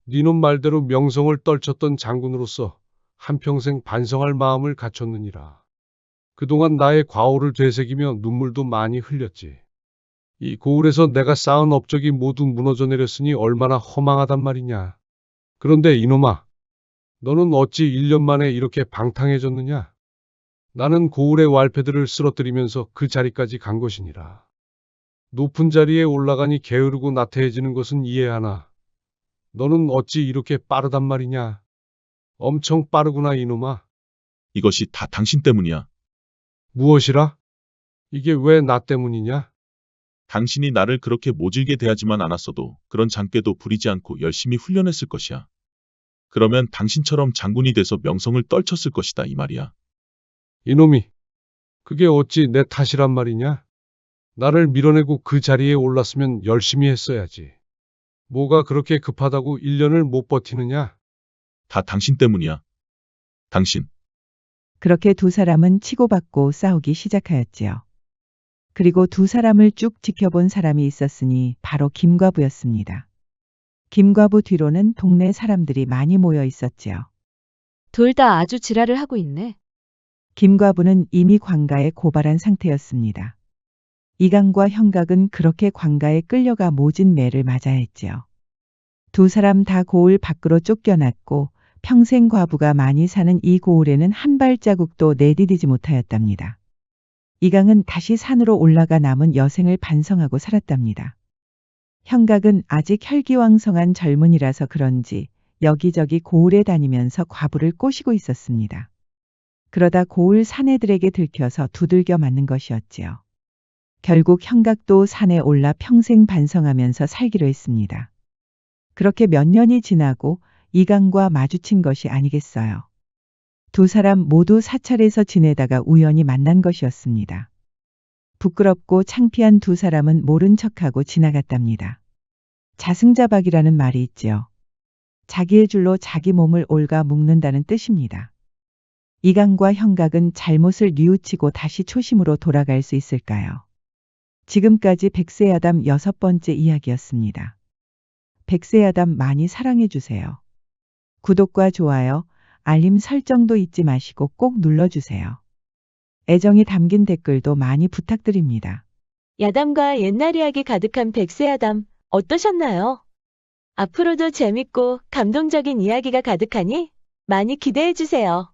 [SPEAKER 5] 니놈 말대로 명성을 떨쳤던 장군으로서 한평생 반성할 마음을 갖췄느니라. 그동안 나의 과오를 되새기며 눈물도 많이 흘렸지. 이 고을에서 내가 쌓은 업적이 모두 무너져 내렸으니 얼마나 허망하단 말이냐. 그런데 이놈아, 너는 어찌 1년 만에 이렇게 방탕해졌느냐? 나는 고을의 왈패들을 쓰러뜨리면서 그 자리까지 간 것이니라. 높은 자리에 올라가니 게으르고 나태해지는 것은 이해하나 너는 어찌 이렇게 빠르단 말이냐? 엄청 빠르구나 이놈아.
[SPEAKER 4] 이것이 다 당신 때문이야.
[SPEAKER 5] 무엇이라? 이게 왜 나 때문이냐?
[SPEAKER 4] 당신이 나를 그렇게 모질게 대하지만 않았어도 그런 장꾀도 부리지 않고 열심히 훈련했을 것이야. 그러면 당신처럼 장군이 돼서 명성을 떨쳤을 것이다 이 말이야.
[SPEAKER 5] 이놈이, 그게 어찌 내 탓이란 말이냐? 나를 밀어내고 그 자리에 올랐으면 열심히 했어야지. 뭐가 그렇게 급하다고 1년을 못 버티느냐?
[SPEAKER 4] 다 당신 때문이야. 당신.
[SPEAKER 2] 그렇게 두 사람은 치고받고 싸우기 시작하였지요. 그리고 두 사람을 쭉 지켜본 사람이 있었으니 바로 김과부였습니다. 김과부 뒤로는 동네 사람들이 많이 모여 있었지요.
[SPEAKER 1] 둘 다 아주 지랄을 하고 있네.
[SPEAKER 2] 김과부는 이미 관가에 고발한 상태였습니다. 이강과 형각은 그렇게 관가에 끌려가 모진 매를 맞아야 했지요. 두 사람 다 고을 밖으로 쫓겨났고 평생 과부가 많이 사는 이 고을에는 한 발자국도 내디디지 못하였답니다. 이강은 다시 산으로 올라가 남은 여생을 반성하고 살았답니다. 형각은 아직 혈기왕성한 젊은이라서 그런지 여기저기 고을에 다니면서 과부를 꼬시고 있었습니다. 그러다 고을 사내들에게 들켜서 두들겨 맞는 것이었지요. 결국 형각도 산에 올라 평생 반성하면서 살기로 했습니다. 그렇게 몇 년이 지나고 이강과 마주친 것이 아니겠어요. 두 사람 모두 사찰에서 지내다가 우연히 만난 것이었습니다. 부끄럽고 창피한 두 사람은 모른 척하고 지나갔답니다. 자승자박이라는 말이 있지요. 자기의 줄로 자기 몸을 올가 묶는다는 뜻입니다. 이강과 형각은 잘못을 뉘우치고 다시 초심으로 돌아갈 수 있을까요? 지금까지 백세야담 6번째 이야기였습니다. 백세야담 많이 사랑해주세요. 구독과 좋아요, 알림 설정도 잊지 마시고 꼭 눌러주세요. 애정이 담긴 댓글도 많이 부탁드립니다.
[SPEAKER 1] 야담과 옛날 이야기 가득한 백세야담 어떠셨나요? 앞으로도 재밌고 감동적인 이야기가 가득하니 많이 기대해주세요.